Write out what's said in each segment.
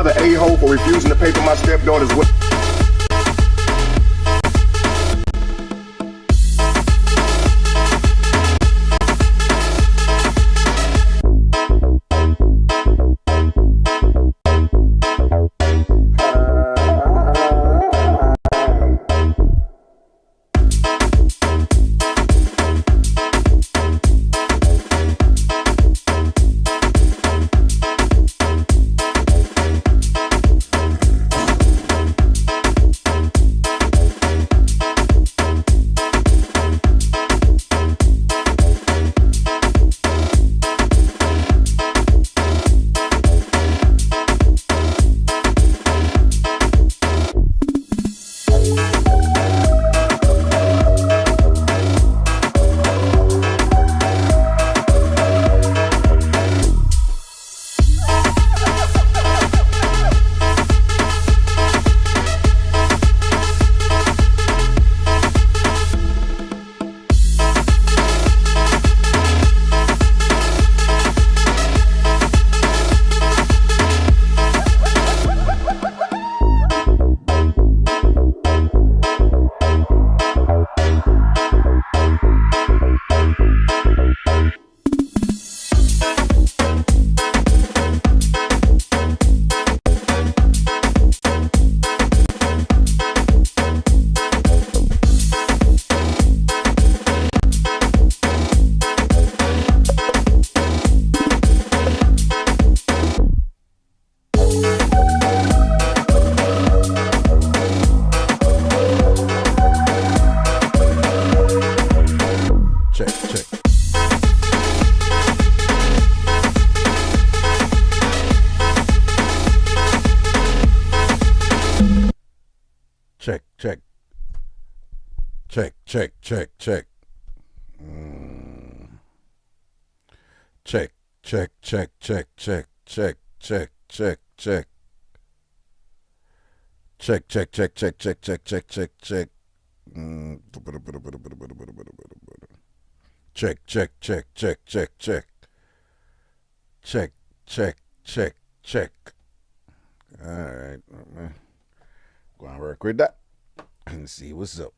another a-hole for refusing to pay for my stepdaughter's wedding. Check. All right, man. Go and work with that and see what's up.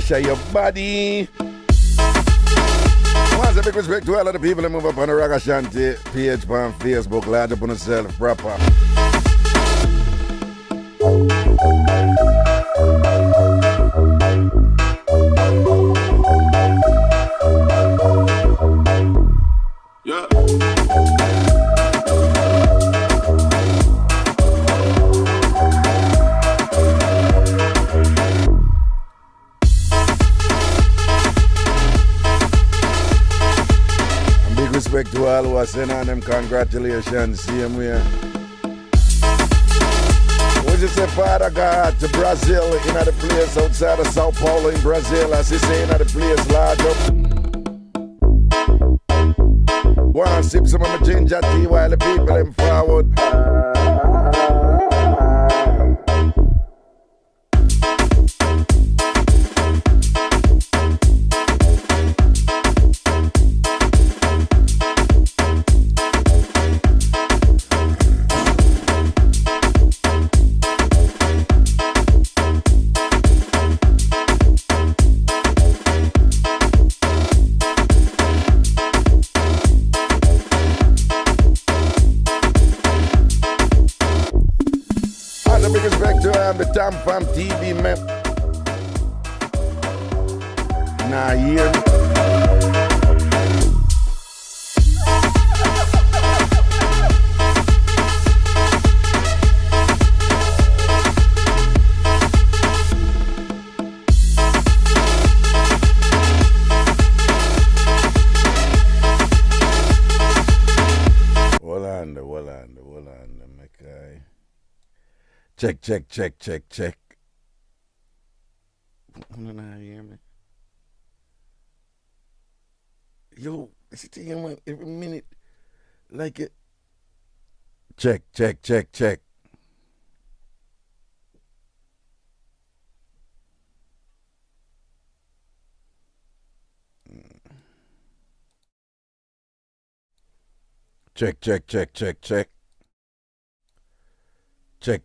Your body. Once a big respect to all of the people that move up on the Ragashanti page on Facebook, large up on yourself proper. Yeah. respect to all who are sending on them congratulations. Same way. What you say, Father God, to Brazil, in the place outside of Sao Paulo in Brazil, as you say, in the place, large up. Go and sip some of my ginger tea while the people them forward. The TamFam TV, man. Nah, hear me. Hold on, make I... Check. Hold on, hear me. Yo, is it taking every minute? Like it. Check. Check. Check. Why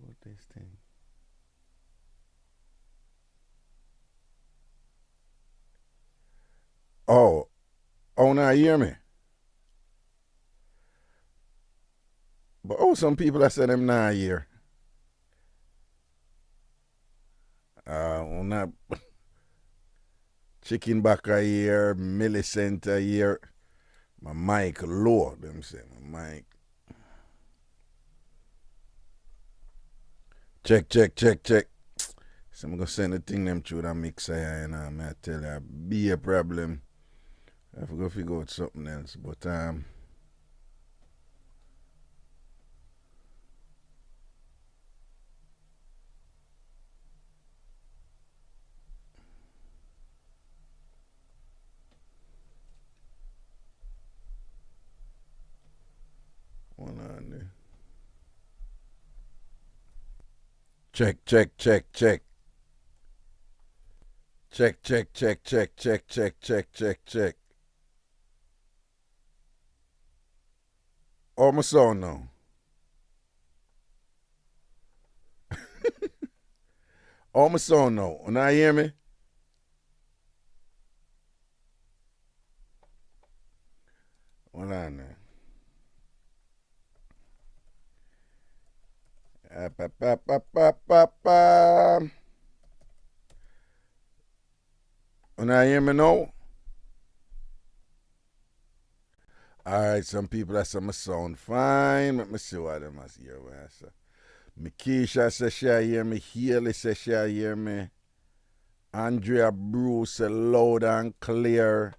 would this thing? Oh, now hear me. But some people I said them now hear. Not chicken back a year, millicent a year. My mic low, them say my mic. Check. So I'm gonna send the thing them through that mixer here, you know. I tell you, be a problem. I have to go figure out something else. But hold on there. Check. Oh, my son now. Oh, my son now. Now you hear me? Hold on there. Now you hear me now? Alright, some people that say my sound fine. Let me see what them must hear. Mikisha says she hear me. Haley says she hear me. Andrea Bruce say loud and clear.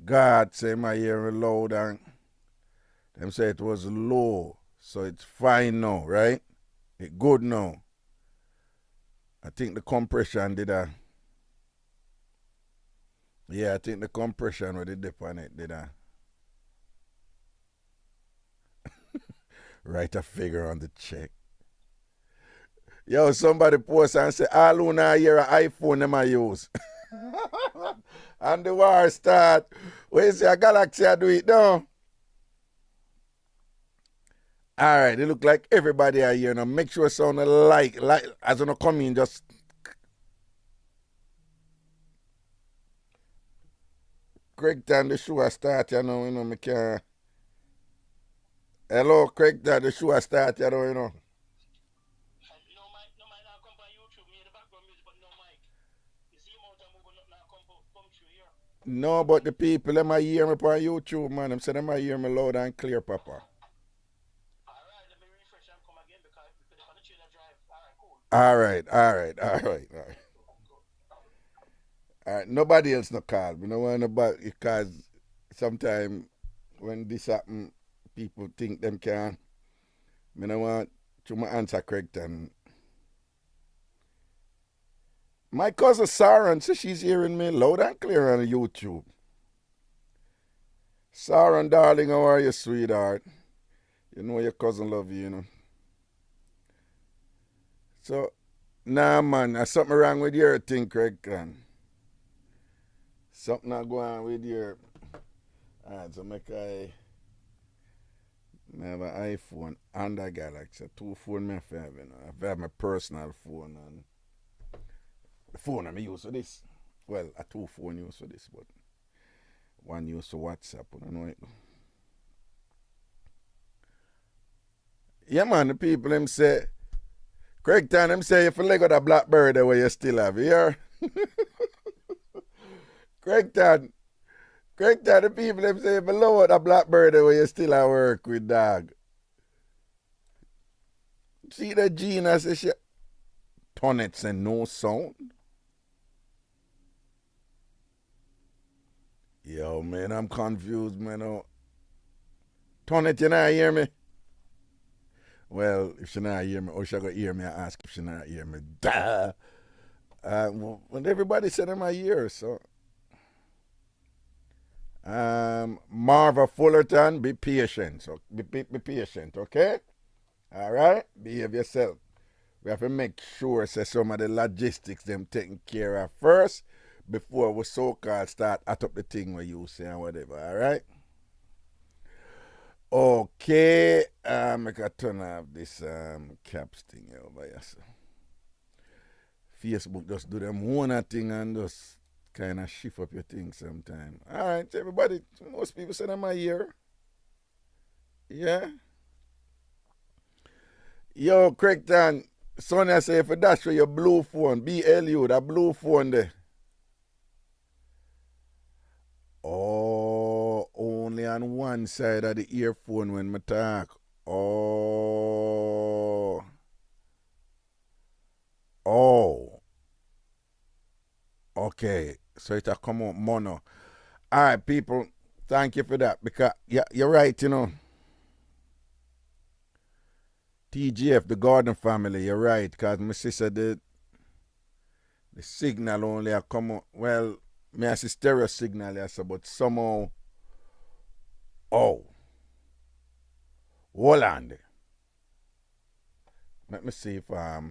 God say my hear me loud and them say it was low. So it's fine now, right? It good now. I think the compression did a... Yeah, I think the compression with the dip on it did a... Write a figure on the check. Yo, somebody post and say, all who now hear an iPhone them I use. And the war start. When you say a Galaxy I do it now. Alright, it look like everybody are here now. Make sure sound like as you know come in, just Craig time the show start, you know, me can. Hello, Craig time the show start, you know. No mic now come on YouTube, me the background music, but no mic. You see amount of moving now come through here. No, but the people them a hear me on YouTube, man. Them say them a hear me loud and clear, Papa. Alright, let me refresh and come again. name because they on the trailer drive. Alright, cool. All right. All right, nobody else no call. We don't want nobody because sometimes when this happen, people think them can. Me don't want to my answer correct and my cousin Sarah says she's hearing me loud and clear on YouTube. Sarah, darling, how are you, sweetheart? You know your cousin love you, you know. So, nah, man, there's something wrong with your thing, Craig. Something not going on with your. Alright, so I have an iPhone and a Galaxy. Two phones I have, you know. I have my personal phone and the phone I use for this. Well, a two phone use for this, but one use for WhatsApp. I know it. Yeah, man, the people them say, Craig Tan, them say if you let go the blackberry the way you still have here. Craig Tan, the people them say if you lower the blackberry the way you still have work with dog. See the Gina say she tonnets and no sound. Yo, man, I'm confused, man. Oh. Tonnet, you not hear me? Well, if she not hear me, or she gonna hear me, I ask if she not hear me. Duh. Well, everybody said in my ear, so. Marva Fullerton, be patient. So be patient, okay? All right? Behave yourself. We have to make sure say some of the logistics them taken care of first before we so-called start at up the thing where you say and whatever, all right? Okay, I can turn off this caps thing over here. So. Facebook just do them one thing and just kind of shift up your thing sometime. All right, everybody, most people say them a year. Yeah? Yo, Craigton, Sonia say if you dash for your blue phone, BLU, that blue phone there. Oh, only on one side of the earphone when I talk. Oh. Okay, so it'll come out mono. All right, people, thank you for that. Because, yeah, you're right, you know. TGF, the Gordon family, you're right. Because my sister did the signal only come out. Well, me I see stereo signal, yes, but somehow, hold on there. Let me see if cause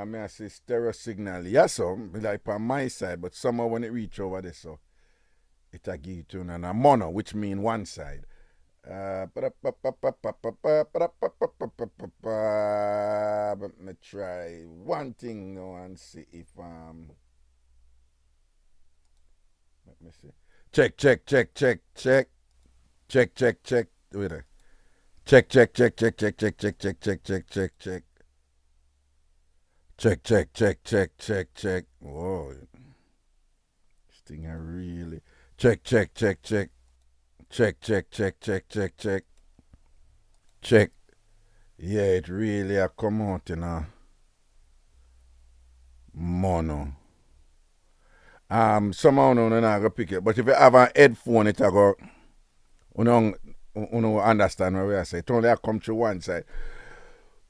me I see stereo signal, yes, so like on my side, but somehow when it reach over there, so it'll give it to a mono, which mean one side. Let me try one thing now and see if let me see. Check. Wait a check. Check. Whoa. This thing I really check. Check. Yeah, it really a come out in a mono. Somehow no not gonna pick it. But if you have an headphone, it go you understand what I say. It only come through one side.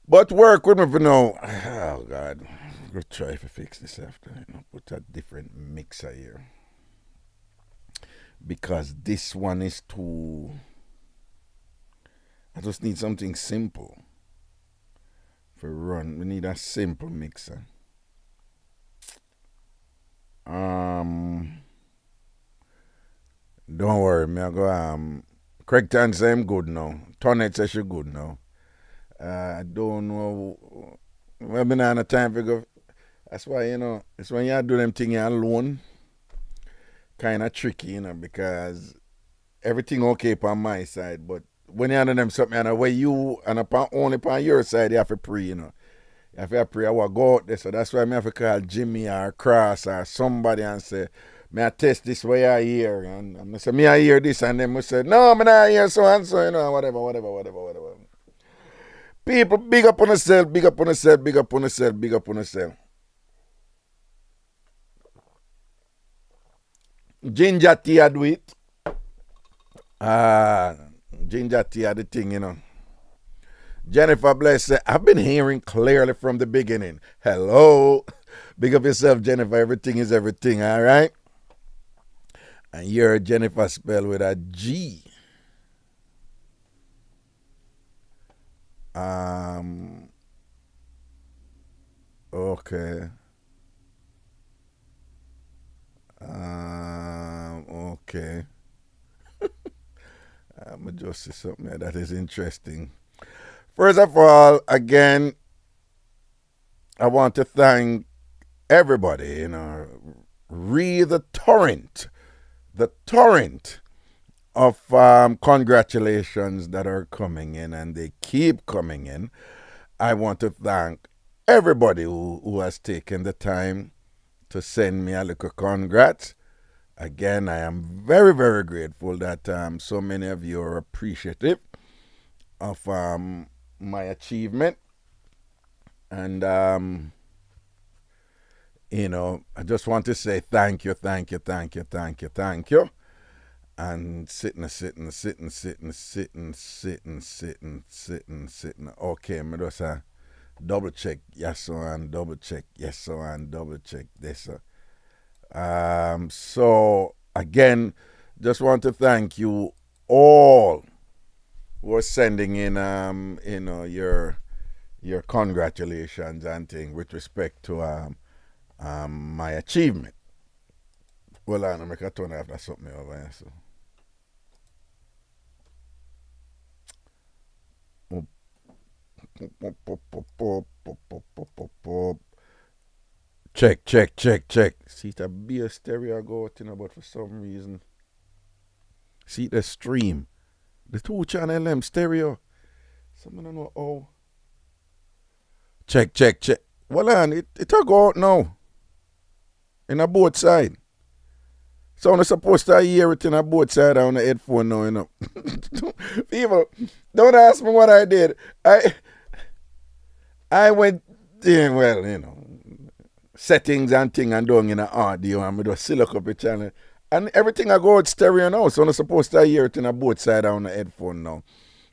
But work with me for now. Oh God. We'll try to fix this after. Put a different mixer here. Because this one is too. I just need something simple for run. We need a simple mixer. Don't worry, me I go Craigton say I'm good now. Tonnet says she good now. I don't know. We've been on a time to go. That's why, you know, it's when you do them thing alone. Kind of tricky, you know, because everything okay on my side, but when you do them something and where you and only on your side, you have to pray, you know. You have to pray, I will go out there. So that's why I have to call Jimmy or Cross or somebody and say, may I test this way I hear? And I say, me I hear this, and then we say, no, I'm not hear so and so, you know, whatever. People, big up on yourself, big up on yourself, big up on yourself, big up on yourself. Ginger tea I do it. Ginger tea are the thing, you know. Jennifer Bless said, I've been hearing clearly from the beginning. Hello. Big up yourself, Jennifer. Everything is everything, all right? And you're Jennifer spelled with a G. Okay. Okay. I'm going to just say something that is interesting. First of all, again, I want to thank everybody, you know, read the torrent of congratulations that are coming in, and they keep coming in. I want to thank everybody who has taken the time to send me a little congrats. Again, I am very, very grateful that so many of you are appreciative of my achievement. And, you know, I just want to say thank you. And sitting. Okay, me just double check, yes, so, and double check, yes, so, and double check this. So again, just want to thank you all who are sending in, you know, your congratulations and things with respect to my achievement. Well, I'm going to turn off that something over here. So. Check. See the beer stereo go out, you know, but for some reason. See the stream. The 2 channel M stereo. Someone don't know how. Check. Well, it'll go out now. In a both side. So I'm supposed to hear it in a both side on the headphone now, you know. People, don't ask me what I did. I went, well, you know, settings and thing and doing in the audio, and I just select up the channel. And everything I go out stereo now, so I'm supposed to hear it in a both side on the headphone now.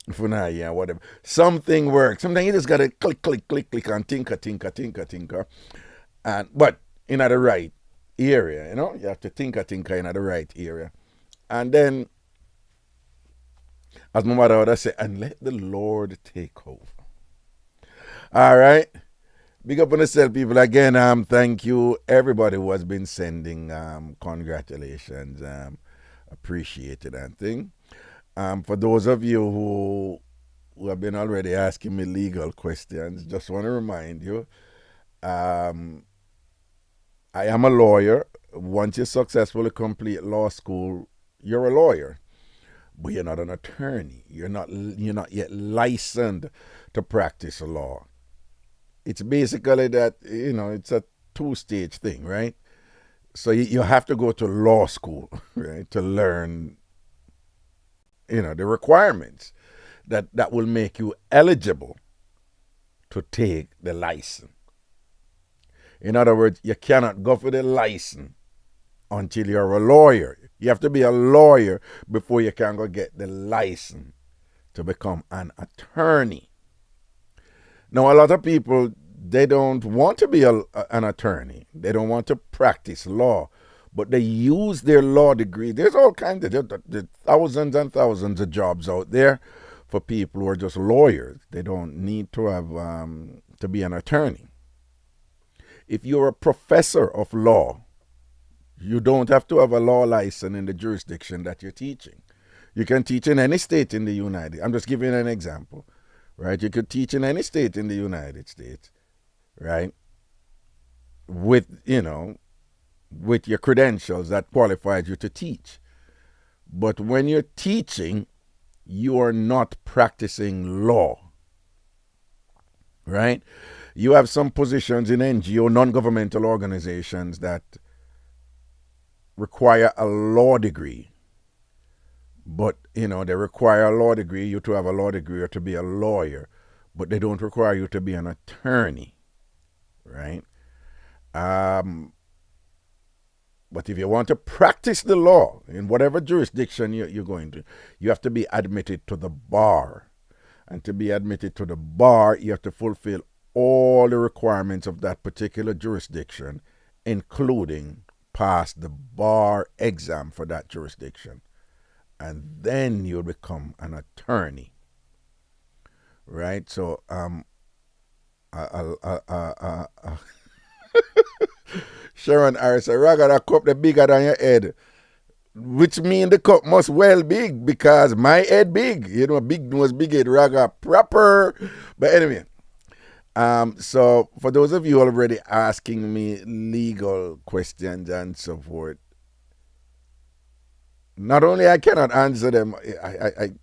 If you're not here, whatever. Something works. Sometimes you just got to click and tinker. But in the right area, you know, you have to tinker in the right area. And then, as my mother would say, and let the Lord take over. All right. Big up on yourself, people. Again, thank you, everybody who has been sending congratulations. Appreciate it and thing. For those of you who have been already asking me legal questions, just want to remind you, I am a lawyer. Once you successfully complete law school, you're a lawyer, but you're not an attorney. You're not yet licensed to practice law. It's basically that, you know, it's a 2-stage thing, right? So you have to go to law school, right, to learn, you know, the requirements that will make you eligible to take the license. In other words, you cannot go for the license until you're a lawyer. You have to be a lawyer before you can go get the license to become an attorney. Now, a lot of people, they don't want to be an attorney. They don't want to practice law, but they use their law degree. There's all kinds of thousands and thousands of jobs out there for people who are just lawyers. They don't need to have to be an attorney. If you're a professor of law, you don't have to have a law license in the jurisdiction that you're teaching. You can teach in any state in the United States. I'm just giving an example, right? You could teach in any state in the United States, right? With, you know, with your credentials that qualifies you to teach. But when you're teaching, you are not practicing law, right? You have some positions in NGO, non-governmental organizations that require a law degree. But, you know, they require a law degree, you to have a law degree or to be a lawyer. but they don't require you to be an attorney, right? But if you want to practice the law in whatever jurisdiction you're going to, you have to be admitted to the bar. And to be admitted to the bar, you have to fulfill all the requirements of that particular jurisdiction, including pass the bar exam for that jurisdiction. And then you'll become an attorney. Right? So, Sharon Harris, Raga, that cup the bigger than your head. Which mean the cup must well big because my head big. You know, big nose, big head, Raga proper. But anyway, so for those of you already asking me legal questions and so forth, not only I cannot answer them,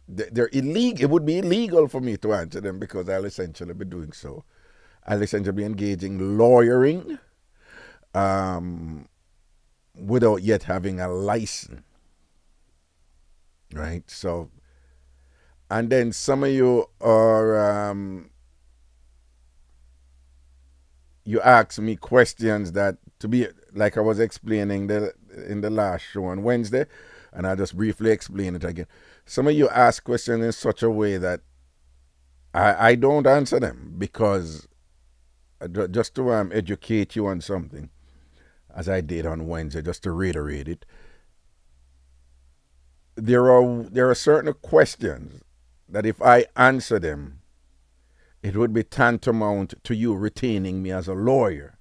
they're illegal. It would be illegal for me to answer them because I'll essentially be doing so. I'll essentially be engaging lawyering without yet having a license. Right? So, and then some of you are, you ask me questions that, to be like I was explaining in the last show on Wednesday, and I'll just briefly explain it again. Some of you ask questions in such a way that I don't answer them because just to educate you on something, as I did on Wednesday, just to reiterate it, there are certain questions that if I answer them, it would be tantamount to you retaining me as a lawyer.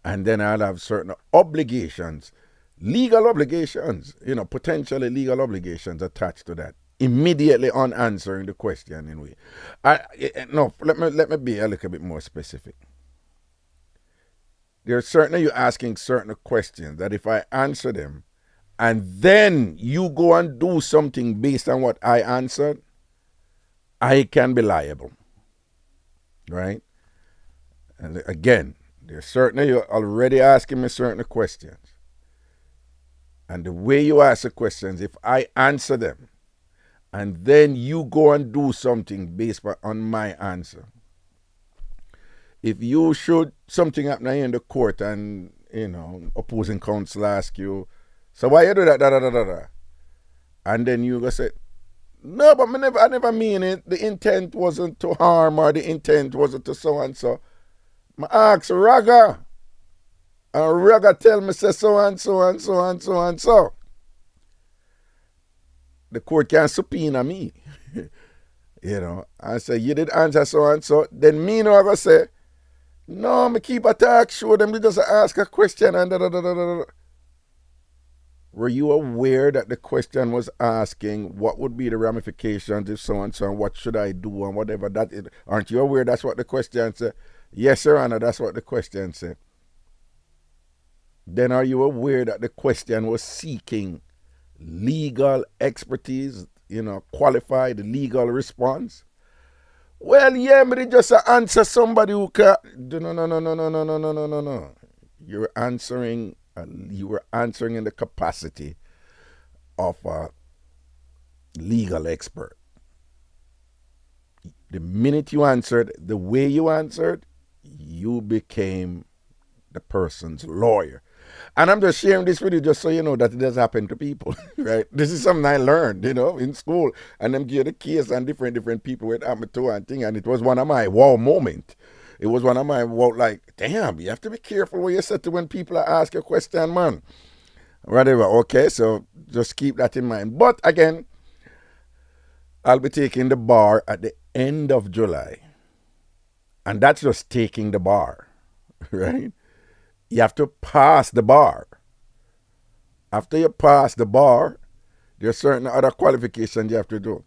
And then I'll have certain obligations, legal obligations, potentially legal obligations attached to that, immediately on answering the question in way. Let me be a little bit more specific. There are certainly you asking certain questions that if I answer them, and then you go and do something based on what I answered, I can be liable. Right? And again, there's certainly you're already asking me certain questions. And the way you ask the questions, if I answer them, and then you go and do something based on my answer, if you should something happen in the court and, opposing counsel ask you, so why you do that, and then you go say, no, but I never mean it. The intent wasn't to harm or the intent wasn't to so and so. I ask Raga, and Raga tell me say so and so and so and so and so. The court can subpoena me. I say, you did answer so and so. Then me no go say, no, me keep a talk, show them, they just ask a question and da. Were you aware that the question was asking what would be the ramifications if so and so, and what should I do and whatever that is? Aren't you aware that's what the question said? Yes, Your Honor, that's what the question said. Then are you aware that the question was seeking legal expertise, qualified legal response? Well, yeah, but it just answer somebody who can. No. You were answering in the capacity of a legal expert. The minute you answered, the way you answered, you became the person's lawyer. And I'm just sharing this with you just so you know that it does happen to people, right? This is something I learned, in school. And them give the case and different people with happened to and thing. And it was one of my wow moment. It was one of my wow, like, damn, you have to be careful what you say to when people ask a question, man. Whatever, okay? So just keep that in mind. But again, I'll be taking the bar at the end of July. And that's just taking the bar, right? You have to pass the bar. After you pass the bar, there are certain other qualifications you have to do.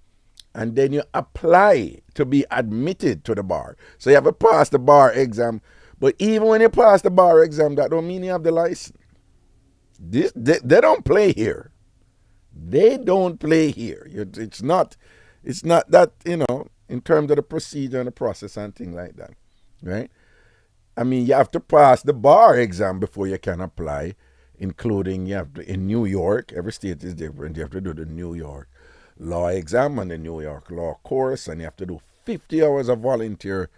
And then you apply to be admitted to the bar. So you have to pass the bar exam. But even when you pass the bar exam, that don't mean you have the license. They don't play here. They don't play here. It's not that, in terms of the procedure and the process and things like that, right? I mean, you have to pass the bar exam before you can apply, including in New York, every state is different. You have to do the New York law exam and the New York law course, and you have to do 50 hours of volunteer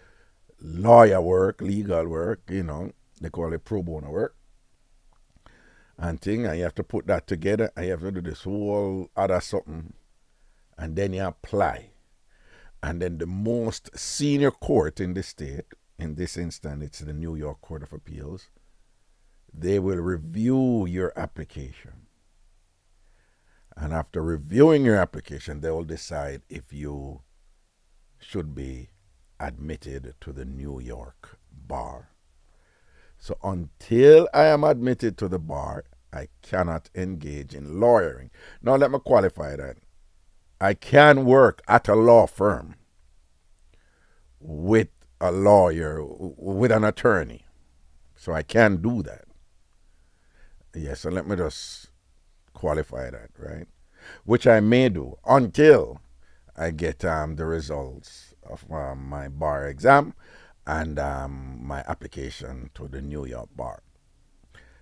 lawyer work, legal work, you know, they call it pro bono work. And thing, and you have to put that together, and you have to do this whole other something, and then you apply. And then the most senior court in the state, in this instance, it's the New York Court of Appeals, they will review your application. And after reviewing your application, they will decide if you should be admitted to the New York bar. So until I am admitted to the bar, I cannot engage in lawyering. Now let me qualify that. I can work at a law firm with a lawyer, with an attorney. So I can do that. Yes, so let me just qualify that, right? Which I may do until I get the results of my bar exam and my application to the New York bar.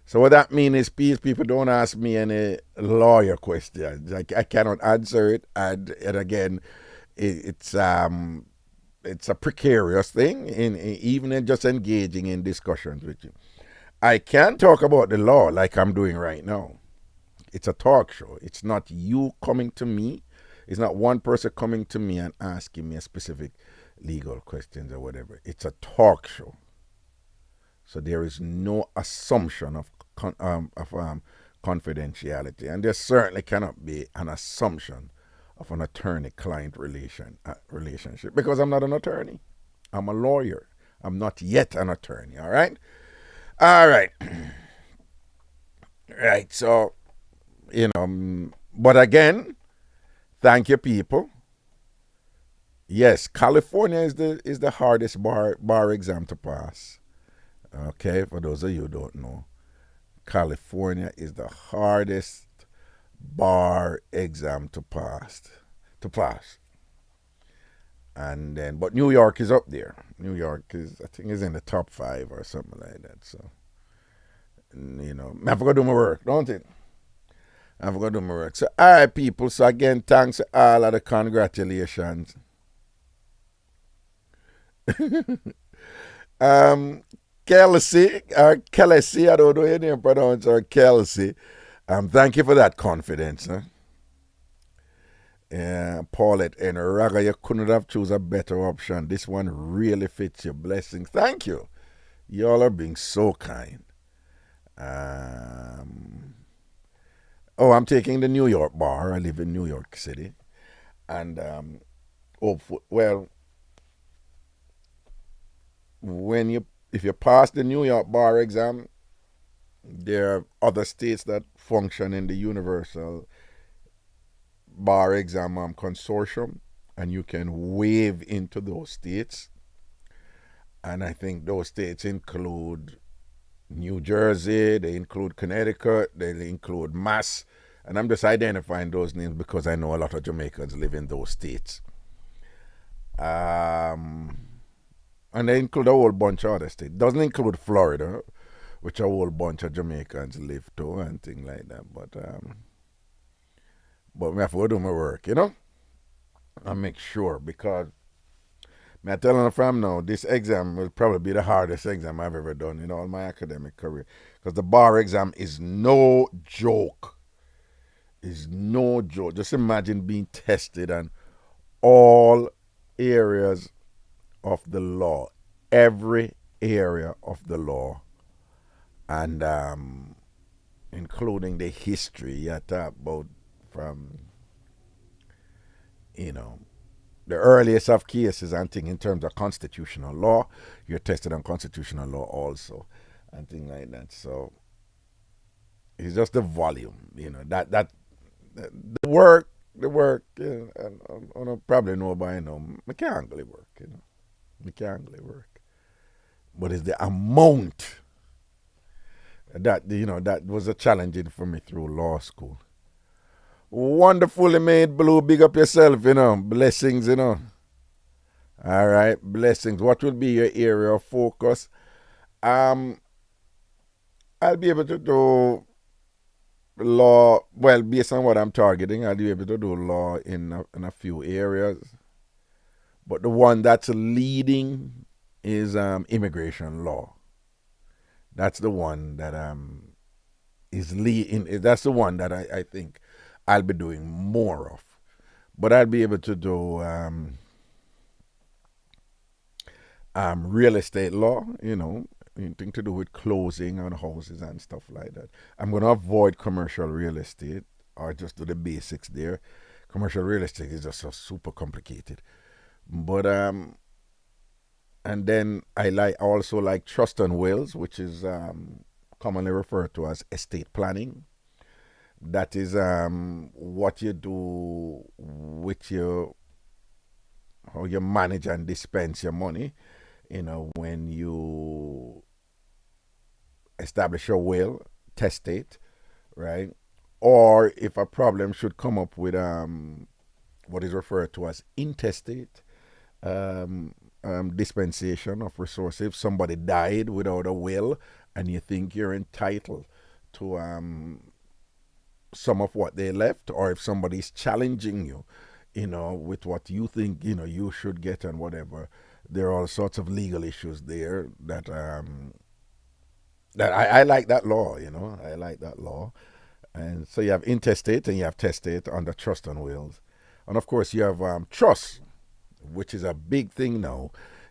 So what that means is, please, people, don't ask me any lawyer questions. I cannot answer it. And again, it's a precarious thing, even in just engaging in discussions with you. I can talk about the law like I'm doing right now. It's a talk show. It's not you coming to me. It's not one person coming to me and asking me a specific legal questions or whatever. It's a talk show. So there is no assumption of confidentiality, and there certainly cannot be an assumption of an attorney-client relationship, because I'm not an attorney. I'm a lawyer. I'm not yet an attorney. All right. Right. So, you know, but again, thank you, people. Yes, California is the hardest bar exam to pass. Okay, for those of you who don't know, California is the hardest bar exam to pass. And then, but New York is up there. New York is, I think, is in the top 5 or something like that. So, you know, I forgot to do my work, don't it? I forgot to do my work. So, all right, people. So again, thanks to all of the congratulations. Kelsey, I don't know your name pronounced, or Kelsey. Thank you for that confidence. Huh? Paulette and Raga, you couldn't have chosen a better option. This one really fits your blessings. Thank you. Y'all are being so kind. I'm taking the New York bar. I live in New York City. And, if you pass the New York bar exam, there are other states that function in the universal bar exam consortium, and you can waive into those states. And I think those states include New Jersey, they include Connecticut, they include Mass, and I'm just identifying those names because I know a lot of Jamaicans live in those states. And they include a whole bunch of other states. It doesn't include Florida, which a whole bunch of Jamaicans live to and things like that. But I have to do my work, you know? I make sure, because I'm telling you from now, this exam will probably be the hardest exam I've ever done in all my academic career. Because the bar exam is no joke. It's no joke. Just imagine being tested on all areas of the law, every area of the law, and including the history you talk about from, you know, the earliest of cases and things in terms of constitutional law. You're tested on constitutional law also, and things like that. So it's just the volume, you know, that the work. Yeah, and I don't probably know by now. I can't really work, you know. I can't really work, but it's the amount that, you know, that was a challenge for me through law school. Wonderfully made, Blue. Big up yourself, you know. Blessings, you know. All right, blessings. What will be your area of focus? I'll be able to do law. Well, based on what I'm targeting, I'll be able to do law in a few areas. But the one that's leading is immigration law. That's the one that is leading. That's the one that I think I'll be doing more of. But I'll be able to do real estate law, anything to do with closing on houses and stuff like that. I'm going to avoid commercial real estate or just do the basics there. Commercial real estate is just so super complicated. But and then I also like trust and wills, which is commonly referred to as estate planning. That is what you do with how you manage and dispense your money. When you establish your will, testate, right? Or if a problem should come up with what is referred to as intestate dispensation of resources. If somebody died without a will and you think you're entitled to some of what they left, or if somebody's challenging you, with what you think, you should get and whatever, there are all sorts of legal issues there that that I like that law, I like that law. And so you have intestate and you have testate under trust and wills. And of course you have trust, which is a big thing now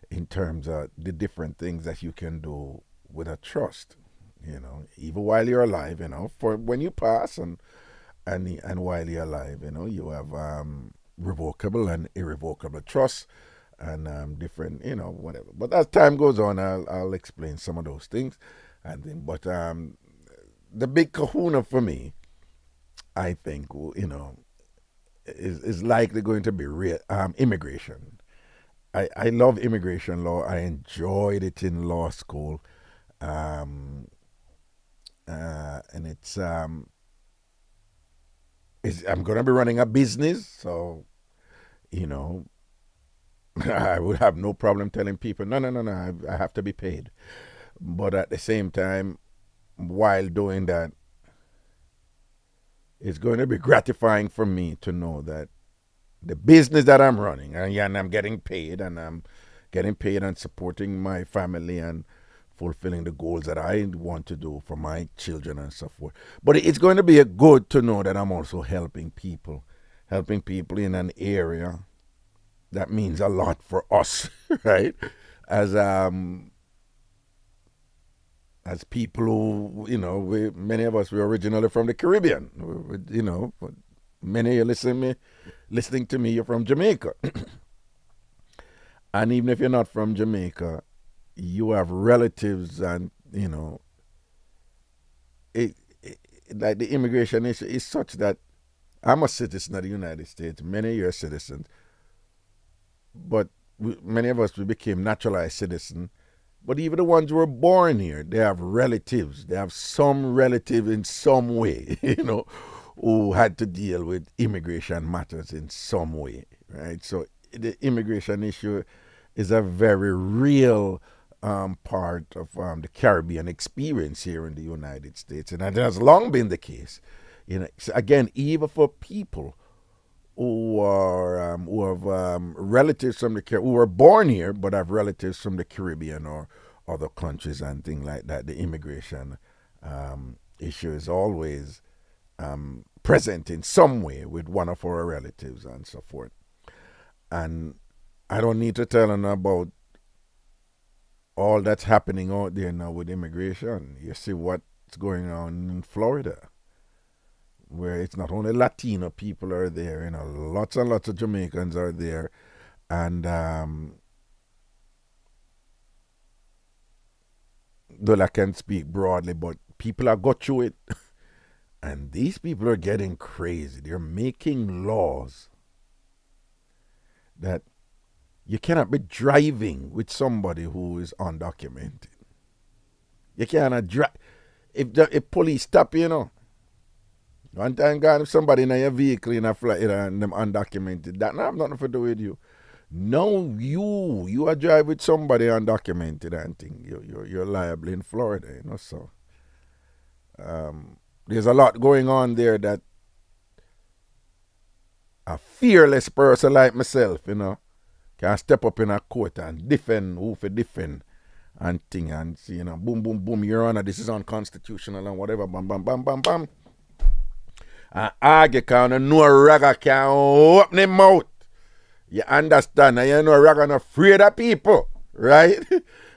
in terms of the different things that you can do with a trust, even while you're alive, for when you pass and while you're alive, you have revocable and irrevocable trust and different, whatever. But as time goes on, I'll explain some of those things. But the big kahuna for me, I think, is likely going to be immigration. I love immigration law. I enjoyed it in law school. And I'm going to be running a business, so, I would have no problem telling people, no, I have to be paid. But at the same time, while doing that, it's going to be gratifying for me to know that the business that I'm running, and I'm getting paid, and I'm getting paid and supporting my family and fulfilling the goals that I want to do for my children and so forth. But it's going to be good to know that I'm also helping people in an area that means a lot for us, right? As people who, many of us were originally from the Caribbean, but many of you listening to me, you're from Jamaica. And even if you're not from Jamaica, you have relatives and, like the immigration issue is such that I'm a citizen of the United States, many of you are citizens, but many of us, we became naturalized citizens. But even the ones who were born here, they have relatives. They have some relative in some way, who had to deal with immigration matters in some way, right? So the immigration issue is a very real part of the Caribbean experience here in the United States. And it has long been the case. So again, even for people who have relatives from the Caribbean, who were born here but have relatives from the Caribbean or other countries and things like that, the immigration issue is always present in some way with one of our relatives and so forth. And I don't need to tell them about all that's happening out there now with immigration. You see what's going on in Florida, where it's not only Latino people are there, lots and lots of Jamaicans are there, and though I can't speak broadly, but people have got through it, and these people are getting crazy. They're making laws that you cannot be driving with somebody who is undocumented. You cannot drive. If police stop you, one time, God, if somebody in your vehicle in a flight and them undocumented, that have nothing to do with you. No, you are driving with somebody undocumented and thing. You're liable in Florida, so there's a lot going on there that a fearless person like myself, can step up in a court and defend who for defend and thing and see, boom, boom, boom, Your Honor, this is unconstitutional and whatever, bam, bam, bam, bam, bam. And argue can no ragga can open him mouth. You understand? And you know ragga not afraid of people, right?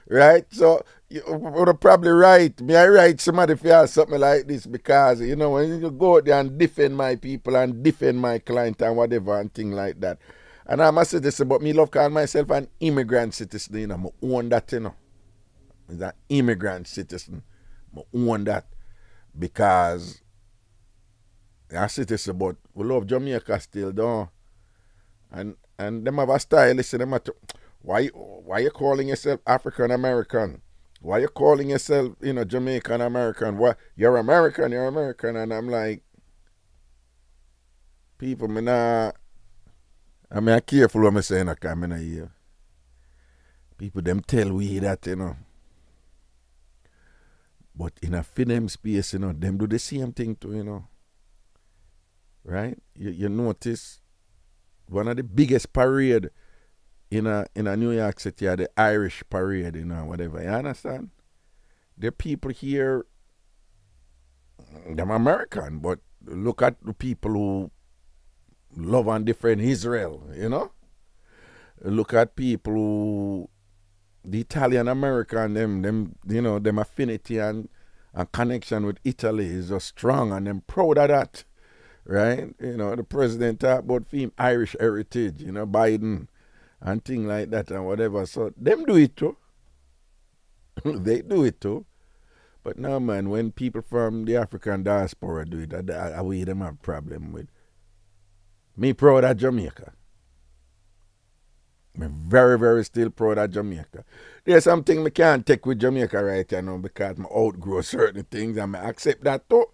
Right? So you would probably right. Me I write somebody if you have something like this because when you go out there and defend my people and defend my client and whatever and thing like that. And I'm a citizen, but me love call myself an immigrant citizen, I own that, It's an immigrant citizen. I own that. Because I'm a citizen, but we love Jamaica still, don't. And them have a style, listen, them why you calling yourself African American? Why you calling yourself, Jamaican American? Why you're American, and I'm like, people, I'm careful what I'm saying, because I'm not here. People them tell we that, But in a film space, them do the same thing too, Right? You notice one of the biggest parade in a New York City are the Irish parade, whatever. You understand? The people here, them American, but look at the people who love and defend Israel, Look at people who, the Italian American, them affinity and connection with Italy is just strong and them proud of that. Right? The president talk about Irish heritage, Biden and things like that and whatever. So them do it too. They do it too. But now, man, when people from the African diaspora do it, I we them have problem with. Me proud of Jamaica. I'm very, very still proud of Jamaica. There's something me can't take with Jamaica right now because I outgrow certain things and I accept that too.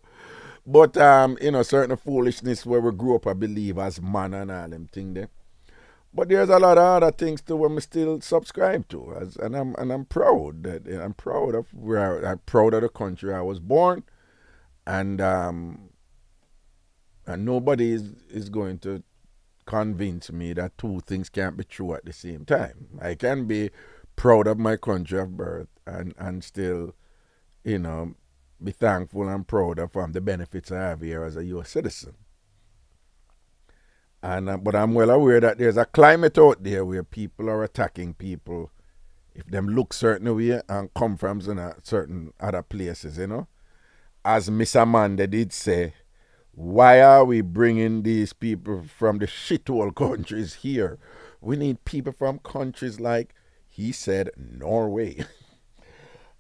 But, certain foolishness where we grew up, I believe, as man and all them things there. But there's a lot of other things too where we still subscribe to. And I'm proud. I'm proud of I'm proud of the country I was born. And nobody is going to convince me that two things can't be true at the same time. I can be proud of my country of birth and still, be thankful and proud of the benefits I have here as a U.S. citizen. But I'm well aware that there's a climate out there where people are attacking people if them look certain way and come from certain other places, As Miss Amanda did say, why are we bringing these people from the shithole countries here? We need people from countries like, he said, Norway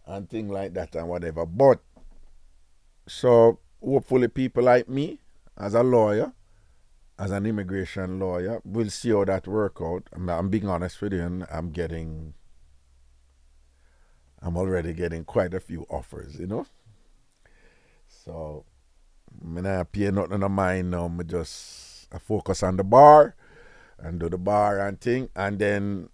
and things like that and whatever. But so hopefully people like me, as a lawyer, as an immigration lawyer, will see how that work out. I'm being honest with you, and I'm already getting quite a few offers, So I'm not paying nothing on mine now. I focus on the bar and do the bar and thing. And then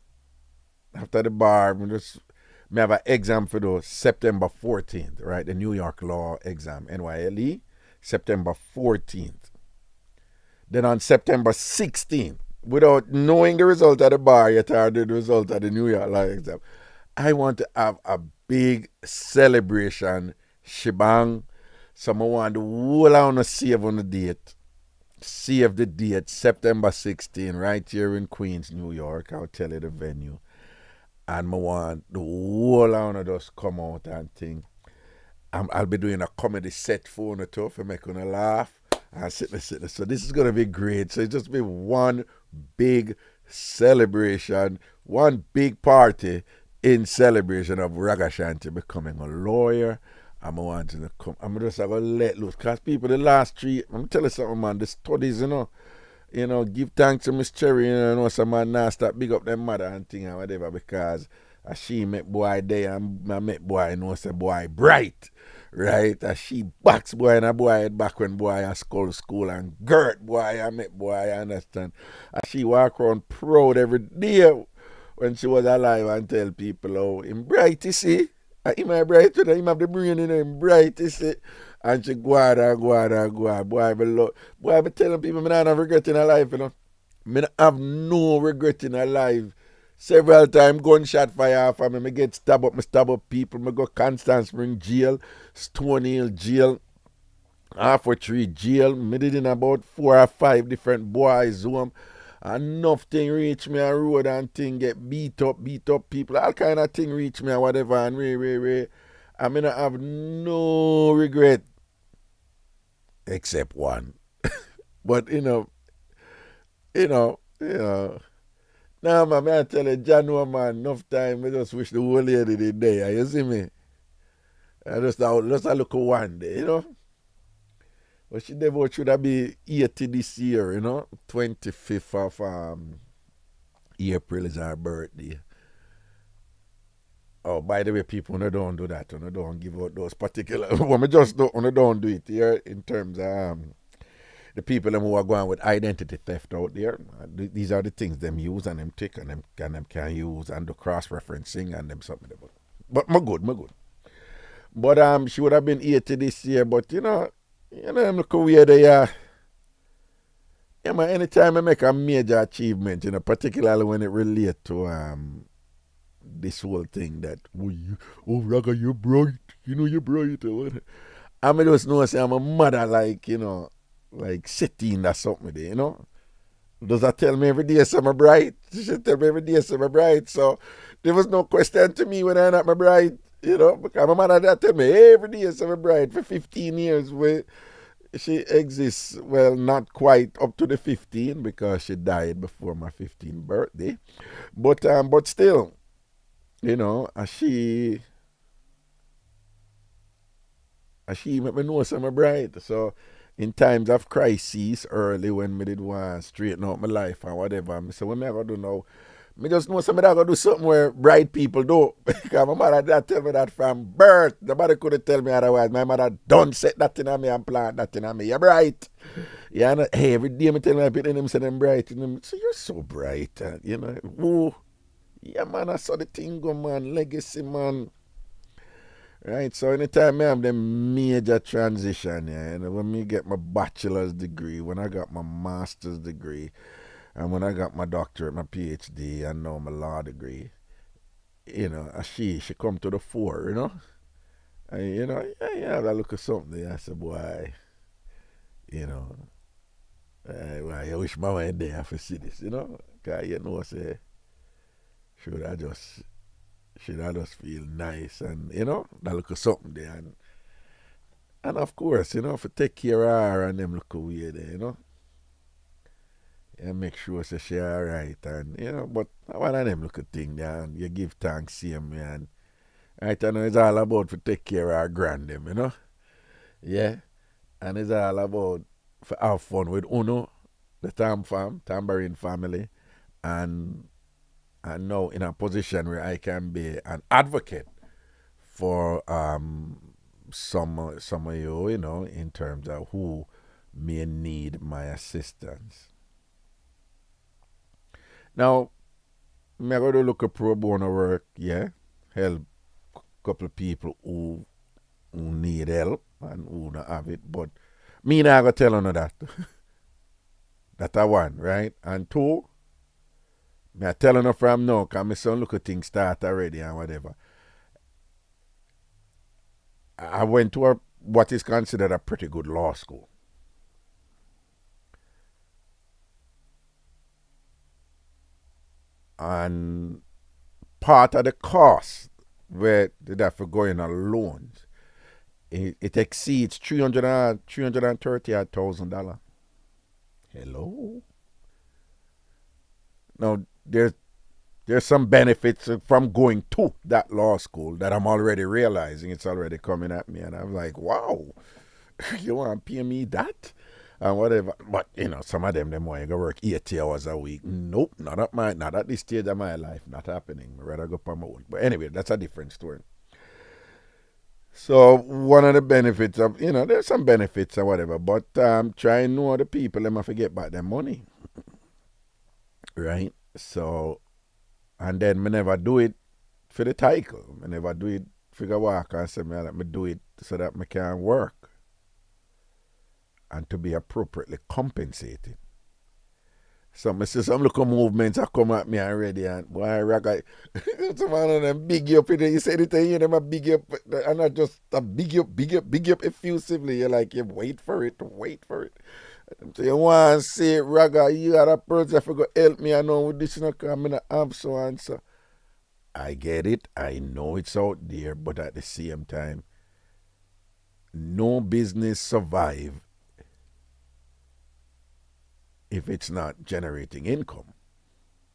after the bar, I have an exam for those September 14th, right? The New York law exam, NYLE, September 14th. Then on September 16th, without knowing the result of the bar yet or the result of the New York law exam, I want to have a big celebration, shebang. So I want the whole I want to save on the date. Save the date, September 16th, right here in Queens, New York. I'll tell you the venue. And I want the whole I want to just come out and think. I'll be doing a comedy set for you too, for making a laugh. And sit. So this is going to be great. So it's just be one big celebration, one big party in celebration of Ragashanti becoming a lawyer. I'm wanting to come. I'm just going to let loose. Because people, the last 3, I'm telling you something, man, the studies, give thanks to Miss Cherry, some man now start big up them mother and thing and whatever because she met boy there and I met boy, say boy bright, right? As she backs boy and a boy head back when boy at school and Gert boy, I met boy, I understand. As she walk around proud every day when she was alive and tell people, oh, him bright, you see? Him a bright, him have the brain in him bright, you see? And she go on. Boy, I be telling people, I don't have regret in her life, I don't have no regret in her life Several times gunshot fire off of me. Me get stab up people. Me go Constant Spring jail, Stone Hill jail, Halfway Tree jail. Me did in about 4 or 5 different boys home. Enough thing reach me on road and thing get beat up people. All kind of thing reach me and whatever and I mean I have no regret except one. But Nah, man, I tell you, John, no, man, enough time, I just wish the whole lady did there. You see me? I just look at one day. But she never should have been 80 this year, 25th of April is her birthday. Oh, by the way, people, don't do that. Don't give out those particular. Well, don't do it here in terms of the people who are going with identity theft out there. These are the things them use and them take and them can use and do cross-referencing and them something. But my good. But she would have been 80 this year, but I'm looking weird there. Yeah, man, anytime I make a major achievement, particularly when it relates to this whole thing that, Raga, you're bright. You're bright. I mean, just know, say, I'm a mother, like 16 or something there, Does that tell me every day I'm bright? She should tell me every day I'm bright. So there was no question to me when I'm not bright, because my mother that tell me every day I'm bright for 15 years where she exists, well, not quite up to the 15 because she died before my 15th birthday. But still, she make me know I'm bright. So in times of crises early when me did want to straighten out my life and whatever, so what me I gonna do now? Me just know somebody gonna do something where bright people do. Because my mother did tell me that from birth. Nobody could tell me otherwise. My mother don't set that in on me and plant that in on me. You're bright. Yeah, hey, every day me tell my people them say them bright. And them say you're so bright. Whoa. Yeah, man, I saw the thing go, man. Legacy, man. Right, so anytime I have the major transition, when me get my bachelor's degree, when I got my master's degree, and when I got my doctorate, my Ph.D, and now my law degree, she come to the fore, And, I look at something, I said, boy, I wish my were there for see this, Because, say, should I just feel nice and, that look at something there. And of course, for take care of her and them look weird there, and make sure say she alright and, but one of them look at thing there and you give thanks, same me and, right, I know it's all about for take care of our grand them, Yeah. And it's all about for have fun with Uno, the TamFam, Tambourine family, and now in a position where I can be an advocate for some of you, in terms of who may need my assistance. Now, I'm going to look at pro bono work, help a couple of people who need help and who don't have it, but me not going to tell you that. That's one, right? And two, me I telling her from now, because my son look at things start already and whatever. I went to what is considered a pretty good law school. And part of the cost where they have to go in on loans, it exceeds $330,000. Hello? Now, there's some benefits from going to that law school that I'm already realizing. It's already coming at me. And I'm like, wow, you want to pay me that? And whatever. But, some of them want to go work 80 hours a week. Nope, not at this stage of my life. Not happening. I'd rather go for my own. But anyway, that's a different story. So one of the benefits of, there's some benefits or whatever. But try and know the people, them have to get back their money. Right? So, and then me never do it for the title. Me never do it for the work and say let me do it so that me can work and to be appropriately compensated. So I see some little movements that come at me already, and boy, Raga, some man on them big you up in there. You said it to you, them a big you up, and not just a big you up effusively. You're like, you wait for it. So you want to say, Raga, you are a person that go help me, I know with this, you know, because I'm in a amp, so and so. I get it. I know it's out there, but at the same time, no business survive if it's not generating income.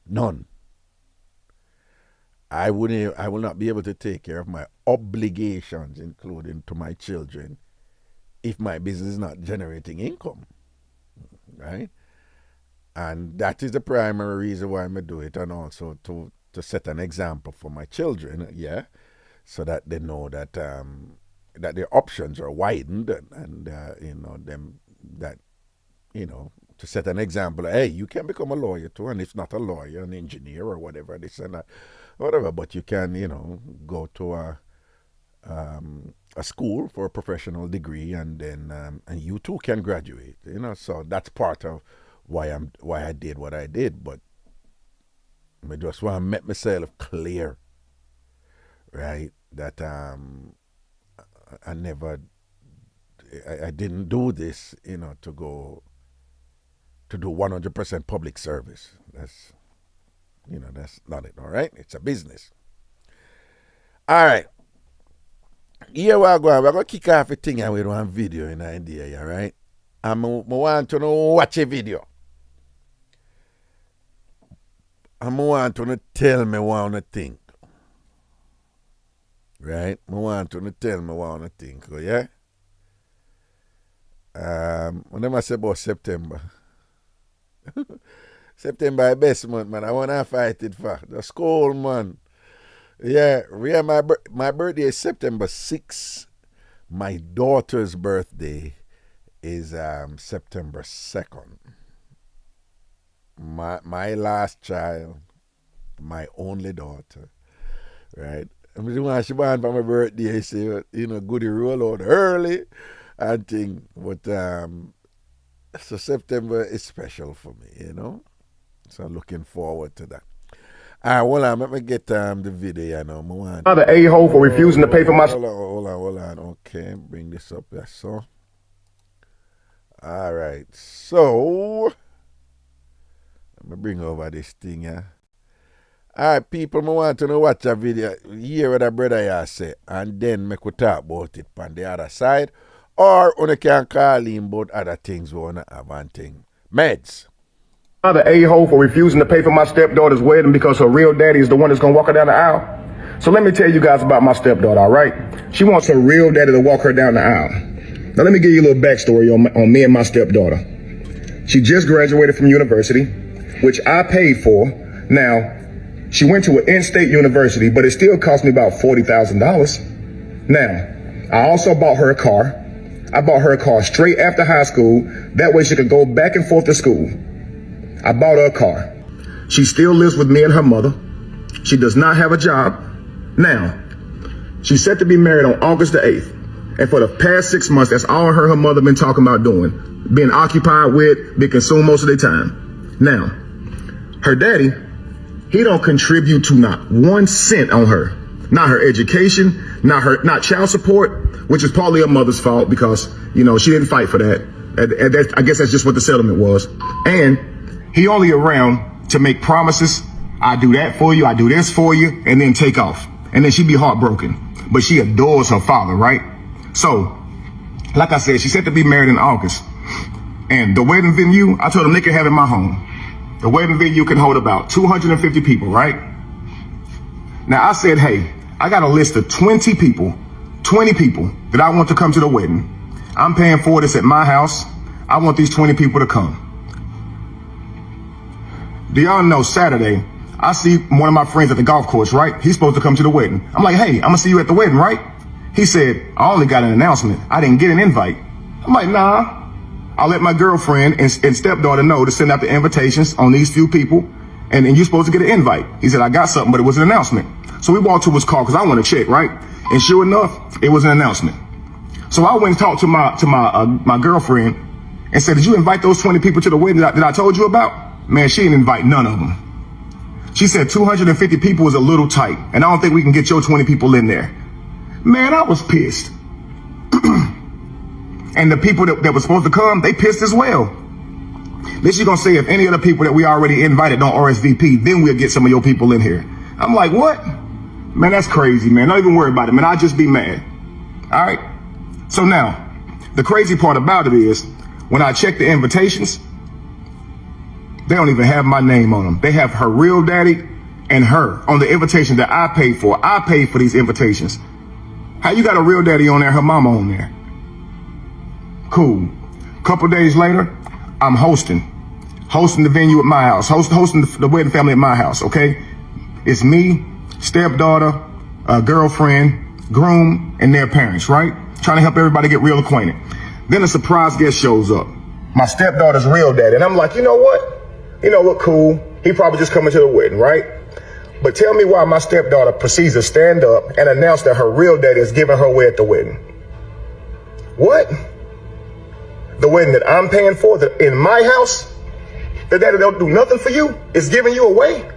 None. I will not be able to take care of my obligations, including to my children, if my business is not generating income. Right? And that is the primary reason why I do it, and also to set an example for my children, yeah, so that they know that that their options are widened, and you know, them that, you know, to set an example. Hey, you can become a lawyer too, and if not a lawyer, an engineer or whatever, this and that, whatever. But you can, you know, go to a school for a professional degree, and then and you too can graduate. You know, so that's part of why I did what I did. But I just want to make myself clear, right? That I didn't do this, you know, to do 100% public service. That's, you know, that's not it, all right? It's a business. All right. Here we're going to kick off a thing with one video in India, all right? I want to watch a video. I want to tell me what I think. Right? I want to tell me what I think, yeah? When I say about September. September is best month, man. I want to fight it for. The school, man. Yeah, my birthday is September 6th. My daughter's birthday is September 2nd. My last child, my only daughter, right? I mean, when she born for my birthday, say, you know, goody roll out early and thing. But so September is special for me, you know. So I'm looking forward to that. All right, hold on, let me get the video, you know. Another a-hole for refusing to pay for my... Hold on. Okay, bring this up there, so. All right, so let me bring over this thing, yeah. All right, people, I want to know watch a video, hear what a brother here say, and then make we talk about it on the other side, or you can call him about other things we want to have and thing. Meds. Another a-hole for refusing to pay for my stepdaughter's wedding because her real daddy is the one that's going to walk her down the aisle. So let me tell you guys about my stepdaughter, all right? She wants her real daddy to walk her down the aisle. Now let me give you a little backstory on me and my stepdaughter. She just graduated from university, which I paid for. Now, she went to an in-state university, but it still cost me about $40,000. Now, I also bought her a car. I bought her a car straight after high school. That way she could go back and forth to school. I bought her a car. She still lives with me and her mother. She does not have a job. Now, she's set to be married on August the 8th. And for the past 6 months, that's all her and her mother been talking about doing. Being occupied with, being consumed most of their time. Now, her daddy, he don't contribute to not 1 cent on her. Not her education, not child support, which is partly her mother's fault because, you know, she didn't fight for that. I guess that's just what the settlement was. And he only around to make promises. I do that for you, I do this for you, and then take off. And then she'd be heartbroken. But she adores her father, right? So, like I said, she's set to be married in August. And the wedding venue, I told them they can have it in my home. The wedding venue can hold about 250 people, right? Now I said, hey, I got a list of 20 people that I want to come to the wedding. I'm paying for this at my house. I want these 20 people to come. Do y'all know Saturday, I see one of my friends at the golf course, right? He's supposed to come to the wedding. I'm like, hey, I'm gonna see you at the wedding, right? He said, I only got an announcement. I didn't get an invite. I'm like, nah. I'll let my girlfriend and stepdaughter know to send out the invitations on these few people, and you're supposed to get an invite. He said, I got something, but it was an announcement. So we walked to his car because I want to check, right? And sure enough, it was an announcement. So I went and talked to my girlfriend and said, did you invite those 20 people to the wedding that I told you about? Man, she didn't invite none of them. She said 250 people was a little tight, and I don't think we can get your 20 people in there. Man, I was pissed. And the people that were supposed to come, they pissed as well. Then she's gonna say if any of the people that we already invited don't RSVP, then we'll get some of your people in here. I'm like, what? Man, that's crazy, man. Don't even worry about it, man. I'll just be mad. All right? So now, the crazy part about it is, when I check the invitations, they don't even have my name on them. They have her real daddy and her on the invitation that I paid for. I paid for these invitations. How you got a real daddy on there, her mama on there? Cool. Couple days later, I'm hosting the venue at my house, hosting the wedding family at my house, okay? It's me, stepdaughter, girlfriend, groom, and their parents, right? Trying to help everybody get real acquainted. Then a surprise guest shows up. My stepdaughter's real daddy. And I'm like, you know what? You know, look cool. He probably just coming to the wedding, right? But tell me why my stepdaughter proceeds to stand up and announce that her real daddy is giving her away at the wedding. What? The wedding that I'm paying for in my house? The daddy don't do nothing for you? Is giving you away?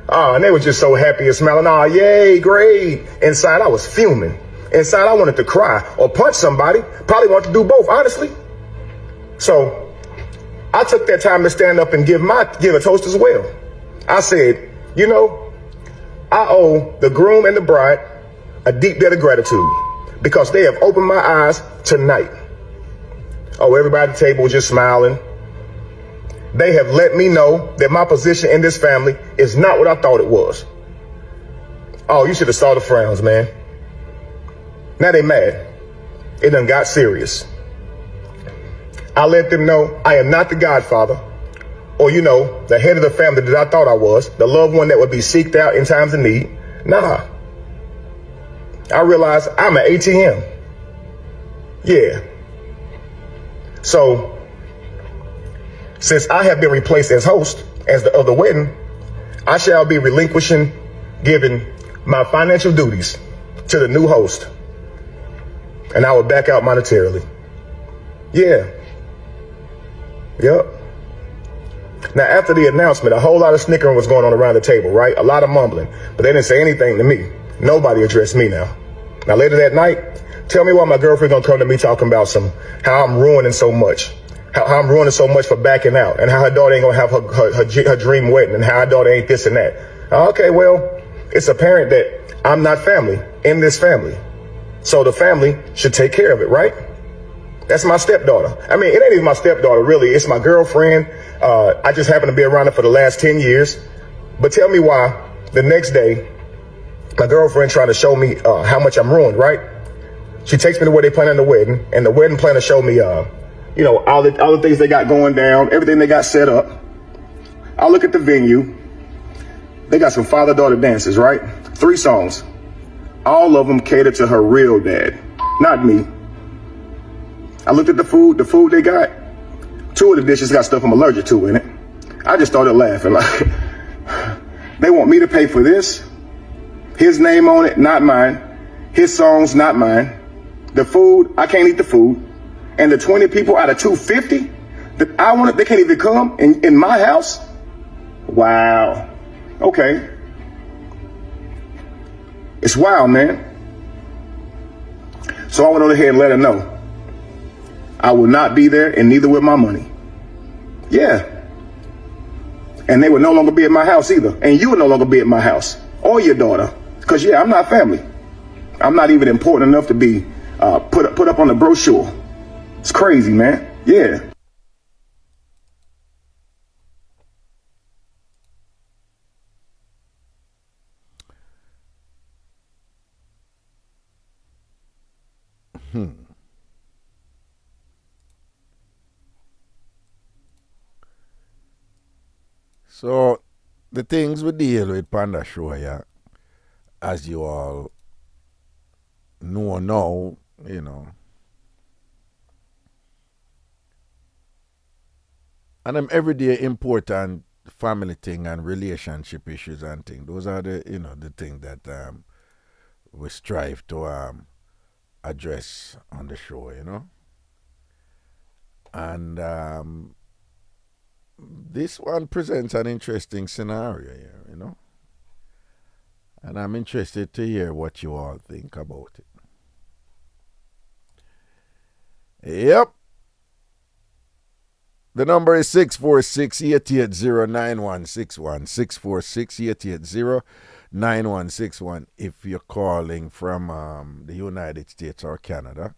Oh, and they were just so happy and smiling. Oh, yay, great. Inside, I was fuming. Inside, I wanted to cry or punch somebody. Probably wanted to do both, honestly. So I took that time to stand up and give a toast as well. I said, you know, I owe the groom and the bride a deep debt of gratitude because they have opened my eyes tonight. Oh, everybody at the table was just smiling. They have let me know that my position in this family is not what I thought it was. Oh, you should have saw the frowns, man. Now they mad. It done got serious. I let them know I am not the godfather or, you know, the head of the family that I thought I was, the loved one that would be seeked out in times of need. Nah. I realized I'm an ATM. Yeah. So, since I have been replaced as host of the wedding, I shall be giving my financial duties to the new host. And I will back out monetarily. Yeah. Yep. Now, after the announcement, a whole lot of snickering was going on around the table, right? A lot of mumbling, but they didn't say anything to me. Nobody addressed me now. Now, later that night, tell me why my girlfriend gonna come to me talking about how I'm ruining so much. How I'm ruining so much for backing out, and how her daughter ain't gonna have her dream wedding, and how her daughter ain't this and that. Okay, well, it's apparent that I'm not family in this family. So the family should take care of it, right? That's my stepdaughter. I mean, it ain't even my stepdaughter, really. It's my girlfriend. I just happen to be around her for the last 10 years. But tell me why the next day, my girlfriend trying to show me how much I'm ruined, right? She takes me to where they planning the wedding, and the wedding planner showed me, you know, all the things they got going down, everything they got set up. I look at the venue. They got some father-daughter dances, right? 3 songs. All of them cater to her real dad, not me. I looked at the food they got. 2 of the dishes got stuff I'm allergic to in it. I just started laughing. Like, they want me to pay for this? His name on it, not mine. His songs, not mine. The food, I can't eat the food. And the 20 people out of 250 that I wanted, they can't even come in my house? Wow. Okay. It's wild, man. So I went on ahead and let her know I will not be there, and neither will my money. Yeah. And they will no longer be at my house either. And you will no longer be at my house or your daughter. Because, yeah, I'm not family. I'm not even important enough to be put up on the brochure. It's crazy, man. Yeah. So, the things we deal with Panda Show, yeah, as you all know now, you know, and them everyday important family thing and relationship issues and things. Those are the, you know, the things that we strive to address on the show, you know. And this one presents an interesting scenario here, you know. And I'm interested to hear what you all think about it. Yep. The number is 646-880-9161. 646-880-9161 if you're calling from the United States or Canada.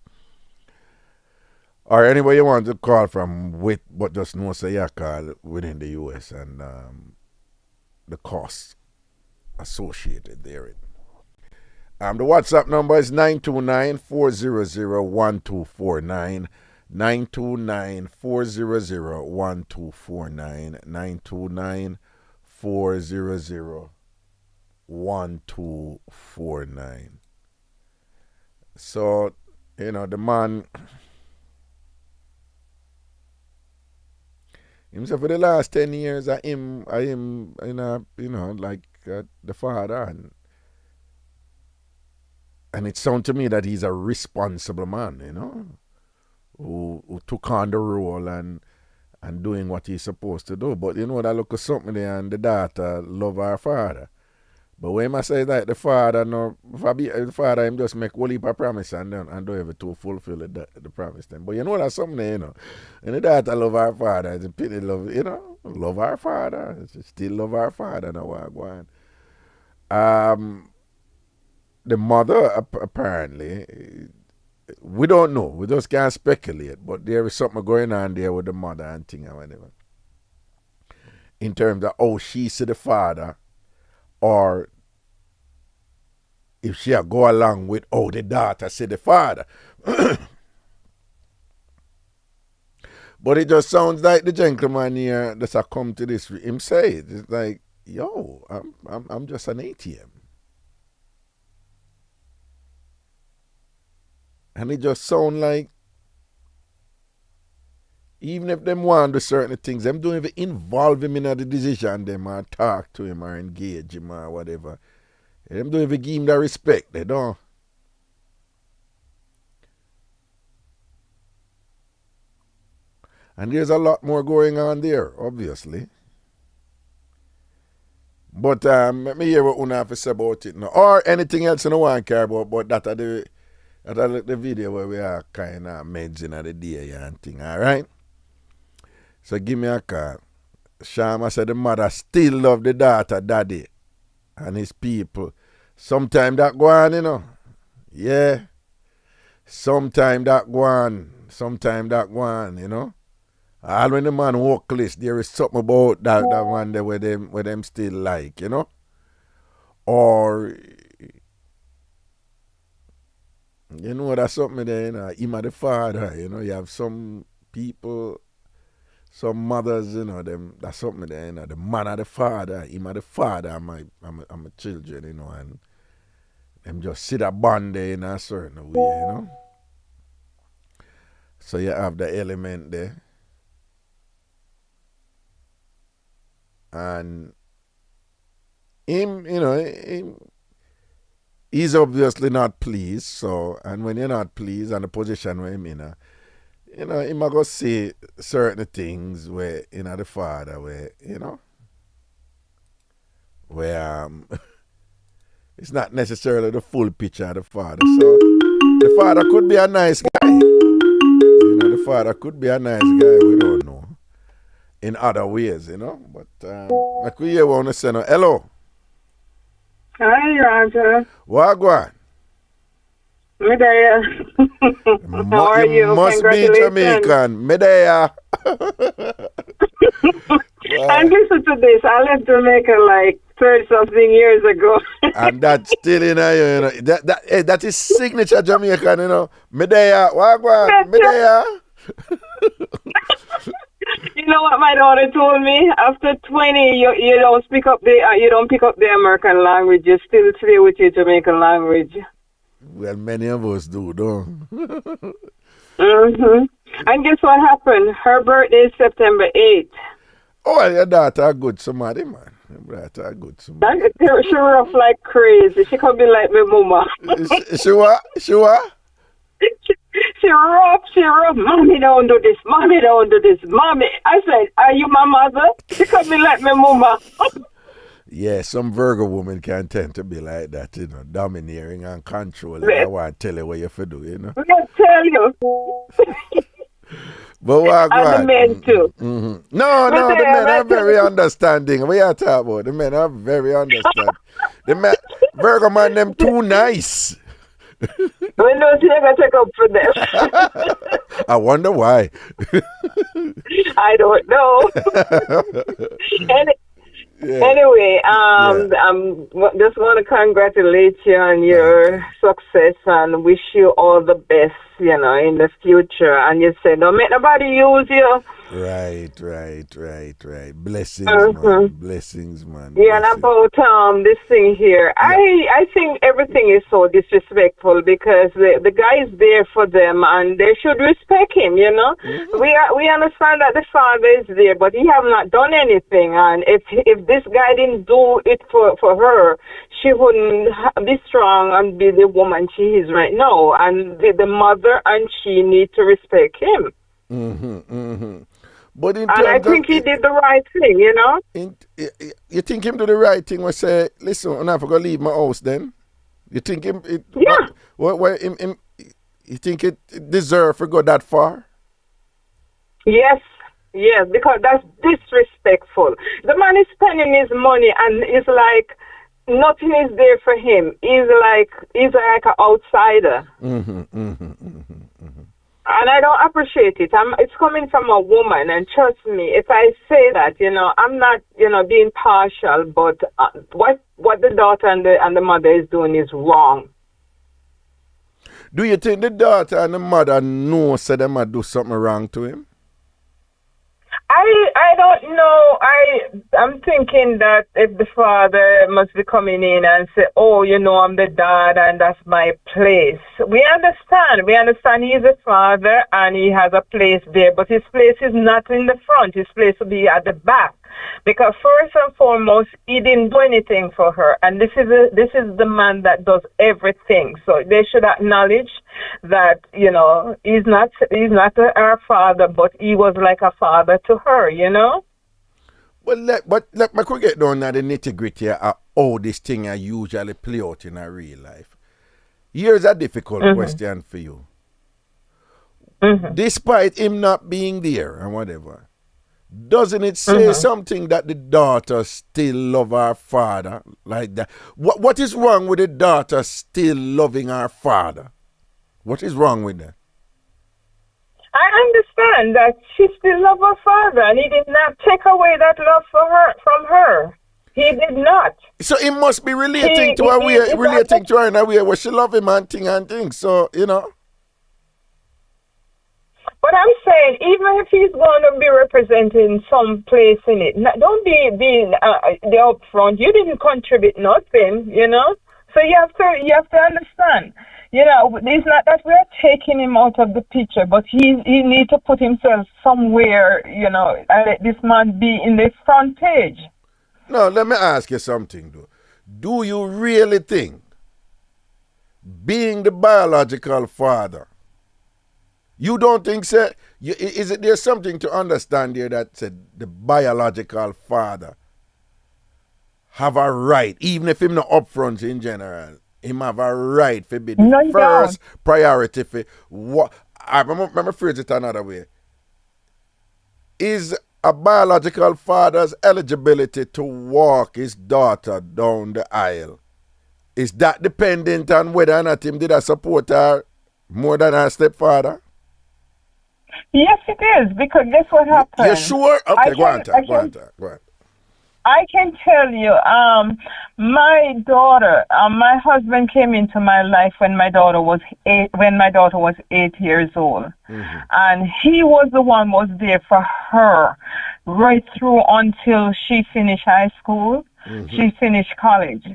Or anywhere you want to call from with, but just know say you call within the US and the costs associated therein. The WhatsApp number is 929-400-1249. 929-400-1249. 929-400-1249. So, you know, the man himself for the last 10 years I am like the father, and it sounds to me that he's a responsible man, you know, who took on the role and doing what he's supposed to do. But you know that look at something there, and the daughter love her father. But when I say that the father, no, if I be the father, him just make one heap of promise and don't ever to fulfill the promise then. But you know that's something there, you know. And the daughter love her father, it's a pity love, you know, love her father. She still love her father now what going. The mother apparently, we don't know. We just can't speculate. But there is something going on there with the mother and thing or whatever. In terms of how she see the father, or if she go along with how the daughter see the father. But it just sounds like the gentleman here that's come to this. Him say it. It's like, yo, I'm just an ATM. And it just sound like even if them want to do certain things, them don't even involve him in the decision, them or talk to him or engage him or whatever. Them don't even give him the respect, they don't. And there's a lot more going on there, obviously. But let me hear what Una have to say about it now. Or anything else you don't want to care about, but that are the video where we are kind of meds in the day and thing, alright? So give me a call. Shama said the mother still love the daughter, daddy, and his people. Sometime that go on, you know. Yeah. Sometime that go on, you know. All when the man walk list, there is something about that one there where them still like, you know. Or you know that's something there, you know, him and the father, you know, you have some people, some mothers, you know, them that's something there, you know, the man and the father, him and the father and my children, you know, and them just sit a bond there in a certain way, you know. So you have the element there. And him, you know, he's obviously not pleased. So, and when you're not pleased and the position where him in, you know, he might go say certain things where, you know, the father, where, you know, where it's not necessarily the full picture of the father. So, the father could be a nice guy. You know, the father could be a nice guy. We don't know. In other ways, you know. But, I could hear one say, hello. Hi, Roger. Wagwan. Medea. How are you? You must be Jamaican. Medea. And listen to this. I left Jamaica like 30-something years ago. And that's still in you know. That is signature Jamaican, you know. Medea. Wagwan. Medea. You know what my daughter told me? After 20, you don't pick up the American language. You still stay with your Jamaican language. Well, many of us do, don't? Mm-hmm. And guess what happened? Her birthday is September 8th. Oh, your daughter a good somebody, man. Your daughter a good somebody. She rough like crazy. She could be like my mama. She what? She what? She rough. Mommy, don't do this. Mommy, don't do this. Mommy. I said, are you my mother? She come me like me mama. Yeah, some Virgo women can tend to be like that, you know, domineering and controlling. I want to tell you what you have to do, you know. I tell you. But what And the men too. No, the men are very understanding. What you talking about? The men are very understanding. The men, Virgo man, them too nice. When those you ever take up for them? I wonder why. I don't know. Anyway, just want to congratulate you on your success and wish you all the best, you know, in the future. And you say, don't make nobody use you. Right. Blessings, man. Blessings, man. Yeah, and about this thing here, I think everything is so disrespectful because the guy is there for them and they should respect him, you know. We understand that the father is there, but he have not done anything. And if this guy didn't do it for her, she wouldn't be strong and be the woman she is right now. And the mother and she need to respect him. But and I think he did the right thing, you know. You think him do the right thing? We say, listen, I'm not going to leave my house then. You think him? Yeah. You think it deserve to go that far? Yes, because that's disrespectful. The man is spending his money and it's like nothing is there for him. He's like an outsider. And I don't appreciate it. It's coming from a woman, and trust me, if I say that, you know, I'm not, you know, being partial, but what the daughter and the mother is doing is wrong. Do you think the daughter and the mother know so they might do something wrong to him? I don't know. I'm thinking that if the father must be coming in and say, oh, you know, I'm the dad and that's my place. We understand he's a father and he has a place there, but his place is not in the front. His place will be at the back. Because first and foremost, he didn't do anything for her, and this is the man that does everything. So they should acknowledge that, you know, he's not our father, but he was like a father to her, you know. Well, let me get down to the nitty gritty of how this thing I usually play out in a real life. Here's a difficult question for you. Despite him not being there and whatever, doesn't it say something that the daughter still love her father like that? What is wrong with the daughter still loving her father? What is wrong with that? I understand that she still loves her father, and he did not take away that love from her. He did not. So it must be relating to her in a way where she love him and things. So, you know. But I'm saying, even if he's going to be representing some place in it, don't be being the upfront. You didn't contribute nothing, you know. So you have to understand, you know. It's not that we're taking him out of the picture, but he needs to put himself somewhere, you know, and let this man be in the front page. No, let me ask you something, though. Do you really think being the biological father, you don't think so? Is it there something to understand here that said the biological father have a right, even if him not upfront in general, him have a right to be the first priority for what? I'm going to phrase it another way. Is a biological father's eligibility to walk his daughter down the aisle, is that dependent on whether or not him did I support her more than her stepfather? Yes, it is, because guess what happened? You sure? Okay, go on. I can tell you, my daughter, my husband came into my life when my daughter was 8 years old, and he was the one who was there for her right through until she finished high school, she finished college,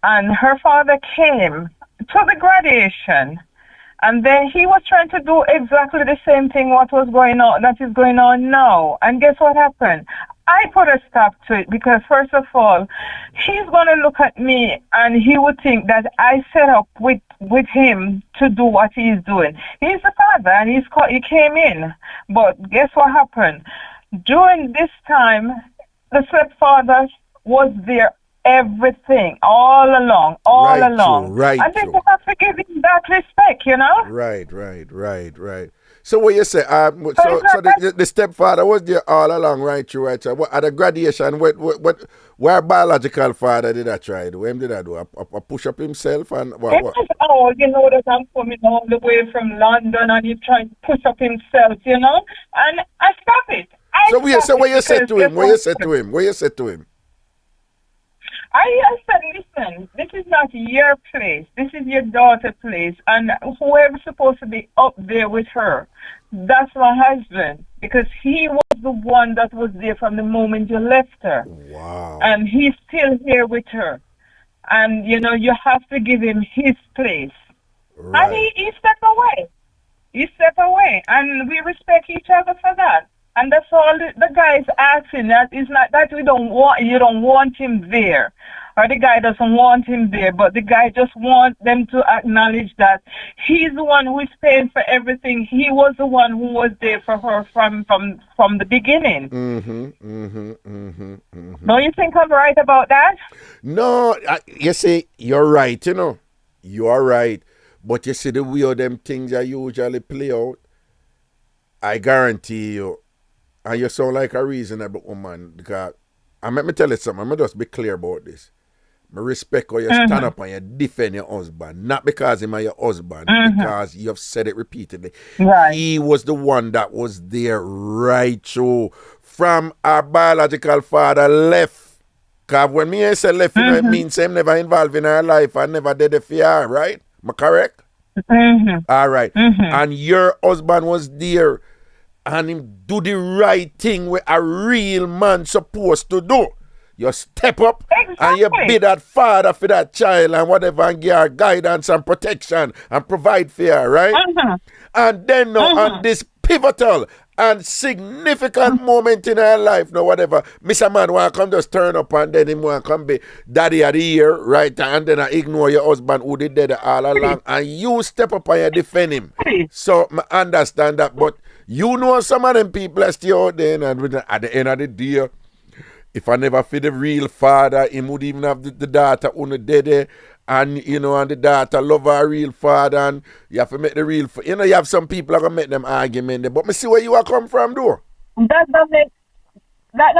and her father came to the graduation. And then he was trying to do exactly the same thing that is going on now. And guess what happened? I put a stop to it because, first of all, he's going to look at me and he would think that I set up with him to do what he's doing. He's the father and he came in. But guess what happened? During this time, the stepfather was there, everything, all along. Right, and then true. you have to give him that respect, you know? Right. So what you say? So it's not the stepfather was there all along, right? True, right? So what, at the graduation, where biological father did I try? What did I do? I push up himself and what? It was, oh, you know that I'm coming all the way from London and he's trying to push up himself, you know? And I stop it. So what you said to him? What you said to him? I said, listen, this is not your place. This is your daughter's place. And whoever's supposed to be up there with her, that's my husband. Because he was the one that was there from the moment you left her. Wow. And he's still here with her. And, you know, you have to give him his place. Right. And he stepped away. He stepped away. And we respect each other for that. And that's all the guy's asking. That is not that you don't want him there, or the guy doesn't want him there, but the guy just wants them to acknowledge that he's the one who is paying for everything. He was the one who was there for her from the beginning. Don't you think I'm right about that? No, you see, you're right. You know, you are right. But you see, the way of them things are usually play out, I guarantee you. And you sound like a reasonable woman, because, and let me tell you something, I'm just be clear about this. I respect how you stand up and you defend your husband, not because he's your husband, because you have said it repeatedly. Right. He was the one that was there right through from our biological father left. Because when me say left, you know, it means him never involved in her life and never did it for her, right? Am I correct? All right. And your husband was there. And him do the right thing where a real man supposed to do. You step up and you be that father for that child and whatever, and give her guidance and protection and provide for her, right? And then now on this pivotal and significant moment in her life, no whatever, Mr. Man want to come just turn up and then him want to come be daddy of the year, right? And then I ignore your husband who did that all along, and you step up and you defend him. So I understand that, but you know some of them people are still out there, and at the end of the day, if I never feel the real father, he would even have the daughter who dead, and you know, and the daughter love her real father, and you have to make the real, you know, you have some people that gonna make them argument there, but me see where you are come from though. That don't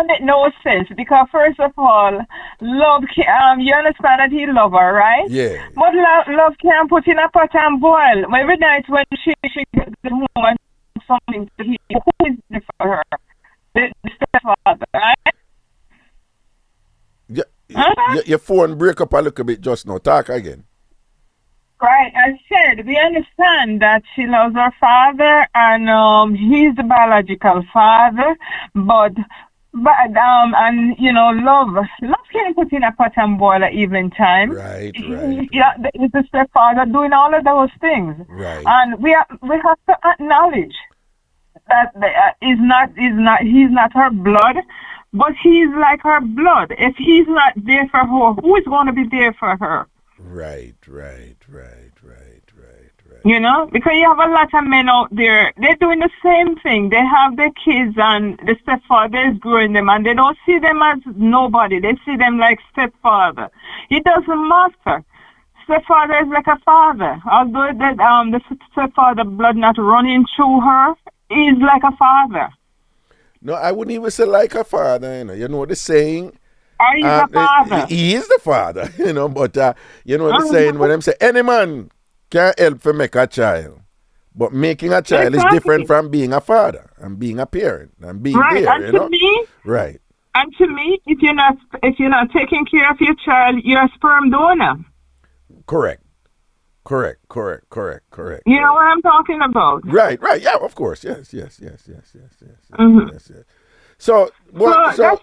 make no sense, because first of all, love you understand that he love her, right? Yeah. But love can't put in a pot and boil. Every night when she gets home and something to eat, who is there for her? The stepfather, right? Your phone break up a little bit just now. Talk again. Right, I said we understand that she loves her father and he's the biological father, but and you know, love can put in a pot and boil at evening time. Right. Yeah, it's the stepfather doing all of those things. Right. And we have to acknowledge that he's not her blood, but he's like her blood. If he's not there for her, who is going to be there for her? Right. You know, because you have a lot of men out there, they're doing the same thing. They have their kids and the stepfather is growing them, and they don't see them as nobody. They see them like stepfather. It doesn't matter. Stepfather is like a father. Although the stepfather blood not running through her, is like a father. No, I wouldn't even say like a father, you know the saying. Or he's a father. He is the father, you know, but you know the saying when them say any man can help to make a child, but making a child is different from being a father and being a parent and being there, and you know. Me, right. And to me, if you're not taking care of your child, you're a sperm donor. Correct. You know what I'm talking about? Right. Yeah, of course. Yes. So that's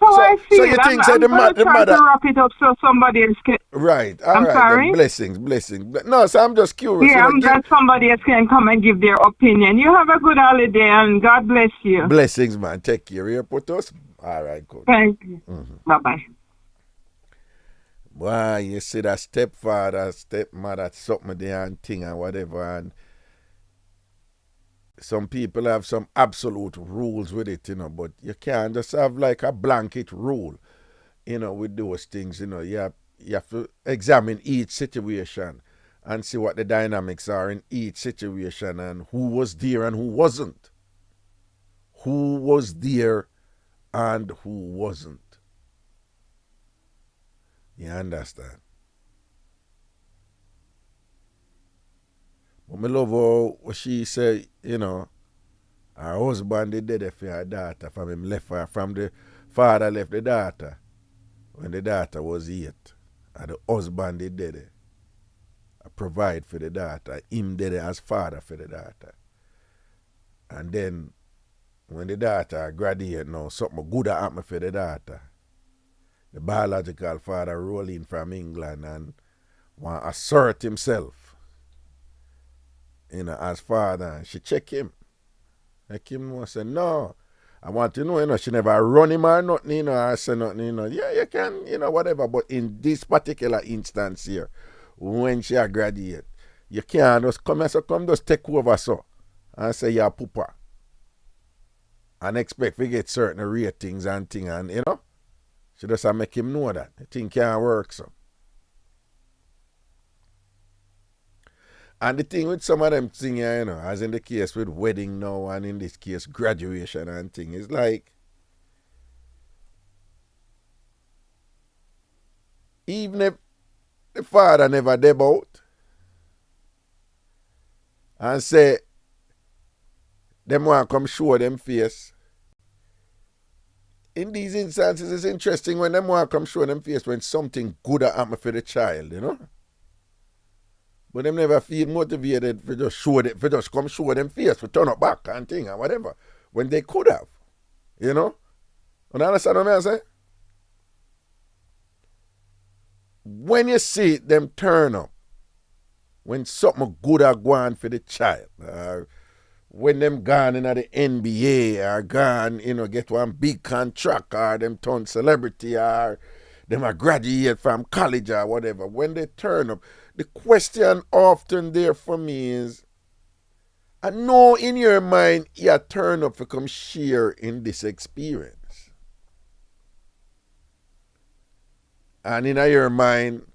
how I feel. So you think the mother to wrap it up so somebody else can. Right. I'm sorry. Blessings. No, so I'm just curious. Yeah, I'm glad somebody else can come and give their opinion. You have a good holiday and God bless you. Blessings, man. Take care. Here, put us. All right, good. Thank you. Bye-bye. Why, you see that stepfather, stepmother, something there and thing and whatever, and some people have some absolute rules with it, but you can't just have like a blanket rule, with those things, you have to examine each situation and see what the dynamics are in each situation and who was there and who wasn't. Who was there and who wasn't. You understand? But I love how what she said, her husband did it for her daughter, from him left her, from the father left the daughter when the daughter was 8. And the husband did it. Provide for the daughter. Him did it as father for the daughter. And then when the daughter graduated now, something good happened for the daughter. The biological father roll in from England and want to assert himself, as father. And she check him. Like him say, no, I want to know, she never run him or nothing, or say nothing, Yeah, you can, whatever. But in this particular instance here, when she graduate, you can't just come just take over so and say you're pooper. And expect to get certain ratings and things, and she just make him know that. The thing can't work so. And the thing with some of them things, as in the case with wedding now and in this case graduation and thing, is like, even if the father never deb out and say, them want to come show them face. In these instances, it's interesting when them want to come show them face when something good happen for the child, But them never feel motivated for just come show them face, for turn up back and thing and whatever, when they could have, You understand what I'm saying? When you see them turn up, when something good are going for the child, when them gone in the NBA or gone, get one big contract or them turn celebrity or them a graduate from college or whatever, when they turn up, the question often there for me is, I know in your mind you turn up to come share in this experience. And in your mind,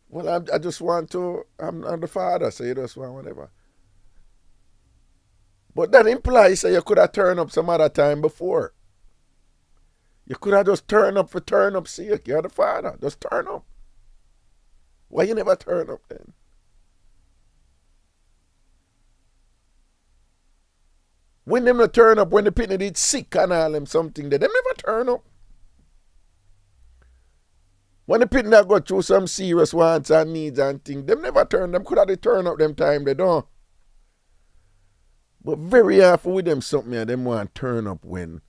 well, I just want to, I'm the father, so you just want whatever. But that implies that you could have turned up some other time before. You could have just turned up for turn up's sake. You're the father. Just turn up. Why you never turn up then? When them not turn up, when the pitney did sick and all them something, they never turn up. When the pitney go through some serious wants and needs and things, them never turn. Them could have turn up them time they don't. But very often with them something, them want to turn up when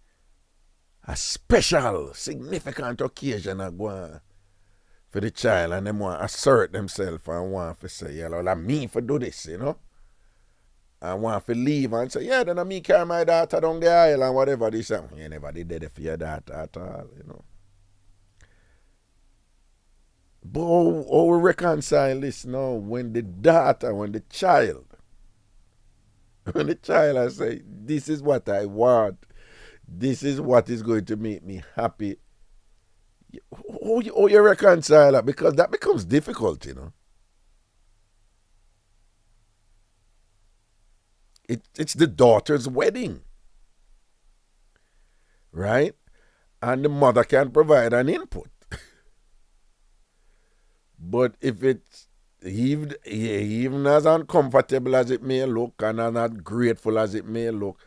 a special, significant occasion are going for the child, and them want to assert themselves and want to say, yeah, well, I'm me for do this, And want to leave and say, yeah, then I me carry my daughter down the aisle and whatever this. You never did that for your daughter at all, But how we reconcile this now when the child I say, this is what I want, this is what is going to make me happy, how you reconcile that? Because that becomes difficult, It's the daughter's wedding, right? And the mother can provide an input. But if it's even as uncomfortable as it may look and as not grateful as it may look,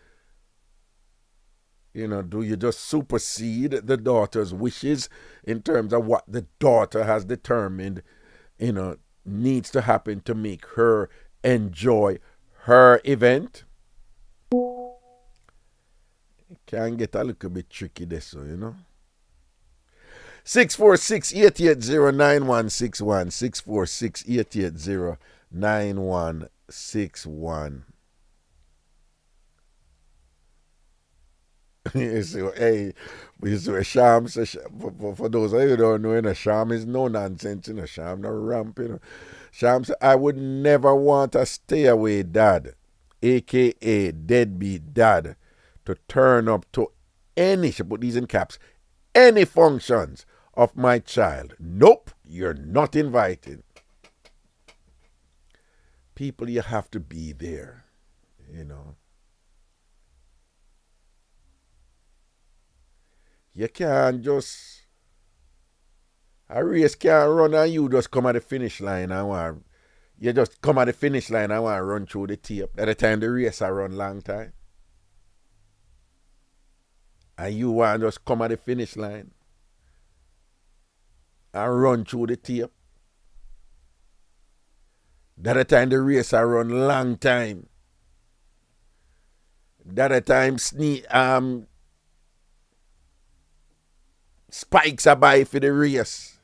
do you just supersede the daughter's wishes in terms of what the daughter has determined, needs to happen to make her enjoy her event? It can get a little bit tricky this, so, 646-880-9161. 646-880-9161. You see, hey, you see, sham, for those of you who don't know, you know, sham is no nonsense, you know, sham no ramp, you know. Sham said, I would never want a stay away dad, aka deadbeat dad, to turn up to any, she put these in caps, any functions of my child. Nope, you're not invited. People, you have to be there, you know. You can't just, a race can't run and you just come at the finish line and want, you just come at the finish line and want to run through the tape. At the time the race I run long time. And you want to just come at the finish line and run through the tape. That the time the race I run long time. That the time spikes are buy for the race.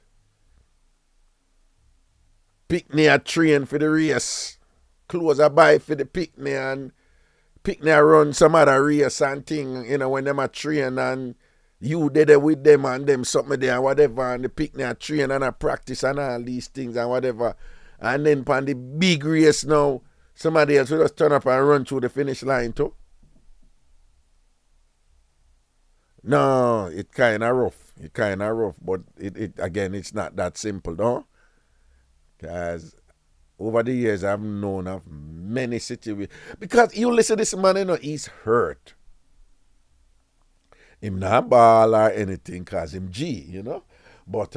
Picnic a train for the race. Clothes are buy for the picnic and picnic run some other race and thing, you know, when them a train and you did it with them and them something there and whatever and the picnic a train and a practice and all these things and whatever. And then on the big race now, somebody else will just turn up and run through the finish line too. No, it kind of rough. It kind of rough, but it again, it's not that simple, though. Because over the years, I've known of many situations. Because you listen to this man, you know, he's hurt. Him not ball or anything, cause him G, you know. But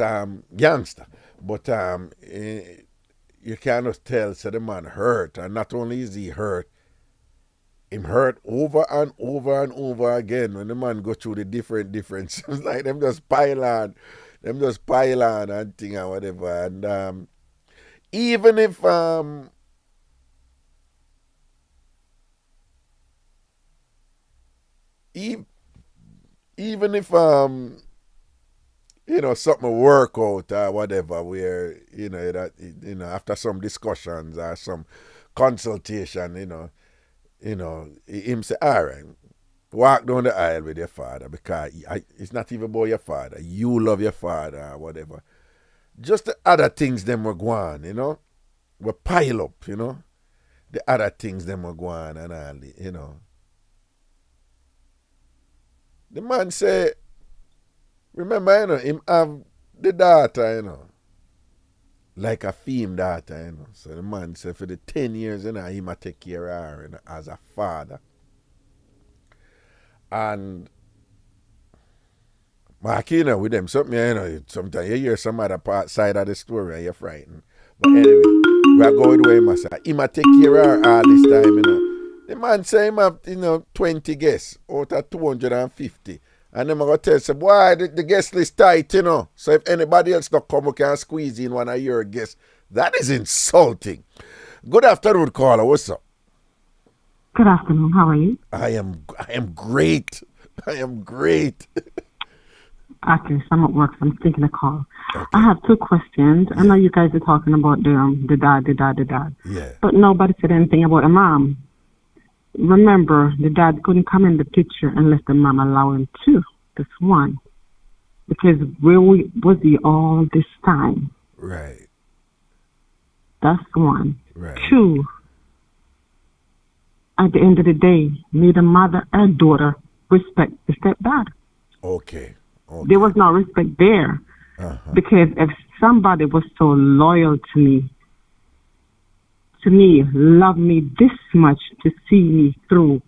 youngster. But you cannot tell, so the man hurt, and not only is he hurt, him hurt over and over and over again when the man go through the different differences. Like them just pile on and thing and whatever. And even if even if you know, something work out or whatever, where you know that after some discussions or some consultation, you know, him say, all right, walk down the aisle with your father because it's not even about your father. You love your father or whatever. Just the other things them were going, you know, we pile up, you know. The other things them were going and all, you know. The man say, remember, you know, him have the daughter, you know, like a female daughter, you know. So the man said for the 10 years, you know, he might take care of her, you know, as a father. And Mark, you know, with them, something, you know, sometimes you hear some other side of the story and you're frightened. But anyway, we are going the way he say. He might take care of her all this time, you know. The man say him have, you know, 20 guests out of 250. And then I'm going to tell you, boy, the guest list tight, you know. So if anybody else not come, we can squeeze in one of your guests. That is insulting. Good afternoon, caller. What's up? Good afternoon. How are you? I am great. I am great. Okay, so I'm at work, so I'm thinking a call. Okay. I have two questions. Yeah. I know you guys are talking about the dad. Yeah. But nobody said anything about the mom. Remember, the dad couldn't come in the picture unless the mom allowed him to. That's one. Because where was he all this time? Right. That's one. Right. Two, at the end of the day, neither mother and daughter respect the stepdad. Okay. There was no respect there. Because if somebody was so loyal to me, love me this much to see me through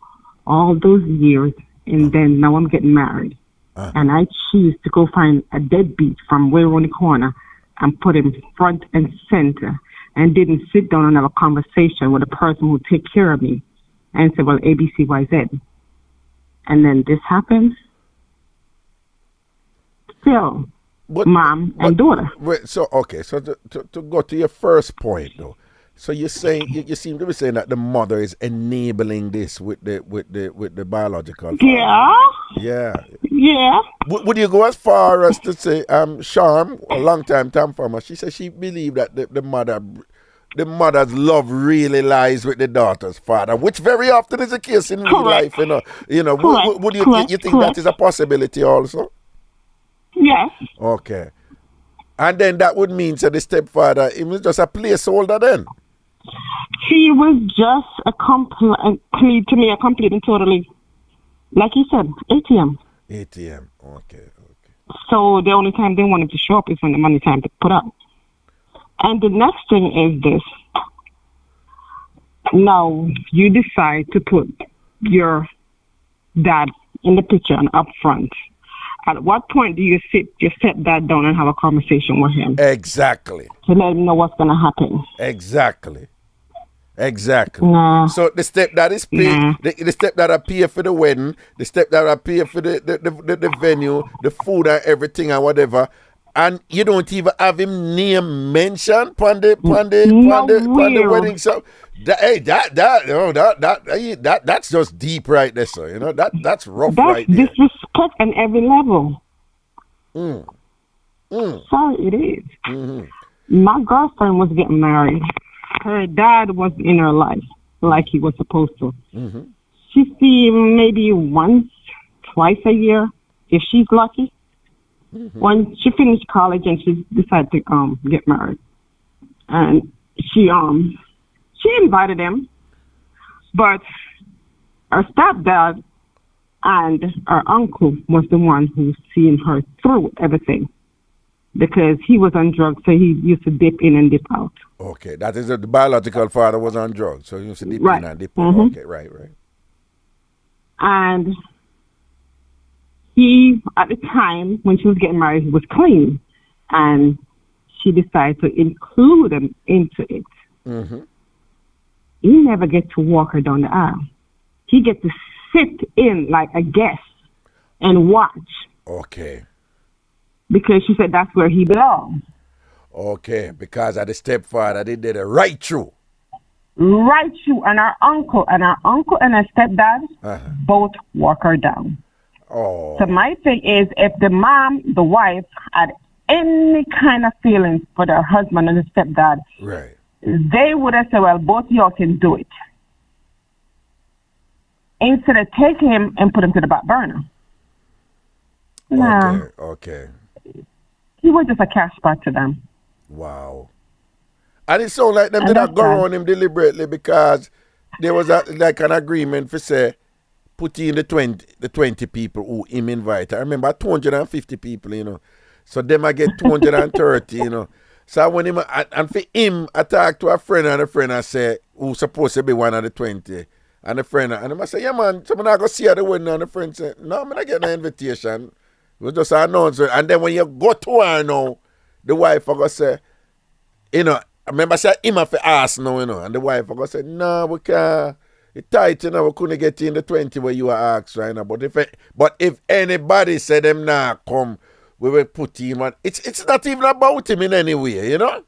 all those years, and then now I'm getting married. And I choose to go find a deadbeat from way around the corner and put him front and center and didn't sit down and have a conversation with a person who take care of me and say, well, A, B, C, Y, Z. And then this happens. Still, mom and daughter. So to go to your first point though, so you're saying you seem to be saying that the mother is enabling this with the biological father. Yeah. Would you go as far as to say Charm, a long time TamFam, she said she believed that the mother the mother's love really lies with the daughter's father, which very often is the case in real life, you know. Would you think that is a possibility also? Yes. Okay. And then that would mean that the stepfather, he was just a placeholder then. He was just a complete and totally, like you said, ATM. ATM. Okay. So the only time they wanted to show up is when the money time to put up. And the next thing is this. Now you decide to put your dad in the picture and up front. At what point do you sit your stepdad down and have a conversation with him? Exactly. To let him know what's going to happen. Exactly. Nah. So the stepdad is paid. The stepdad appear for the wedding. The stepdad appear for the venue, the food and everything and whatever. And you don't even have him name mentioned upon the wedding. So that's just deep right there, so you know that's rough right there. That's disrespect on every level. Sorry, it is. Mm-hmm. My girlfriend was getting married. Her dad was in her life like he was supposed to. Mm-hmm. She see him maybe once, twice a year, if she's lucky. Mm-hmm. When she finished college and she decided to get married, and she invited him, but her stepdad and her uncle was the one who seen her through everything, because he was on drugs, so he used to dip in and dip out. Okay, that is the biological father was on drugs, so he used to dip in and dip out. Mm-hmm. Okay, right. And he, at the time when she was getting married, he was clean, and she decided to include him into it. Mm-hmm. He never get to walk her down the aisle. He get to sit in like a guest and watch. Okay. Because she said that's where he belongs. Okay, because of the stepfather, they did it right through. Right through, and her uncle and her stepdad both walk her down. Oh. So my thing is, if the mom, the wife, had any kind of feelings for their husband and the stepdad, right, they would have said, well, both of y'all can do it. Instead of taking him and put him to the back burner. Nah. Okay. He was just a cash spot to them. Wow. And it sounds like them did not go around him deliberately, because there was like an agreement for say, put in the 20 people who him invite. I remember 250 people, you know. So them I get 230, you know. So when him and for him, I talked to a friend, and I say, who's supposed to be one of the 20. And the friend, and I say, yeah man, so I'm not going to see her the wedding. And the friend said, no, I'm not getting an invitation. It was just an announcement. And then when you go to her now, the wife are going to say, you know, I remember I said, him have to ask now, you know. And the wife are going to say, no, we can't. It's tight, you know, we couldn't get in the 20 where you are asked right now. But if anybody said them nah come, we will put him on. It's not even about him in any way, you know?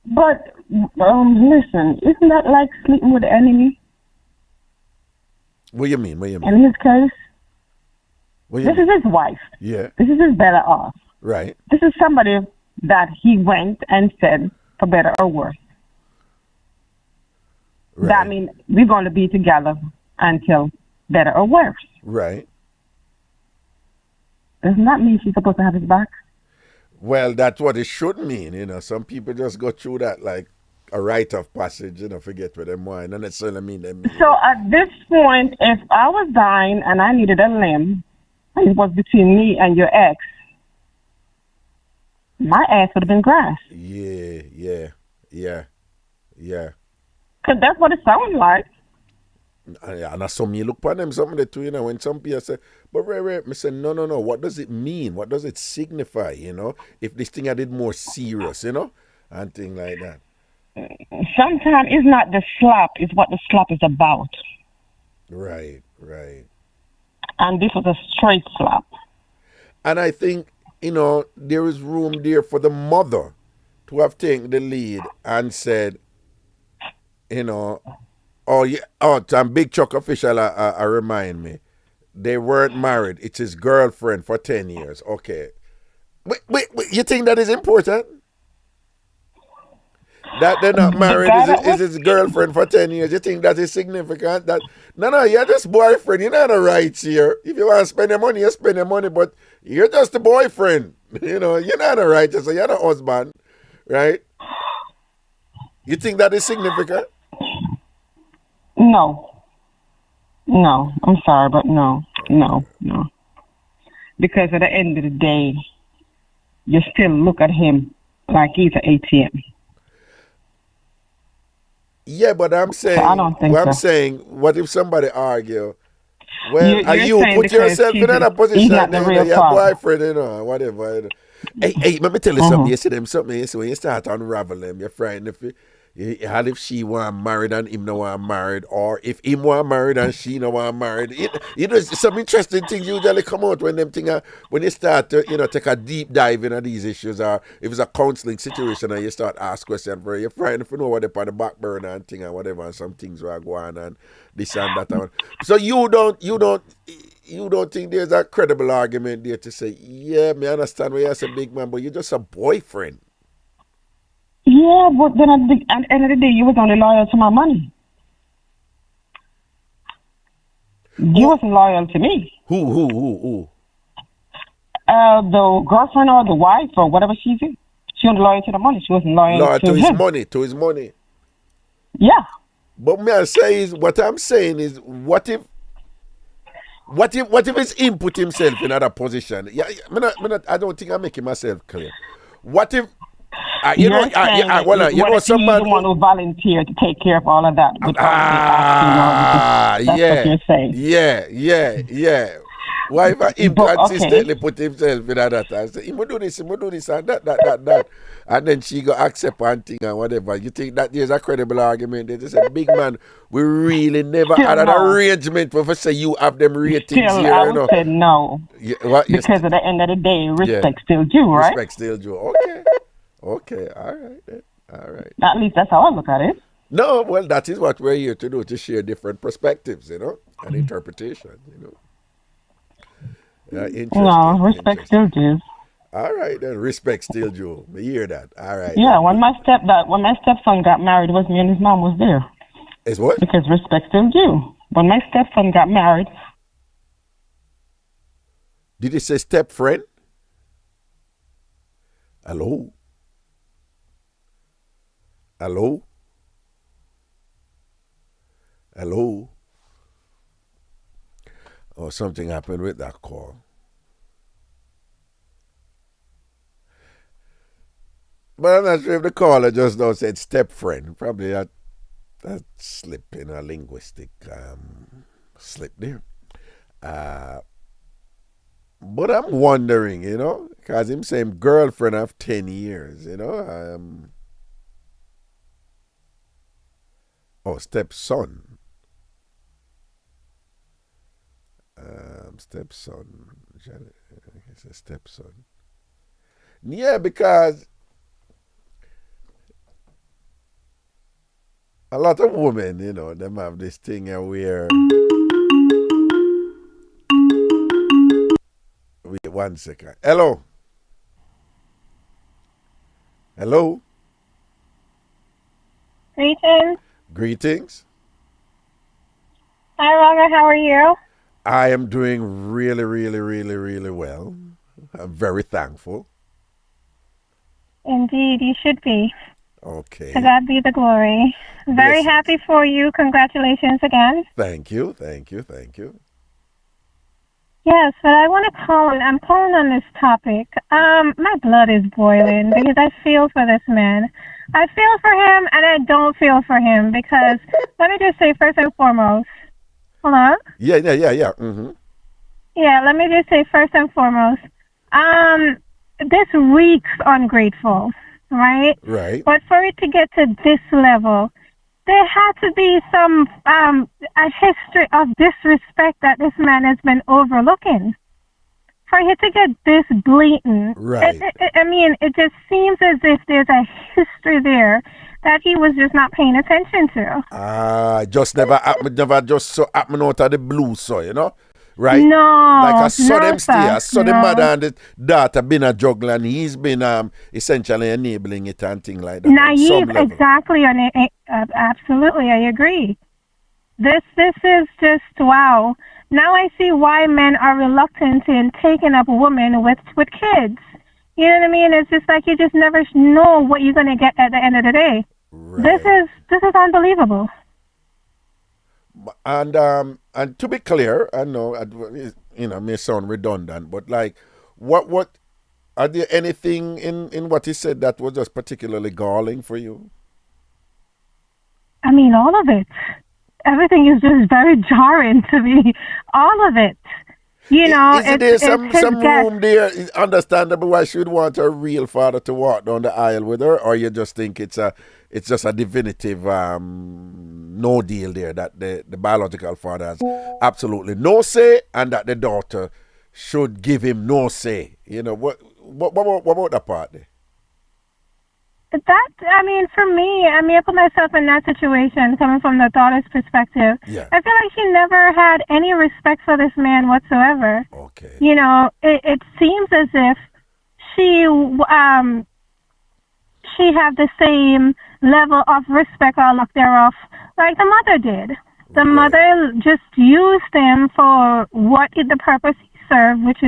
But listen, isn't that like sleeping with the enemy? What you mean? In his case? This is his wife. Yeah. This is his better off. Right. This is somebody that he went and said, for better or worse. Right. That means we're going to be together until better or worse. Right. Doesn't that mean she's supposed to have his back? Well, that's what it should mean, you know. Some people just go through that like a rite of passage, you know, forget what them want. Not necessarily mean them. So at this point, if I was dying and I needed a limb, and it was between me and your ex, my ass would have been grass. Yeah. Because that's what it sounds like. And I saw me look upon them, some of the two, you know, when some people say, but Ray, I say, no, what does it mean? What does it signify, you know? If this thing I did more serious, you know? And things like that. Sometimes it's not the slap, it's what the slap is about. Right. And this was a straight slap. And I think, you know, there is room there for the mother to have taken the lead and said, you know, and Big Chuck official remind me, they weren't married. It's his girlfriend for 10 years. Okay. Wait, you think that is important? that they're not married guy is, that is his girlfriend for 10 years. You think that is significant? That no, you're just boyfriend. You're not a rights here. If you want to spend your money, you spend your money, but you're just a boyfriend. You know, you're not a right, so you're not a husband, right? You think that is significant? No. No. I'm sorry, but no. No. Because at the end of the day, you still look at him like he's an ATM. Yeah, but I'm saying, I don't think I'm so. saying, what if somebody argue? Well, You're you saying put because yourself in another he's position, not the you know, real your father. boyfriend, you know, whatever. You know. Hey, let me tell you something. You see them something. You see when you start to unravel them, you're frightened if she want married and him no want married, or if him want married and she no want married. You know, some interesting things usually come out when them thing when you start to, you know, take a deep dive into these issues, or if it's a counseling situation and you start ask questions for you're frightened if you know what they're on the back burner and thing and whatever, and some things are going and this and that. And so you don't think there's a credible argument there to say, yeah, me understand why you're a big man, but you're just a boyfriend. Yeah, but then at the end of the day, you was only loyal to my money. You wasn't loyal to me. Who? The girlfriend or the wife or whatever she's in. She was loyal to the money. She wasn't loyal to his him. money, to his money. Yeah. But me I say is, what I'm saying is, what if he's input himself in another position? Yeah, I don't think I'm making myself clear. What if you know somebody he's the one who volunteered to take care of all of that without asking all that's what you're saying. Yeah. Why if him consistently put himself in that and say, he will do this, and that. And then she go accept one thing and whatever. You think that there's a credible argument? They just say, big man, we really never had an arrangement for say you have them ratings still, here. I would say no. Because at the end of the day, respect still due, right? Respect still due. Okay, all right then. All right. At least that's how I look at it. No, well, that is what we're here to do, to share different perspectives, you know, and interpretations, you know. No, respect still due. All right, then, respect still due. We hear that. All right. Yeah, when my stepson got married, it was me and his mom was there. Is what? Because respect still due. When my stepson got married. Did he say step friend? Hello? Oh, something happened with that call. But I'm not sure if the caller just now said step friend. Probably that slip in a linguistic slip there. But I'm wondering, you know, because him saying girlfriend of 10 years, you know. Stepson. Stepson. It's a stepson. Yeah, because a lot of women, you know, them have this thing where. Wait 1 second. Hello. Greetings. Hi, Raga. How are you? I am doing really, really, really, really well. I'm very thankful. Indeed, you should be. Okay. To God be the glory. Very happy for you. Congratulations again. Thank you. Yes, but I want to I'm calling on this topic. My blood is boiling because I feel for this man. I feel for him and I don't feel for him because, let me just say first and foremost, hello? Yeah. Mm-hmm. Yeah, let me just say first and foremost, this reeks ungrateful, right? Right. But for it to get to this level, there had to be some a history of disrespect that this man has been overlooking. For it to get this blatant, right? It just seems as if there's a history there that he was just not paying attention to. Just never just so happened out of the blue, so you know. right? No, Like I saw them stay. I sir, saw the no. mother and the daughter been a juggler, and he's been essentially enabling it and things like that. Naive, exactly. Absolutely, I agree. This is just wow. Now I see why men are reluctant in taking up women with kids. You know what I mean? It's just like you just never know what you're going to get at the end of the day. Right. This is unbelievable. And to be clear, I know it may sound redundant, but like, what are there anything in what he said that was just particularly galling for you? I mean, all of it. Everything is just very jarring to me. All of it. You know, is there some room there? It's understandable why she would want her real father to walk down the aisle with her, or you just think it's just a definitive no deal there, that the biological father has absolutely no say, and that the daughter should give him no say. You know, what about that part there? That, I mean, for me, I put myself in that situation coming from the daughter's perspective. Yeah. I feel like she never had any respect for this man whatsoever. Okay. You know, it seems as if she had the same level of respect or lack thereof like the mother did. The mother just used him for the purpose he served, which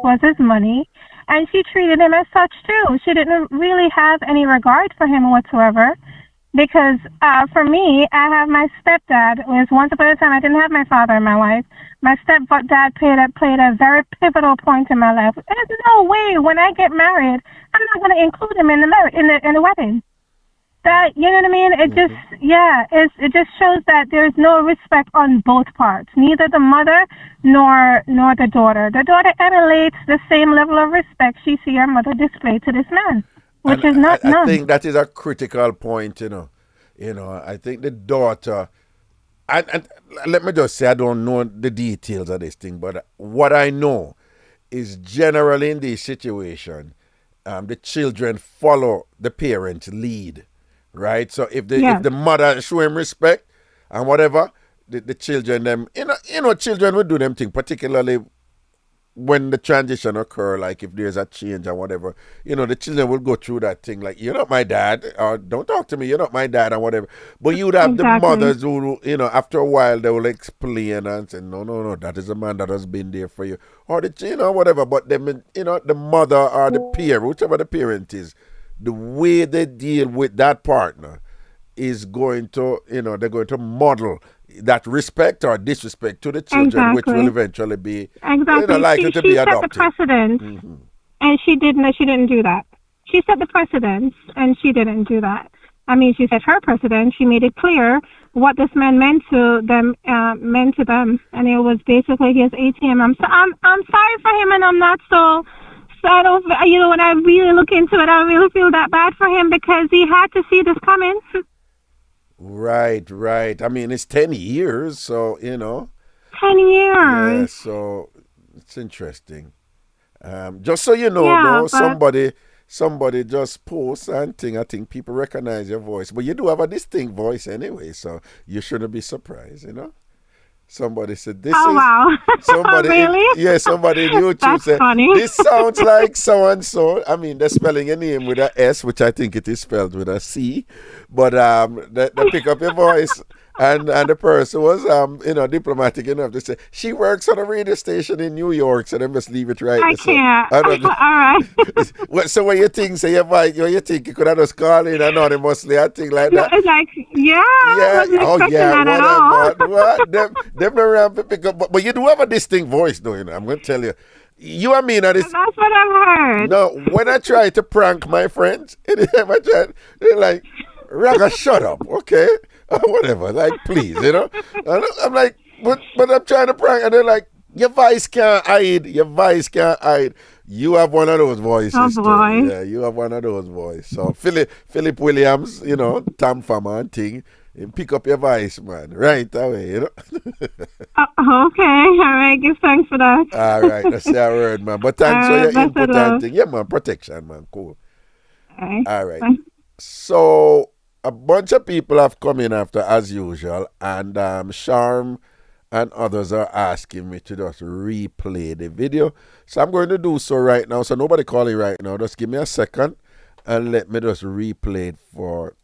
was his money. And she treated him as such, too. She didn't really have any regard for him whatsoever. Because for me, I have my stepdad. Once upon a time, I didn't have my father in my life. My stepdad played a very pivotal point in my life. There's no way when I get married, I'm not going to include him in the wedding. That, you know what I mean? It it just shows that there's no respect on both parts, neither the mother nor the daughter. The daughter emulates the same level of respect she see her mother display to this man, which is not none. I think that is a critical point, you know. I think the daughter, and let me just say, I don't know the details of this thing, but what I know is generally in this situation, the children follow the parents' lead. Right, so if the mother show him respect and whatever, the children them children will do them thing, particularly when the transition occur. Like if there's a change or whatever, the children will go through that thing. Like, you're not my dad, or don't talk to me, you're not my dad, or whatever. But you'd have the mothers who, after a while they will explain and say, no, that is a man that has been there for you, or whatever. But them, the mother or the peer, whichever the parent is, the way they deal with that partner is going to, they're going to model that respect or disrespect to the children, which will eventually be likely to be adopted. She set the precedent, and she didn't do that. She set the precedent, and she didn't do that. I mean, she set her precedent. She made it clear what this man meant to them, and it was basically his ATM. I'm sorry for him, and I'm not so. So I don't, when I really look into it, I really feel that bad for him because he had to see this coming. Right. I mean, it's 10 years, so, 10 years. Yeah, so it's interesting. Just so you know, though, somebody just posts and I think people recognize your voice. But you do have a distinct voice anyway, so you shouldn't be surprised, Somebody said this wow. Somebody really? Somebody in YouTube That's said funny. This sounds like so and so. I mean, they're spelling a name with a S, which I think it is spelled with a C. But they pick up your voice, and the person was diplomatic enough to say she works on a radio station in New York, so they must leave it right. I can't. All right. So when you think, say you think you could have just call in anonymously, I think like that. It's like, I wasn't expecting that at all. What? Them around pick up, but you do have a distinct voice, though. I'm going to tell you. You and me now this. That's what I've heard. No, when I try to prank my friends, they're like, Raga, shut up, okay? Whatever, like, please, I'm like, but I'm trying to prank, and they're like, your voice can't hide. You have one of those voices. Oh, boy. Too. Yeah, you have one of those voices. So Philip Williams, TamFam and thing, pick up your voice, man, right away, Okay, all right, give thanks for that. All right, that's your word, man. But thanks for your input and thing. Yeah, man, protection, man, cool. All right. Bye. So a bunch of people have come in after, as usual, and Sharm and others are asking me to just replay the video. So I'm going to do so right now. So nobody call it right now. Just give me a second and let me just replay it for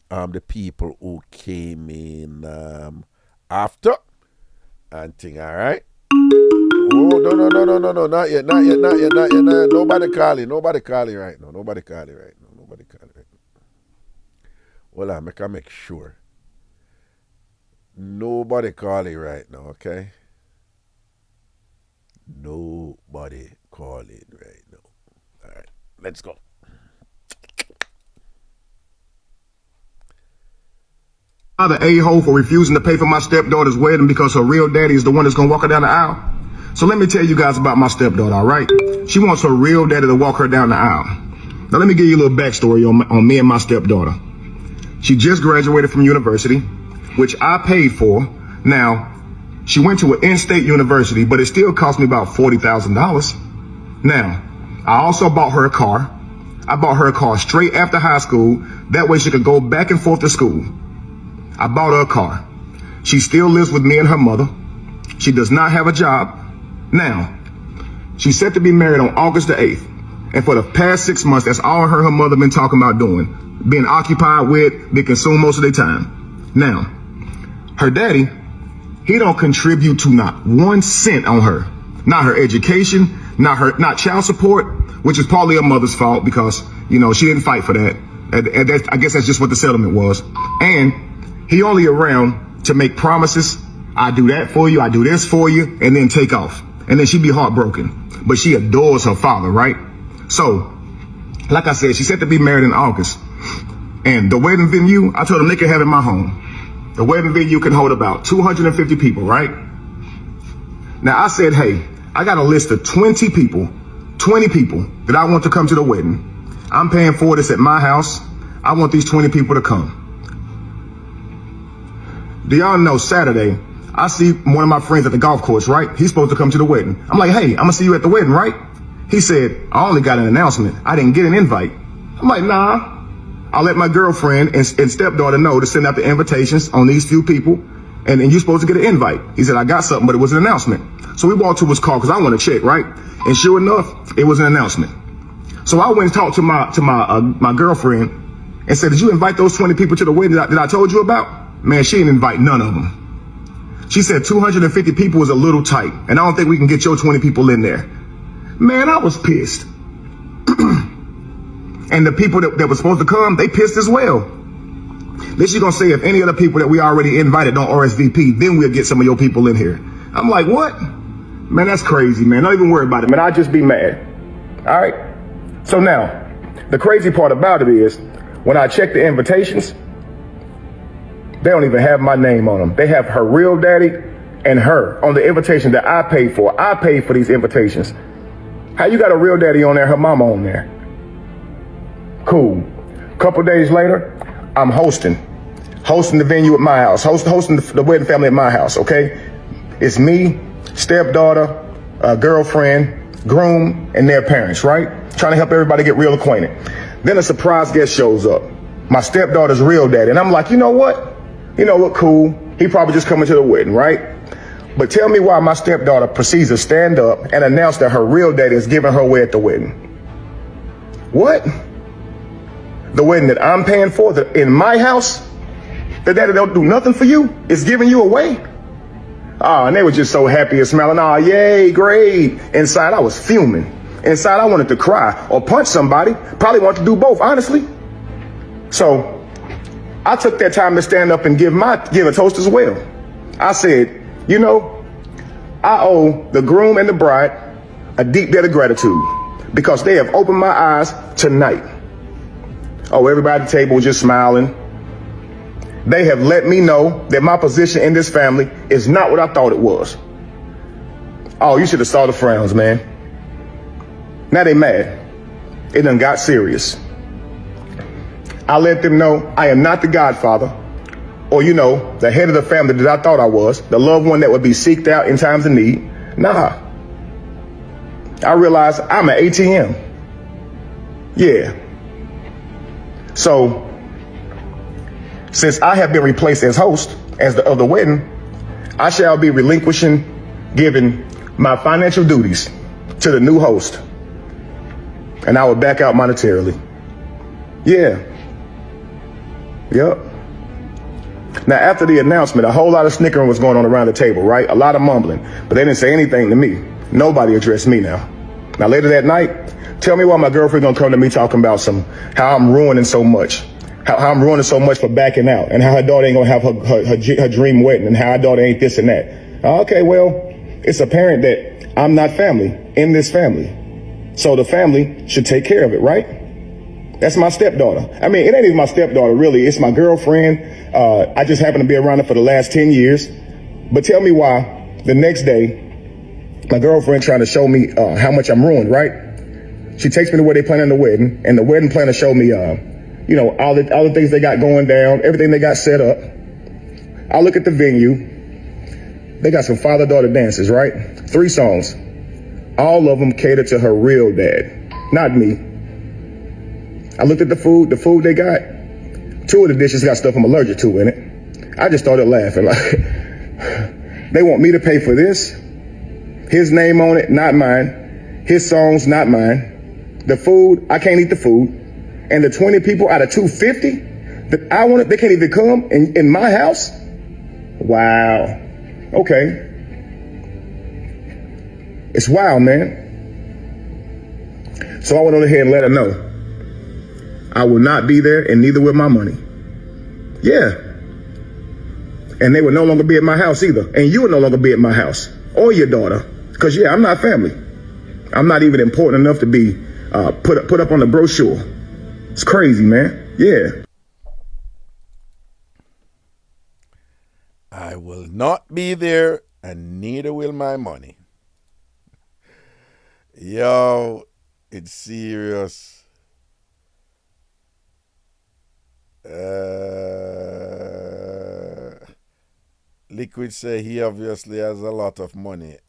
the people who came in after and thing, all right? Oh, no, not yet. Nobody call it right now. Well, I make sure. Nobody call it right now, okay? Nobody call it right now. All right, let's go. I'm the a-hole for refusing to pay for my stepdaughter's wedding because her real daddy is the one that's gonna walk her down the aisle. So let me tell you guys about my stepdaughter, all right? She wants her real daddy to walk her down the aisle. Now let me give you a little backstory on me and my stepdaughter. She just graduated from university, which I paid for. Now, she went to an in-state university, but it still cost me about $40,000. Now, I also bought her a car. I bought her a car straight after high school. That way she could go back and forth to school. I bought her a car. She still lives with me and her mother. She does not have a job. Now, she's set to be married on August the 8th. And for the past 6 months, that's all her and her mother been talking about doing. Being occupied with, being consumed most of their time. Now, her daddy, he don't contribute to not 1 cent on her. Not her education, not child support, which is partly her mother's fault because, you know, she didn't fight for that. And I guess that's just what the settlement was. And he only around to make promises. I do that for you, I do this for you, and then take off. And then she'd be heartbroken. But she adores her father, right? So, like I said, she's set to be married in August. And the wedding venue, I told them they can have it in my home. The wedding venue can hold about 250 people, right? Now I said, hey, I got a list of 20 people that I want to come to the wedding. I'm paying for this at my house. I want these 20 people to come. Do y'all know Saturday, I see one of my friends at the golf course, right? He's supposed to come to the wedding. I'm like, hey, I'm gonna see you at the wedding, right? He said, I only got an announcement. I didn't get an invite. I'm like, nah. I'll let my girlfriend and stepdaughter know to send out the invitations on these few people. And you're supposed to get an invite. He said, I got something, but it was an announcement. So we walked to his car because I want to check, right? And sure enough, it was an announcement. So I went and talked to my girlfriend and said, did you invite those 20 people to the wedding that I told you about? Man, she didn't invite none of them. She said 250 people was a little tight, and I don't think we can get your 20 people in there. Man, I was pissed. And the people that were supposed to come, they pissed as well. Then she's gonna say if any of the people that we already invited don't RSVP, then we'll get some of your people in here. I'm like, what? Man, that's crazy, man. Don't even worry about it, man. I'll just be mad. All right? So now, the crazy part about it is, when I check the invitations, they don't even have my name on them. They have her real daddy and her on the invitation that I paid for. I paid for these invitations. How you got a real daddy on there, her mama on there? Cool. Couple days later, I'm hosting the venue at my house, hosting the wedding family at my house, okay? It's me, stepdaughter, girlfriend, groom, and their parents, right? Trying to help everybody get real acquainted. Then a surprise guest shows up, my stepdaughter's real daddy. And I'm like, you know what? Look cool. He probably just coming to the wedding, right? But tell me why my stepdaughter proceeds to stand up and announce that her real daddy is giving her away at the wedding. What? The wedding that I'm paying for, in my house, the daddy don't do nothing for you, is giving you away? And they were just so happy and smiling. Yay, great. Inside, I was fuming. Inside, I wanted to cry or punch somebody. Probably wanted to do both, honestly. So I took that time to stand up and give a toast as well. I said, I owe the groom and the bride a deep debt of gratitude because they have opened my eyes tonight. Oh, everybody at the table was just smiling. They have let me know that my position in this family is not what I thought it was. Oh, you should have saw the frowns, man. Now they mad. It done got serious. I let them know I am not the godfather or, the head of the family that I thought I was, the loved one that would be seeked out in times of need. Nah. I realized I'm an ATM. Yeah. So, since I have been replaced as host of the wedding, I shall be giving my financial duties to the new host, and I will back out monetarily. Yeah. Yep. Now, after the announcement, a whole lot of snickering was going on around the table, right? A lot of mumbling, but they didn't say anything to me. Nobody addressed me now. Now, later that night, tell me why my girlfriend gonna come to me talking about how I'm ruining so much, how I'm ruining so much for backing out, and how her daughter ain't gonna have her dream wedding, and how her daughter ain't this and that. Okay, well, it's apparent that I'm not family in this family, so the family should take care of it, right? That's my stepdaughter. I mean, it ain't even my stepdaughter, really. It's my girlfriend. I just happen to be around her for the last 10 years. But tell me why the next day, my girlfriend trying to show me how much I'm ruined, right? She takes me to where they planning the wedding, and the wedding planner showed me, all the things they got going down, everything they got set up. I look at the venue. They got some father-daughter dances, right? 3 songs. All of them cater to her real dad, not me. I looked at the food they got. 2 of the dishes got stuff I'm allergic to in it. I just started laughing. Like, they want me to pay for this? His name on it, not mine. His songs, not mine. The food, I can't eat the food. And the 20 people out of 250 that I wanted, they can't even come in my house? Wow. Okay. It's wild, man. So I went on ahead and let her know I will not be there, and neither will my money. Yeah. And they will no longer be at my house either. And you will no longer be at my house or your daughter. Because, yeah, I'm not family. I'm not even important enough to be put up on the brochure. It's crazy, man. Yeah. I will not be there, and neither will my money. Yo, it's serious. Liquid say he obviously has a lot of money.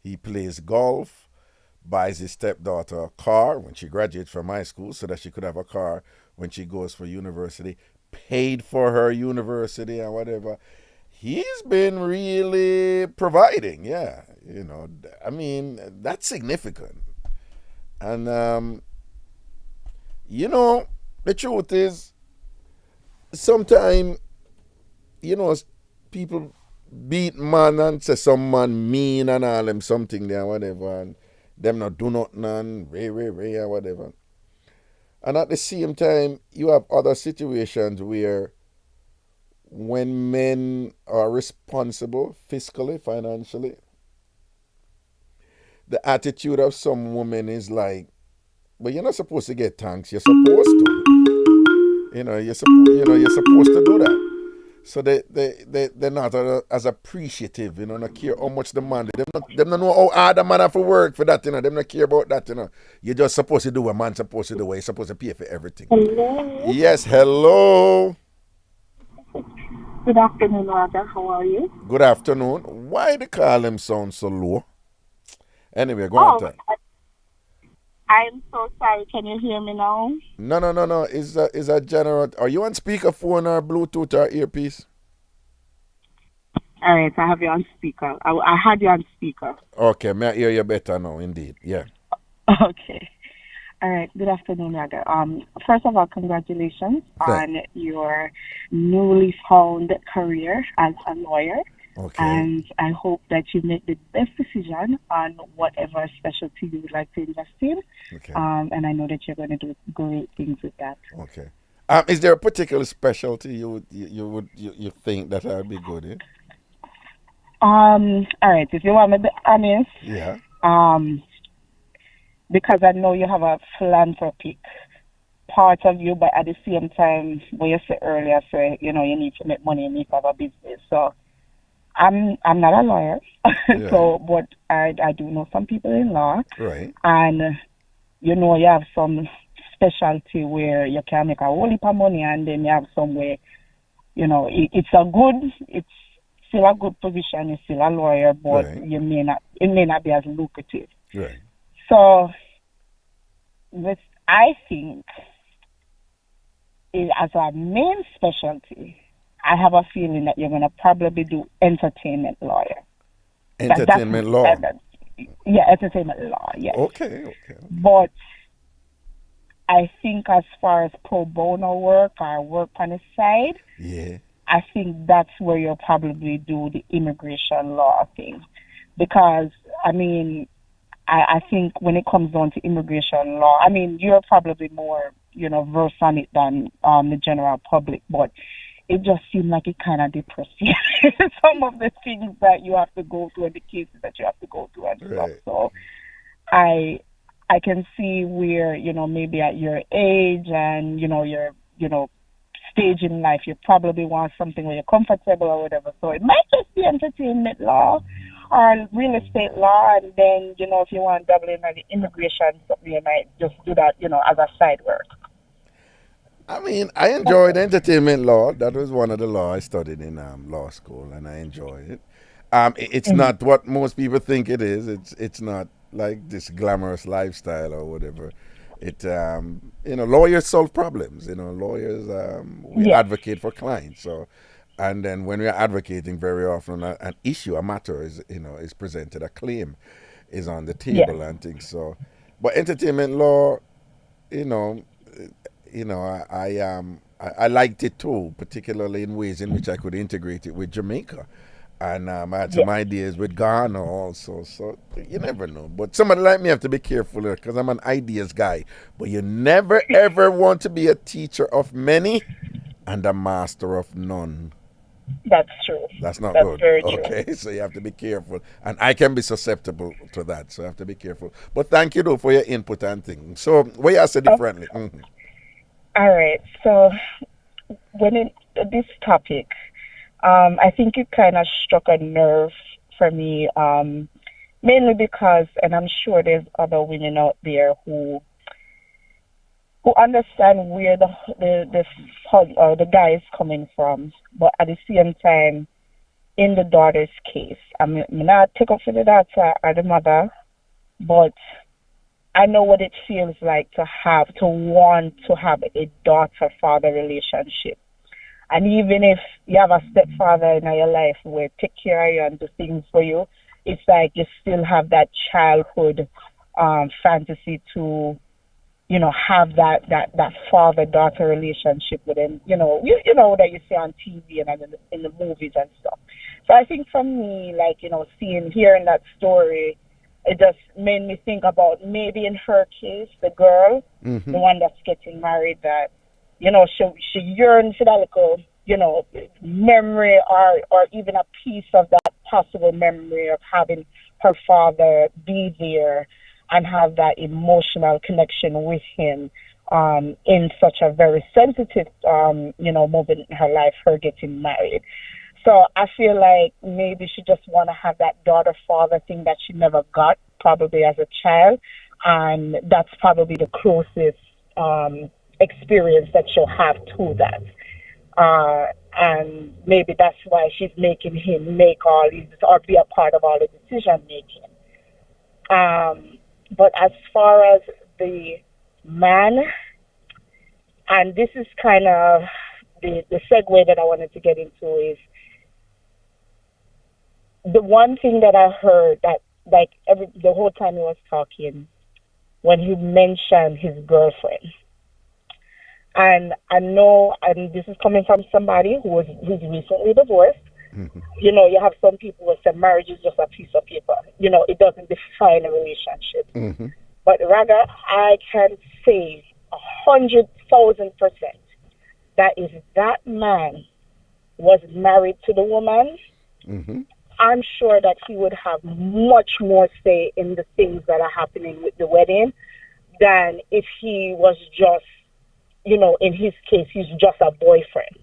He plays golf, buys his stepdaughter a car when she graduates from high school so that she could have a car when she goes for university, paid for her university and whatever. He's been really providing, yeah. I mean, that's significant. And, the truth is, sometimes, people beat man and say some man mean and all them something there, whatever, and them not do nothing and ray, or whatever. And at the same time, you have other situations where when men are responsible fiscally, financially, the attitude of some women is like, but you're not supposed to get thanks, you're supposed to. You're supposed to do that. So they're not as appreciative, not care how much the man, they don't know how hard the man have to work for that, they don't care about that, You're just supposed to do what man supposed to do, you're supposed to pay for everything. Hello. Yes, hello. Good afternoon, Raga. How are you? Good afternoon. Why the call him sound so low? Anyway, go on. I'm so sorry. Can you hear me now? No. Is a general? Are you on speakerphone or Bluetooth or earpiece? All right, I have you on speaker. I had you on speaker. Okay, may I hear you better now? Indeed, yeah. Okay. All right. Good afternoon, Raga. First of all, congratulations on your newly found career as a lawyer. Okay. And I hope that you make the best decision on whatever specialty you would like to invest in. Okay. And I know that you're going to do great things with that. Okay. Is there a particular specialty you think that I'd be good in? All right. If you want me to be honest, yeah. Because I know you have a philanthropic part of you, but at the same time, what you said earlier, you need to make money and you need to have a business. So I'm not a lawyer, yeah. But I do know some people in law. Right. And, you have some specialty where you can make a whole heap of money, and then you have some where, it's still a good position, you're still a lawyer, but right. it may not be as lucrative. Right. So, I think as a main specialty, I have a feeling that you're going to probably do entertainment lawyer. Entertainment law. Yeah, entertainment law, yes. Okay. But I think as far as pro bono work or work on the side, Yeah. I think that's where you'll probably do the immigration law thing. Because, I mean, I think when it comes down to immigration law, I mean, you're probably more, versed on it than the general public, but it just seemed like it kind of depressed you. Some of the things that you have to go through and the cases that you have to go through and stuff. So I can see where, maybe at your age and, your, stage in life, you probably want something where you're comfortable or whatever. So it might just be entertainment law or real estate law. And then, if you want doubling on the immigration, something you might just do that, as a side work. I mean, I enjoyed entertainment law. That was one of the law I studied in law school, and I enjoyed it. It's not what most people think it is. It's not like this glamorous lifestyle or whatever. It lawyers solve problems. Lawyers we advocate for clients. So, and then when we are advocating, very often an issue, a matter is presented, a claim is on the table and things. So, but entertainment law, I liked it too, particularly in ways in which I could integrate it with Jamaica. And I had some ideas with Ghana also. So you never know. But somebody like me have to be careful because I'm an ideas guy. But you never, ever want to be a teacher of many and a master of none. That's true. That's not That's good. Very true. Okay, so you have to be careful. And I can be susceptible to that, so I have to be careful. But thank you, though, for your input and things. So, what you say differently? Mm-hmm. All right. So, this topic, I think it kind of struck a nerve for me, mainly because, and I'm sure there's other women out there who understand where the guy is coming from, but at the same time, in the daughter's case, I'm not take up for the daughter or the mother, but I know what it feels like to want to have a daughter-father relationship. And even if you have a stepfather in your life who will take care of you and do things for you, it's like you still have that childhood fantasy to, have that father-daughter relationship with him, that you see on TV and in the movies and stuff. So I think for me, hearing that story, it just made me think about maybe in her case, the girl, the one that's getting married, that, she yearns for that little, memory or even a piece of that possible memory of having her father be there and have that emotional connection with him in such a very sensitive, moment in her life, her getting married. So I feel like maybe she just want to have that daughter-father thing that she never got, probably as a child, and that's probably the closest experience that she'll have to that. And maybe that's why she's making him make all these, or be a part of all the decision-making. But as far as the man, and this is kind of the segue that I wanted to get into, is the one thing that I heard that, the whole time he was talking, when he mentioned his girlfriend. And I know, and this is coming from somebody who's recently divorced. Mm-hmm. You have some people who say marriage is just a piece of paper. It doesn't define a relationship. Mm-hmm. But Raga, I can say 100,000% that if that man was married to the woman, mm-hmm. I'm sure that he would have much more say in the things that are happening with the wedding than if he was just, in his case, he's just a boyfriend.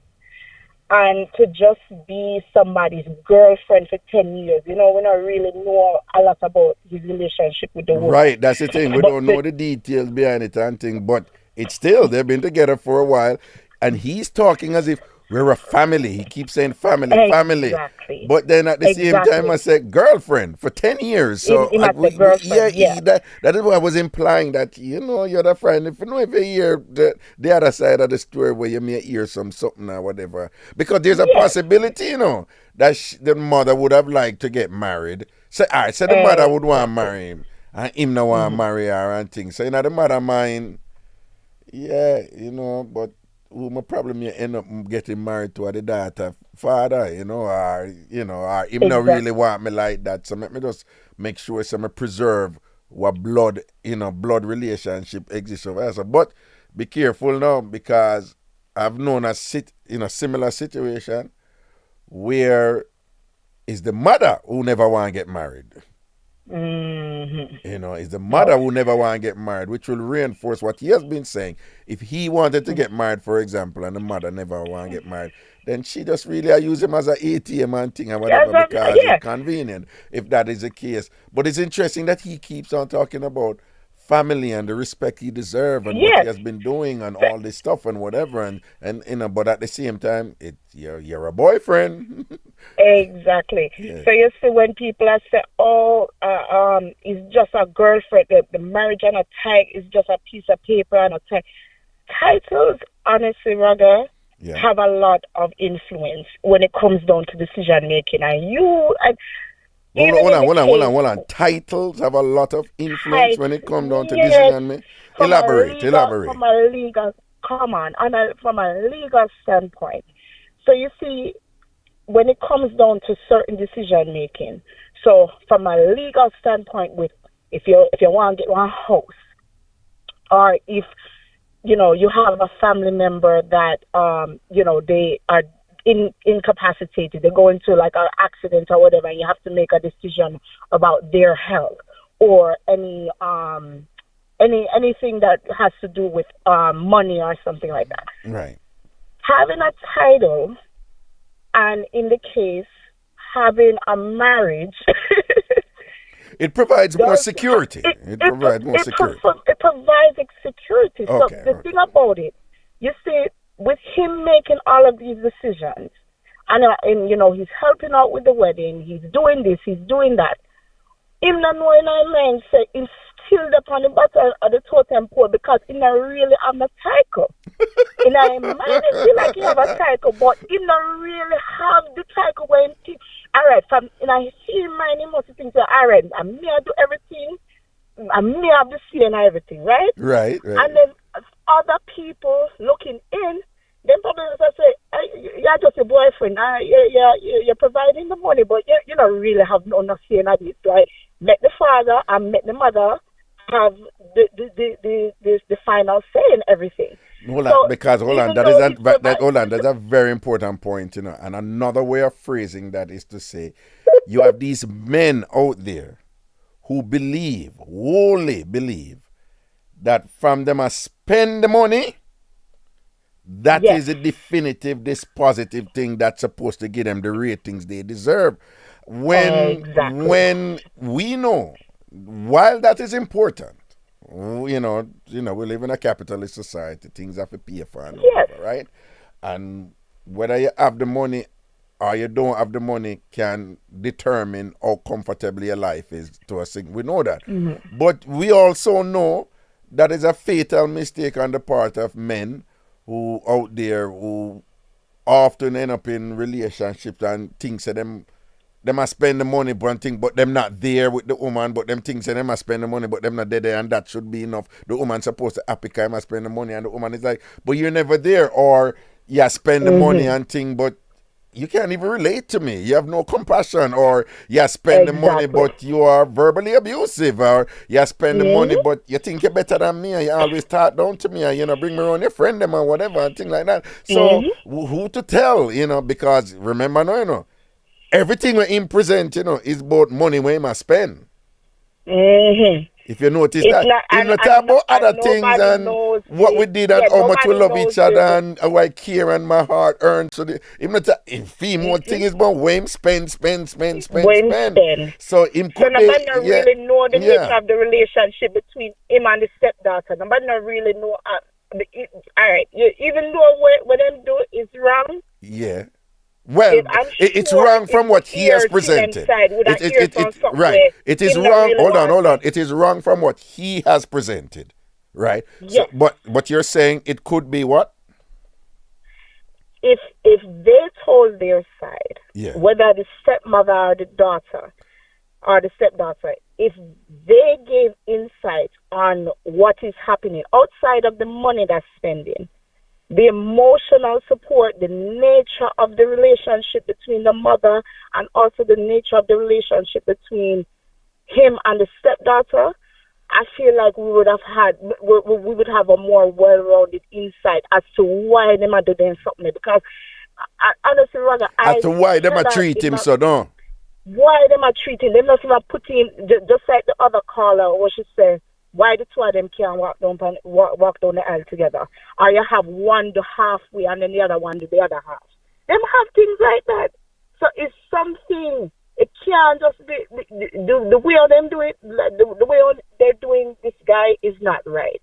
And to just be somebody's girlfriend for 10 years, we don't really know a lot about his relationship with the woman. Right, that's the thing. We don't know the details behind it and thing, but it's still, they've been together for a while, and he's talking as if We're a family. He keeps saying family. Exactly. But then at the same time, Exactly. I said girlfriend for 10 years. So Him as the girlfriend, yeah. that is what I was implying, that, you're the friend. If you hear the other side of the story where you may hear something or whatever. Because there's a possibility, that the mother would have liked to get married. So, all right, so the mother would want to marry him. And him not want to marry her and things. So, the mother mind, but who my problem you end up getting married to the daughter father, or him not really want me like that. So let me just make sure I preserve what blood relationship exists over here. So, but be careful now, because I've known a similar situation where it's the mother who never want to get married. It's the mother who never want to get married, which will reinforce what he has been saying. If he wanted to get married, for example, and the mother never want to get married, then she just really use him as an ATM and thing and whatever, because it's convenient, if that is the case. But it's interesting that he keeps on talking about family and the respect he deserves and what he has been doing and all this stuff and whatever, and but at the same time, you're a boyfriend. Exactly. So you see, when people are saying, it's just a girlfriend, the marriage and a tie is just a piece of paper and a tie. Titles, honestly, Raga, have a lot of influence when it comes down to decision making. Hold on. Titles have a lot of influence when it comes down to decision making. Elaborate. From a legal, from a legal standpoint. So you see, when it comes down to certain decision making, so from a legal standpoint, if you want to get one house, or if you have a family member that they are incapacitated, they go into like an accident or whatever, and you have to make a decision about their health, or anything that has to do with money or something like that. Right. Having a title, and in the case, having a marriage, it provides more security. It provides security. It provides security. So the thing about it, you see, with him making all of these decisions, and he's helping out with the wedding, he's doing this, he's doing that. Him not knowing our mind say instilled upon the bottom of the totem pole, because he not really have a title. In our mind, it feel like he have a title, but he not really have the title when he. All right, from in his mind, he must think, all right, I may do everything, I may have the say and everything, right? Right. And then other people looking in, then probably say, you're just a boyfriend, you're providing the money, but you don't really have no say in this. Like, let the father and let the mother have the final say in everything. Hold on, that's a very important point, and another way of phrasing that is to say, you have these men out there who wholly believe, that from them I spend the money, that is a definitive, this positive thing that's supposed to give them the ratings they deserve. When we know, while that is important, we live in a capitalist society, things have to pay for, and whatever, right? And whether you have the money or you don't have the money can determine how comfortable your life is to a thing. We know that. Mm-hmm. But we also know that is a fatal mistake on the part of men who out there who often end up in relationships and think that them must spend the money but them not there with the woman, but them think they must spend the money but them not there, and that should be enough. The woman supposed to happy because must spend the money, and the woman is like, but you're never there, or spend the money and thing, but you can't even relate to me. You have no compassion, or spend the money but you are verbally abusive, or spend the money but you think you're better than me, and you always talk down to me, and bring me around your friend them or whatever and thing like that. So who to tell, because remember now, everything we him present, is about money we must spend. If you notice it's that, if you talk about other things and what we did and how much we love each other and how I care and my heart earned. So if female thing is about when spend. So him could nobody not really know the nature of the relationship between him and the stepdaughter. Nobody not really know. All right, even though what them do is wrong, Yeah. Well, I'm it's sure wrong if from we what he has hear to them presented. side, would I hear from something Right. where It is him not wrong. really Hold on, want hold on. it. It is wrong from what he has presented. Right. So, Yes. but you're saying it could be what? If they told their side, Yeah. whether the stepmother or the daughter or the stepdaughter, if they gave insight on what is happening outside of the money they're spending, the emotional support, the nature of the relationship between the mother, and also the nature of the relationship between him and the stepdaughter, I feel like we would have a more well-rounded insight as to why they are doing something. Because honestly, rather, As to why them are treat him so, no? Why them are treating them not even putting just like the other caller, what she said. Why the two of them can't walk down the aisle together? Or you have one do halfway and then the other one do the other half. Them have things like that. So it's something. It can't just be the way them do it. The way they're doing this guy is not right.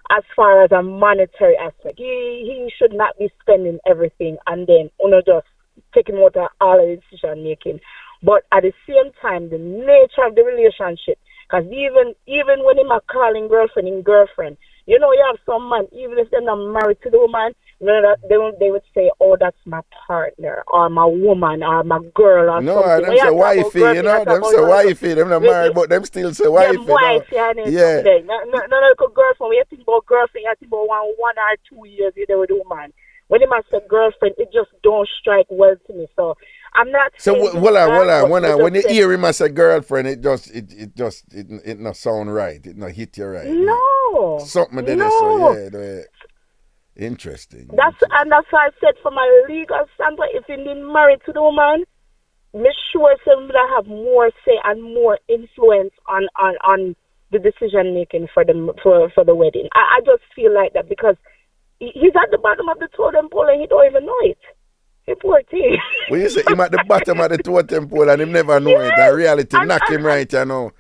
As far as a monetary aspect, he should not be spending everything and then just taking out all the decision making. But at the same time, the nature of the relationship. Because even when him are calling girlfriend in girlfriend, you have some man, even if they're not married to the woman, they would say, oh, that's my partner, or my woman, or my girl, or no, something. them say wifey, them say wifey, them not married, but them still say wifey. Wife, yeah. No, girlfriend, when you think about girlfriend, you think about one or 2 years you're there with the woman. When him say girlfriend, it just don't strike well to me. So I'm not. So when you hear him as a girlfriend, it not sound right. It not hit you right. No. Something that is so yeah. Interesting. That's why I said from a legal standpoint, if you're married to the woman, make sure somebody have more say and more influence on the decision making for the wedding. I just feel like that because he's at the bottom of the totem pole and he don't even know it. He poor thing. Well, you say him at the bottom of the totem pole and him never know it. In reality, knock him right, you know.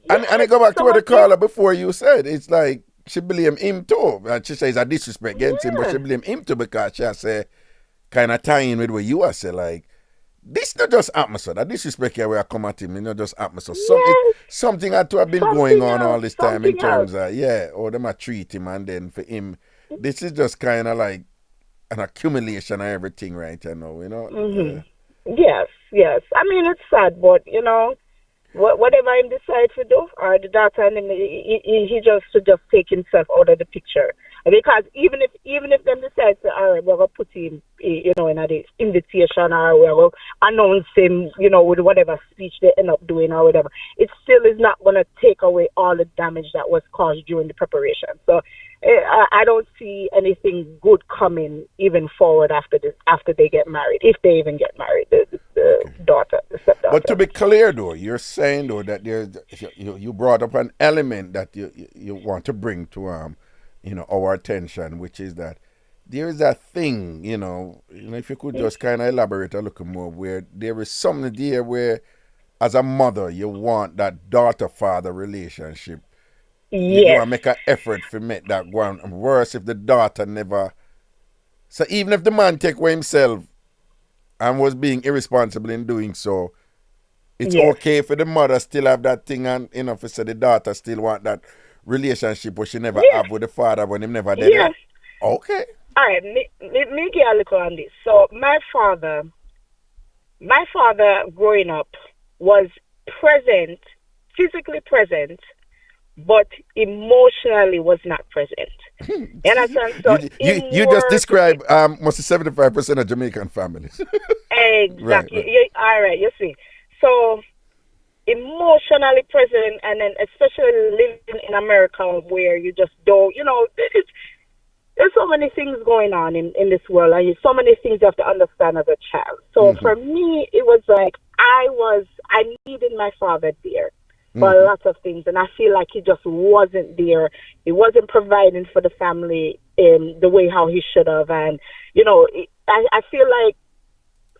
And I go back to what the caller before you said. It's like she blame him too. And she says a disrespect against him, but she blame him too because she say kind of tying with what you are say like this not just atmosphere. That disrespect here where I come at him, it's not just atmosphere. Something had to have been going on all this time in terms of or them a treat him and then for him. This is just kind of like an accumulation of everything right now, Mm-hmm. Yes. I mean, it's sad, but, whatever him decide to do, or the doctor, and he just should just take himself out of the picture. Because even if them decide to, all right, we're going to put him, in the invitation, or we're going to announce him, with whatever speech they end up doing or whatever, it still is not going to take away all the damage that was caused during the preparation. So I don't see anything good coming even forward after they get married, if they even get married, the daughter, the stepdaughter. But to be clear, though, you're saying though that you brought up an element that you want to bring to our attention, which is that there is a thing, if you could just kind of elaborate a little more, where there is something there where, as a mother, you want that daughter-father relationship. Yes. You want to make an effort to make that go on. And worse if the daughter never. So even if the man take away himself and was being irresponsible in doing so, it's okay for the mother still have that thing and for say the daughter still want that relationship which she never have with the father when him never did it. Okay. All right, me get a little on this. So my father growing up was present, physically present, but emotionally was not present. You understand? So you just described must 75% of Jamaican families. Exactly. Right. All right, you see. So emotionally present, and then especially living in America where you just don't, there's so many things going on in this world, and so many things you have to understand as a child. So for me, it was like I needed my father there for a lot of things, and I feel like he just wasn't there. He wasn't providing for the family in the way how he should have, and I feel like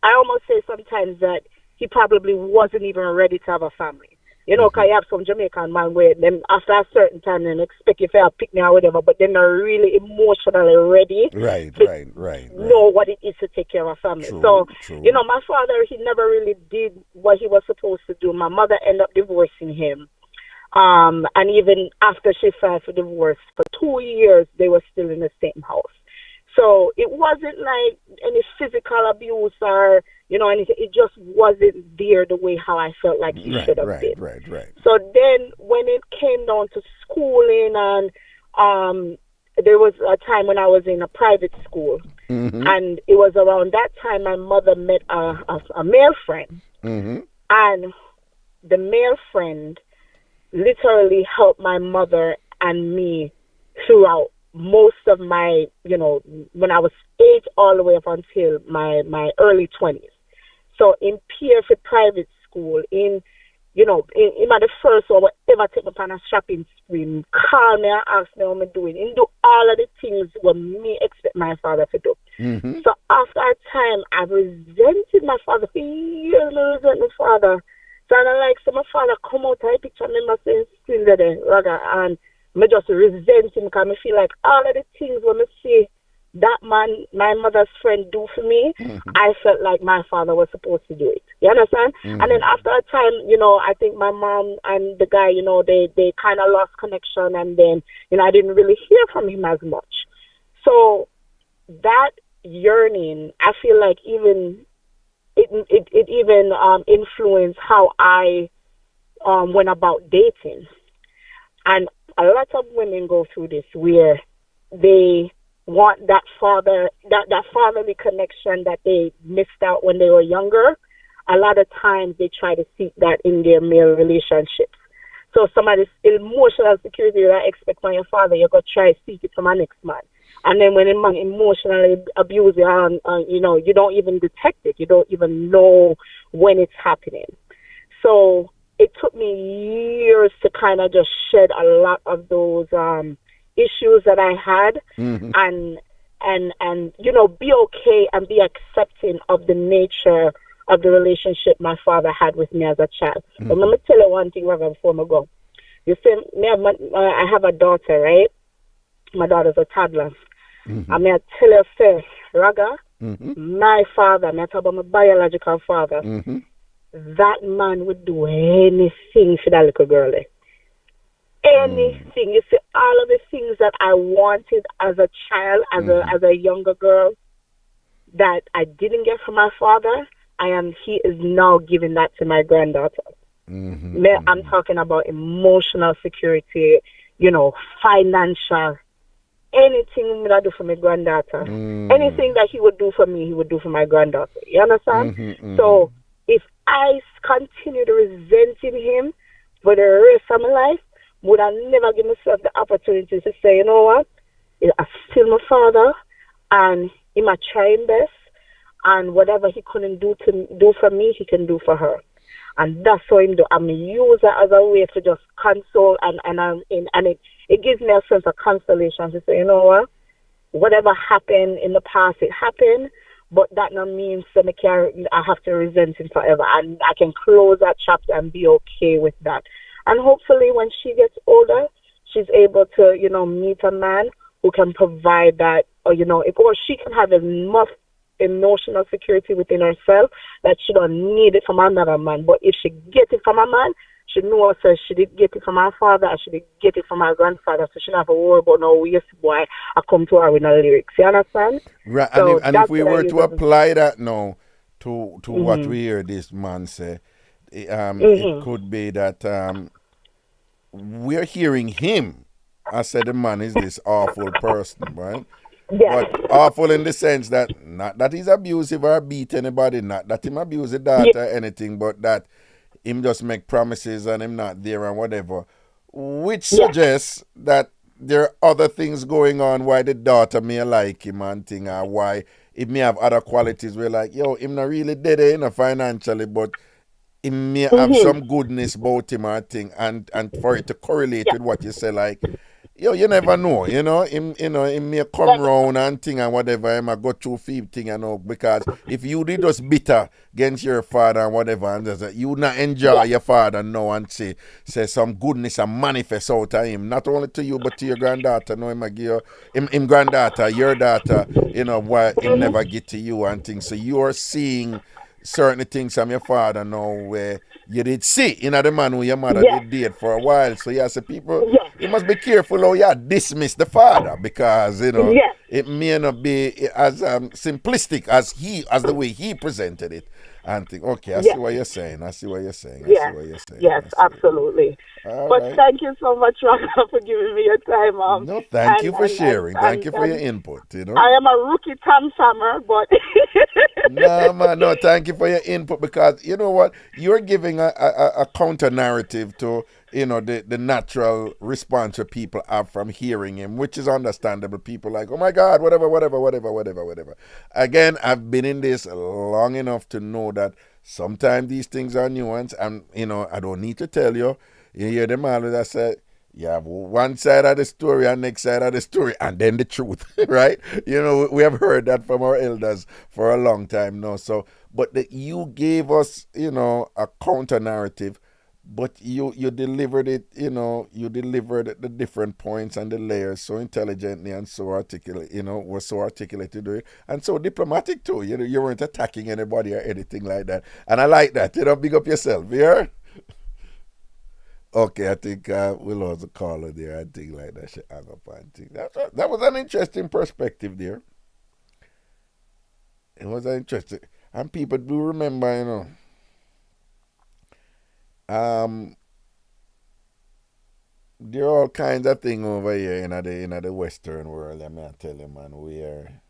I almost say sometimes that he probably wasn't even ready to have a family. You know, 'cause you have some Jamaican man where them after a certain time they expect you to pick me or whatever, but they're not really emotionally ready Right, to right. know what it is to take care of a family. True, So, true. you know, my father, he never really did what he was supposed to do. My mother ended up divorcing him. And even after she filed for divorce, for 2 years, they were still in the same house. So it wasn't like any physical abuse or, you know, anything. It just wasn't there the way how I felt like he should have been. Right. So then when it came down to schooling and there was a time when I was in a private school. And it was around that time my mother met a male friend. And the male friend literally helped my mother and me throughout most of my, you know, when I was 8 all the way up until my early 20s. So in PF private school, in the first or whatever, take me on a shopping spree, call me and ask me how I'm doing, and do all of the things what me expect my father to do. So after a time, I resented my father for years. I resent my father. So I like, so my father come out, I picture me, I say, still there, rather, and I just resent him because I feel like all of the things when I see that man, my mother's friend, do for me, I felt like my father was supposed to do it. You understand? And then after a time, you know, I think my mom and the guy, you know, they kind of lost connection, and then, you know, I didn't really hear from him as much. So that yearning, I feel like even it even influenced how I went about dating. And a lot of women go through this where they want that fatherly connection that they missed out when they were younger. A lot of times they try to seek that in their male relationships. So some of this emotional security that I expect from your father, you're going to try to seek it from my next man. And then when a man emotionally abuses you, you know, you don't even detect it. You don't even know when it's happening. So it took me years to kind of just shed a lot of those issues that I had, and you know, be okay and be accepting of the nature of the relationship my father had with me as a child. But let me tell you one thing, Raga, before I go. You see, I have a daughter, right? My daughter's a toddler. I may tell you, say, Raga, my father, I talk about my biological father, that man would do anything for that little girlie. Anything. You see, all of the things that I wanted as a child, as a younger girl, that I didn't get from my father, he is now giving that to my granddaughter. I'm talking about emotional security, you know, financial, anything that I do for my granddaughter. Anything that he would do for me, he would do for my granddaughter. You understand? So if I continue to resenting him for the rest of my life, would I never give myself the opportunity to say, you know what, I'm still my father, and he might try his best, and whatever he couldn't do for me, he can do for her. And that's how I'm doing. I'm a user as a way to just console, and it gives me a sense of consolation to say, you know what, whatever happened in the past, it happened, but that not means that I have to resent him forever. And I can close that chapter and be okay with that. And hopefully when she gets older, she's able to, you know, meet a man who can provide that, or, you know, or she can have enough emotional security within herself that she don't need it from another man. But if she gets it from a man, she knows that she did get it from her father, and she did get it from her grandfather, so she don't have to worry about no waste boy I come to her with no lyrics. You understand? Right. So and if we were to apply that now to what we hear this man say, it could be that we're hearing him. I said the man is this awful person, right? Yeah. But awful in the sense that not that he's abusive or beat anybody, not that him abuse the daughter or anything, but that him just make promises and him not there and whatever. Which suggests that there are other things going on why the daughter may like him and thing, or why it may have other qualities where like, yo, him not really dead, you know, financially, but he may have some goodness about him or thing, and for it to correlate with what you say, like you never know, him may come round and thing and whatever, him a go through few thing and all, because if you did just bitter against your father and whatever, and you would not enjoy your father now and say some goodness and manifest out of him, not only to you but to your granddaughter. No, him a give him granddaughter, your daughter, what him never get to you and things. So you are seeing certain things from your father now where you did see, the man who your mother did date for a while. So yeah, so people, you must be careful how you dismiss the father, because it may not be as simplistic as the way he presented it. And think, okay, I see what you're saying. I see what you're saying. Yes, absolutely. But thank you so much, Raga, for giving me your time. No, thank you for sharing. Thank you for your input. I am a rookie TamFamer, but no, man, no, thank you for your input, because you know what, you're giving a counter narrative to the natural response that people have from hearing him, which is understandable. People like, oh my God, whatever. Again, I've been in this long enough to know that sometimes these things are nuanced, and I don't need to tell you. You hear them all that say, you have one side of the story and next side of the story, and then the truth, right? We have heard that from our elders for a long time now. So, but you gave us, a counter narrative, but you delivered it, you delivered the different points and the layers so intelligently and so articulate, was so articulate to do it, and so diplomatic too. You weren't attacking anybody or anything like that, and I like that. Big up yourself, yeah. Okay, I think we lost a caller there. I think like that shit hang up and think. That was an interesting perspective there. It was interesting. And people do remember, there are all kinds of things over here in the Western world, let me tell you, man, where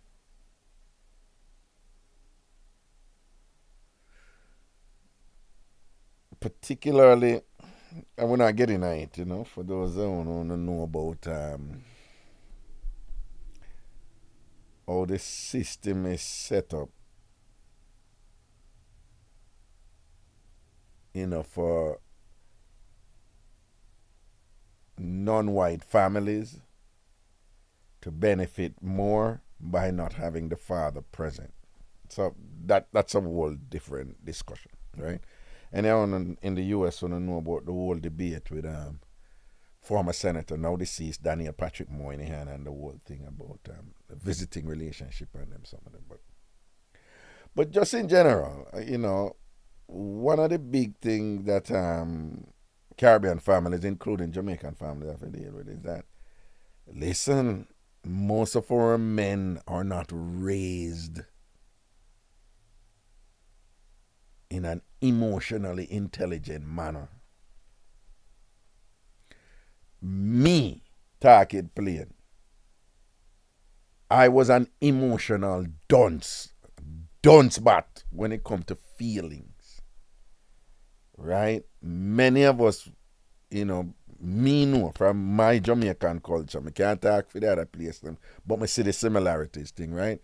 particularly, and we're not getting at it, for those who don't know about how the system is set up, for non-white families to benefit more by not having the father present. So that's a whole different discussion, right? And now in the U.S., I don't know about the whole debate with former Senator, now deceased, Daniel Patrick Moynihan, and the whole thing about the visiting relationship and some of them. But just in general, one of the big things that Caribbean families, including Jamaican families, have to deal with is that, listen, most of our men are not raised in an emotionally intelligent manner. Me, talk it plain. I was an emotional dunce bat when it comes to feelings. Right? Many of us, me know from my Jamaican culture, I can't talk for the other place, but I see the similarities thing, right?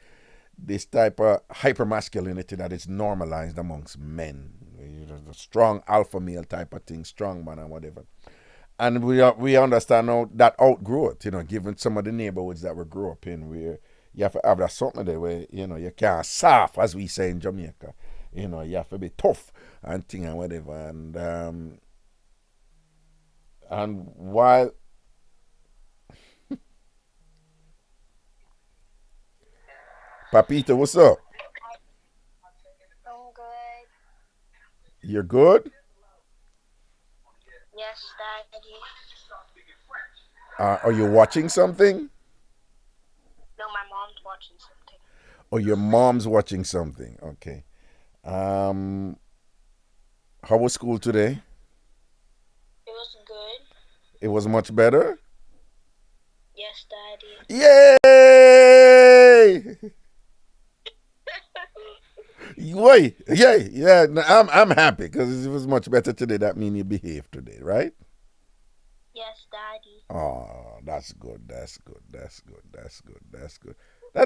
This type of hypermasculinity that is normalized amongst men, the strong alpha male type of thing, strong man and whatever. And we understand now that outgrow it, given some of the neighborhoods that we grew up in, where you have to have that something there where, you can't soft, as we say in Jamaica. You have to be tough and thing and whatever. And while Papito, what's up? I'm good. You're good? Yes, Daddy. Are you watching something? No, my mom's watching something. Oh, your mom's watching something. Okay. How was school today? It was good. It was much better? Yes, Daddy. Yay! Wait, yeah. I'm happy because it was much better today. That means you behaved today, right? Yes, Daddy. Oh, that's good. That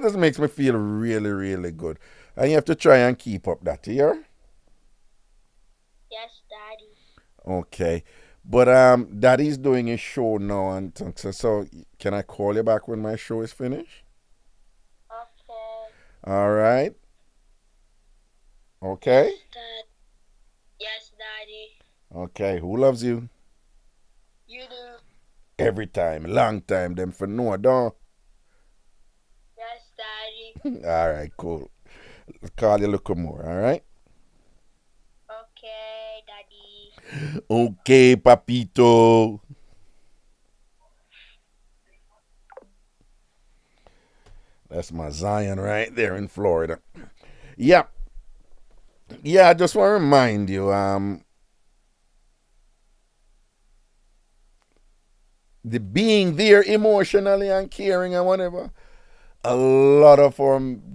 just makes me feel really, really good. And you have to try and keep up that, here. Yes, Daddy. Okay. But Daddy's doing his show now, and so can I call you back when my show is finished? Okay. All right. Okay. Dad. Yes, Daddy. Okay. Who loves you? You do. Every time, long time. Them for no, don't. Yes, Daddy. All right, cool. Call you a little more. All right. Okay, Daddy. Okay, papito. That's my Zion right there in Florida. Yeah. Yeah, I just want to remind you, the being there emotionally and caring and whatever. A lot of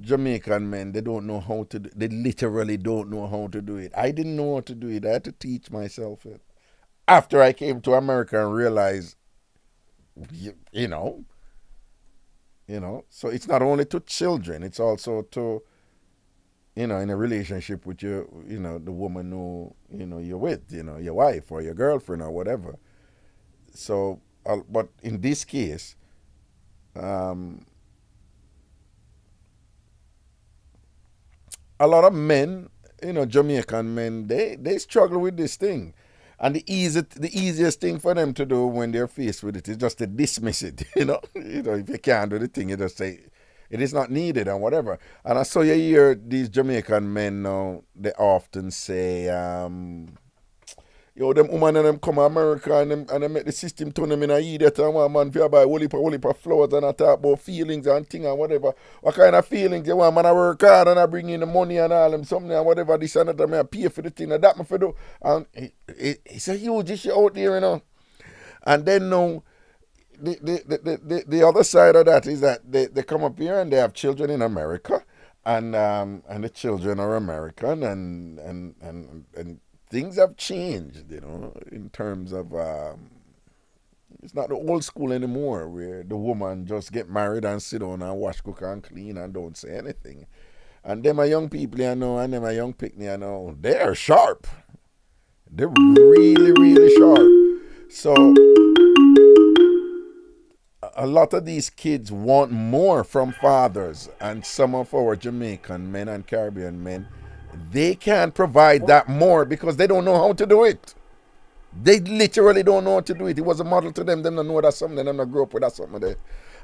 Jamaican men, they don't know how to do, they literally don't know how to do it. I didn't know how to do it. I had to teach myself it. After I came to America and realized, you know, so it's not only to children, it's also to, in a relationship with your, the woman who, you're with, your wife or your girlfriend or whatever. So, but in this case, a lot of men, Jamaican men, they struggle with this thing. And the easiest thing for them to do when they're faced with it is just to dismiss it, if you can't do the thing, you just say, it is not needed and whatever. And I saw you hear these Jamaican men now, they often say, them woman and them come to America and them make the system turn them in a idiot and one man for buy whole heap of flowers and I talk about feelings and thing and whatever. What kind of feelings you want man I work hard and I bring in the money and all them something and whatever this and that I pay for the thing and that me for do. And it's a huge issue out there, And then now the other side of that is that they come up here and they have children in America and the children are American and things have changed, in terms of it's not the old school anymore where the woman just get married and sit down and wash, cook and clean and don't say anything. And them are young people and them are young picnic they are sharp. They're really, really sharp. So a lot of these kids want more from fathers, and some of our Jamaican men and Caribbean men, they can't provide that more because they don't know how to do it. They literally don't know how to do it. It was a model to them. Them don't know that's something. Them not grow up with that something there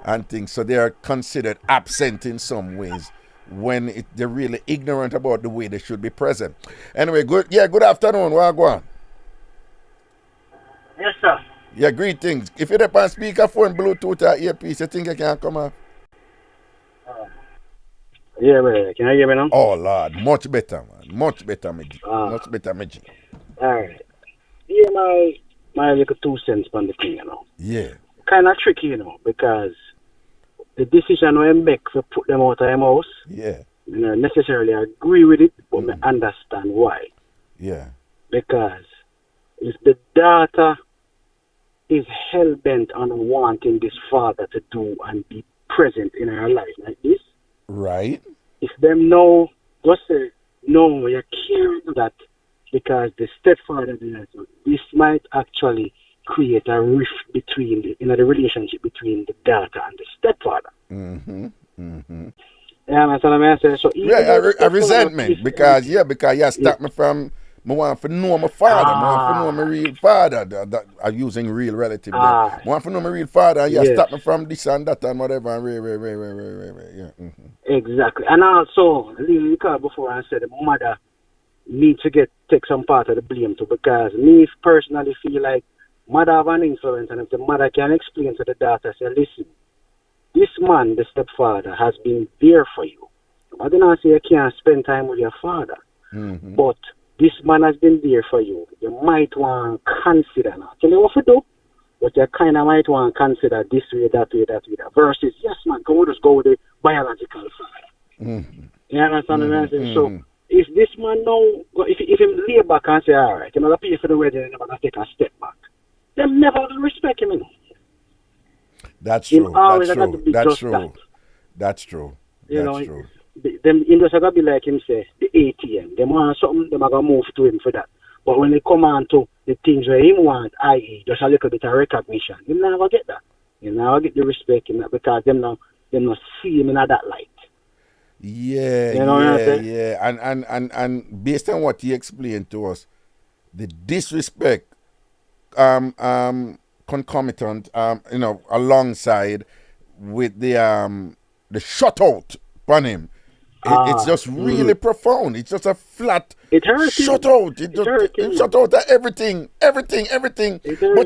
and things. So they are considered absent in some ways when they're really ignorant about the way they should be present. Anyway, good afternoon. Where go on? Yes, sir. Yeah, greetings. If you're up on speakerphone, Bluetooth or earpiece, you think you can come on? Yeah, man. Can I hear me now? Oh, Lord. Much better, man. Much better, Meji. Much better, Meji. All right. Yeah, my little 2 cents on the thing, Yeah. Kind of tricky, because the decision we make to put them out of their house, yeah, necessarily agree with it, but I understand why. Yeah. Because if the daughter is hell-bent on wanting this father to do and be present in her life like this, right? If them know, just say, no, you can't do that because the stepfather did that. So this might actually create a rift between the relationship between the daughter and the stepfather. Mm-hmm. Mm-hmm. Yeah, that's what I'm saying. So a resentment because you stop me from. I want to know my father. I want to know my real father. I'm using real relative. I want to know my real father. And you stop me from this and that and whatever. Yeah. Mm-hmm. Exactly. And also, because before I said the mother needs to take some part of the blame too, because me personally feel like mother have an influence, and if the mother can explain to the daughter, say, listen, this man, the stepfather, has been there for you. I don't say you can't spend time with your father, but this man has been there for you. You might want to consider now. Tell you what to do, but you kind of might want to consider this way, that way, that way. Versus, yes, man, just go with the biological father. Mm-hmm. You understand what I'm saying? So, if this man know, if him lay back and say, all right, I'm going to pay for the wedding and I'm going to take a step back, them never will respect him. That's true. That's true. That's true. That's true. Them industry going to be like him say, the ATM. Them want something, them are going to move to him for that. But when it come on to the things where him want, i.e., just a little bit of recognition, you never get that. You never get the respect in that because them not see him in that light. Yeah, You know what I'm saying? yeah. And based on what he explained to us, the disrespect concomitant alongside with the shutout upon him. It's just really profound. It's just a flat shutout. It shut out at everything. But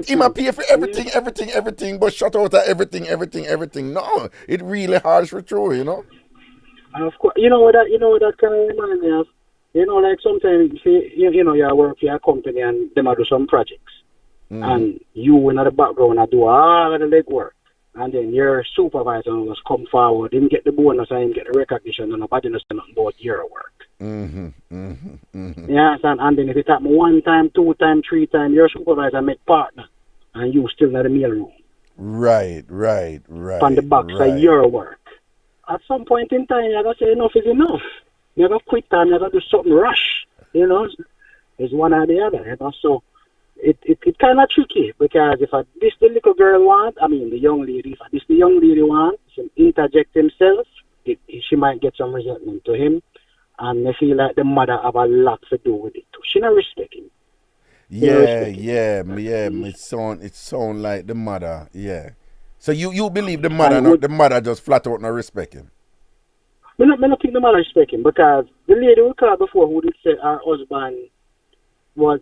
him a pay for everything, but shut out at everything. No, it really harsh for true, you know. And of course, you know what that kind of remind me of? You know, like sometimes you know you work for a company and them do some projects. And you in the background do all of the legwork. And then your supervisor must come forward, him get the bonus and him get the recognition, and nobody knows nothing about your work. Yeah, and then if it happen 1 time, 2 time, 3 time, your supervisor make partner, and you still in the mail room. Right. On the box of your work. At some point in time, you gotta say enough is enough. You gotta quit time, you gotta do something rush. You know, it's one or the other. You know, so. It kind of tricky because if this the little girl want, the young lady, if this the young lady want, to interject himself, she might get some resentment to him, and I feel like the mother have a lot to do with it too. She not respect him. Yeah. It sound like the mother. Yeah. So you believe the mother just flat out not respect him? I don't think the mother respect him because the lady we called before who did say her husband was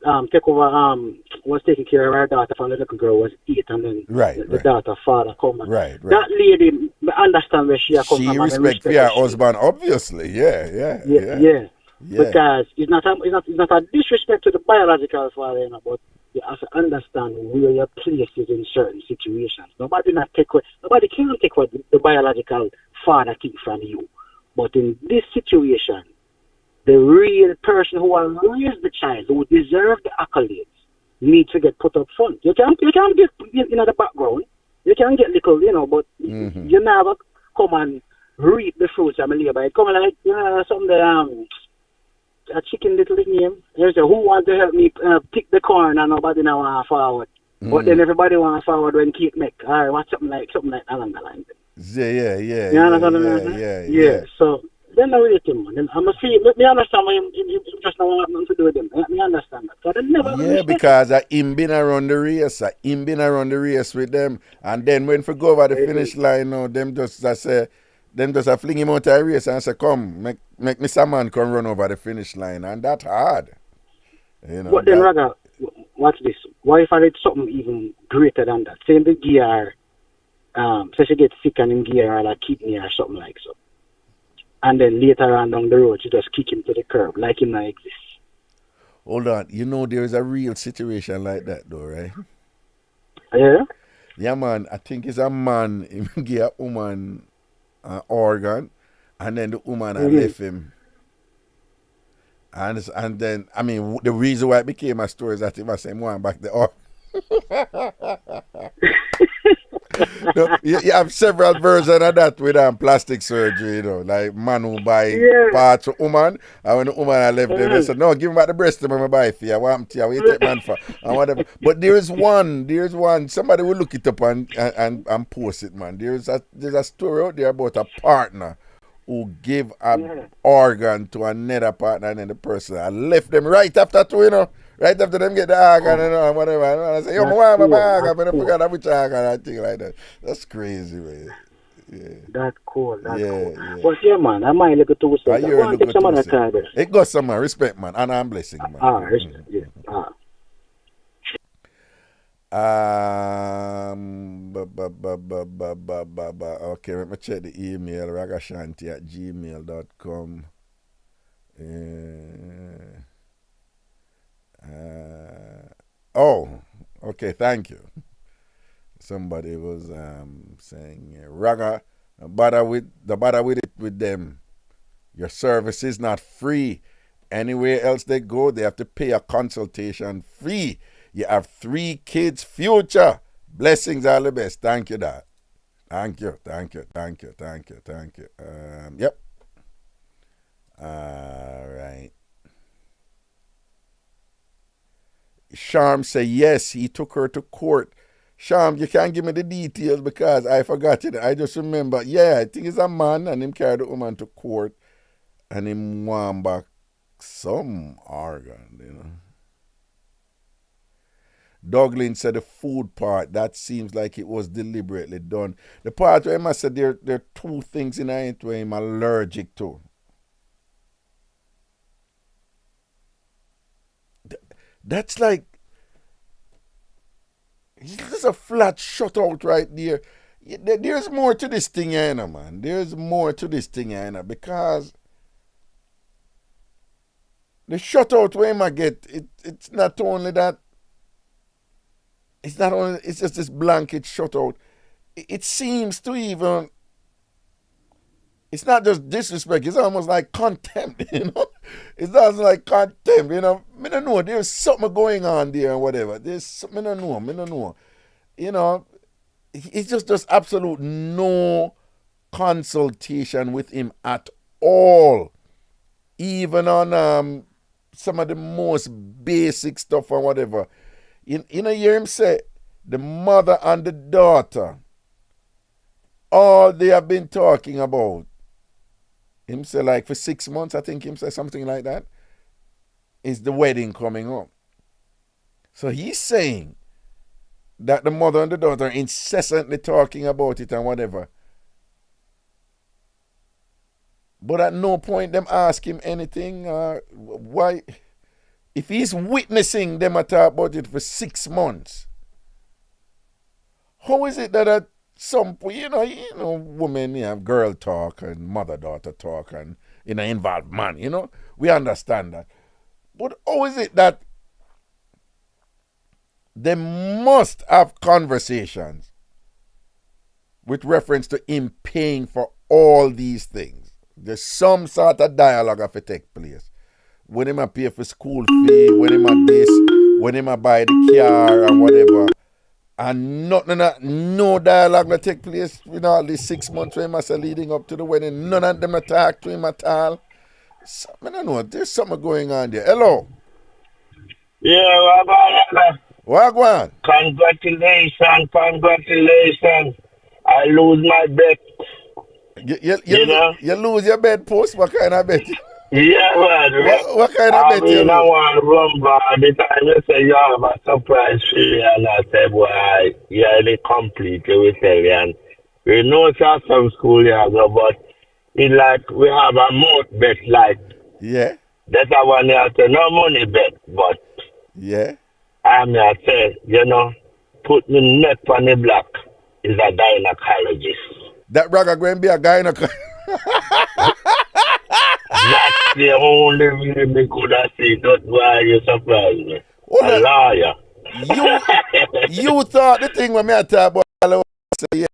was taking care of her daughter from the little girl was 8 and then the daughter father come. Right. That lady understand where she come from. She respect for her husband, obviously. Yeah. Because it's not a disrespect to the biological father, you know, but you have to understand where your place is in certain situations. Nobody can take what the biological father takes from you. But in this situation, the real person who has raised the child, who deserves the accolades, needs to get put up front. You can get in the background. You can get little, you know, but you never come and reap the fruits of my labor. It come like a chicken little game. You say, who want to help me pick the corn and nobody now want forward. But then everybody want forward when cake make. All right, what's something like along the line. Yeah. You understand what I mean? Yeah. So then I rate him, man. I must see. Let me understand why him just don't want nothing to do with him. Let me understand that. So they never because him been around the race, with them, and then when we go over the finish line, them just fling him out of the race and say, "Come, make me some man come run over the finish line," and that's hard. You know. But then, Raga, watch this. What if I did something even greater than that? Say the gear, say she gets sick and in gear or like kidney or something like so. And then later on down the road, she just kick him to the curb like him not exist. Hold on. You know there is a real situation like that though, right? Yeah? Yeah, man. I think it's a man, he give a woman an organ, and then the woman left him. And then, the reason why it became a story is that he was saying one back the organ. No, you have several versions of that with plastic surgery, you know, like man who buy parts for woman, and when the woman left them, they said, "No, give me back the breast to me buy for you. I want to you take man for and whatever." But there's one. Somebody will look it up and post it, man. There's a story out there about a partner who gave an organ to another partner, and then the person left them right after two, you know. Right after them get the organ and whatever. And I say, "Yo, I want my organ," but I forgot which organ and thing like that. That's crazy, man. Yeah. That's cool. Cool. But yeah, man, I might look at two cents. I want to take some other time. It got some respect, man, and I'm blessing, man. Respect, yeah. Okay, let me check the email, ragashanti@gmail.com. Okay, thank you. Somebody was saying, Raga, bother with it with them. Your service is not free. Anywhere else they go, they have to pay a consultation fee. You have 3 kids' future. Blessings, all the best. Thank you, Dad. Thank you. Yep. All right. Sharm say yes, he took her to court. Sharm, you can't give me the details because I forgot it. I just remember, yeah, I think it's a man and him carried the woman to court and him want back some organ, you know. Douglin said the food part, that seems like it was deliberately done. The part where I said there are two things in it where I'm allergic to. That's like, there's a flat shutout right there. There's more to this thing, you know, man. There's more to this thing, you know, because the shutout where I get, it's not only that, it's just this blanket shutout. It seems to even, it's not just disrespect, it's almost like contempt, you know. It's almost like contempt, you know. I don't know, there's something going on there and whatever. There's something, I don't know. You know, it's just absolute no consultation with him at all. Even on some of the most basic stuff or whatever. You know, hear him say, the mother and the daughter, all they have been talking about, him say like for 6 months, I think him say something like that, is the wedding coming up. So he's saying that the mother and the daughter are incessantly talking about it and whatever. But at no point them ask him anything. Why? If he's witnessing them talk about it for 6 months, how is it that at some point, you know, women, you have girl talk and mother-daughter talk and, you know, involve man, you know? We understand that. But how is it that they must have conversations with reference to him paying for all these things? There's some sort of dialogue have to take place. When him a pay for school fee, when him a this, when him a buy the car and whatever. And no dialogue will take place in all these 6 months when him a leading up to the wedding. None of them talk to him at all. So, I don't know, there's something going on there. Hello. Yeah, Wagwan. Congratulations. I lose my bet. You lose your bed post? What kind of bet? Yeah, man. What kind of bet you lose? I want to run by the time you say you have a surprise fee, and I say, boy, you're incomplete, you will tell you. And we know it's from school, yeah, but it's like we have a mouth bet, like. Yeah. That's a one you have to no money bet, but. Yeah. I'm here to say, you know, put me neck on the block is a gynecologist. That Raga going to be a gynecologist. That's the only way we could have seen. That's why you surprised me. A lawyer. You thought the thing when me talk about, yeah.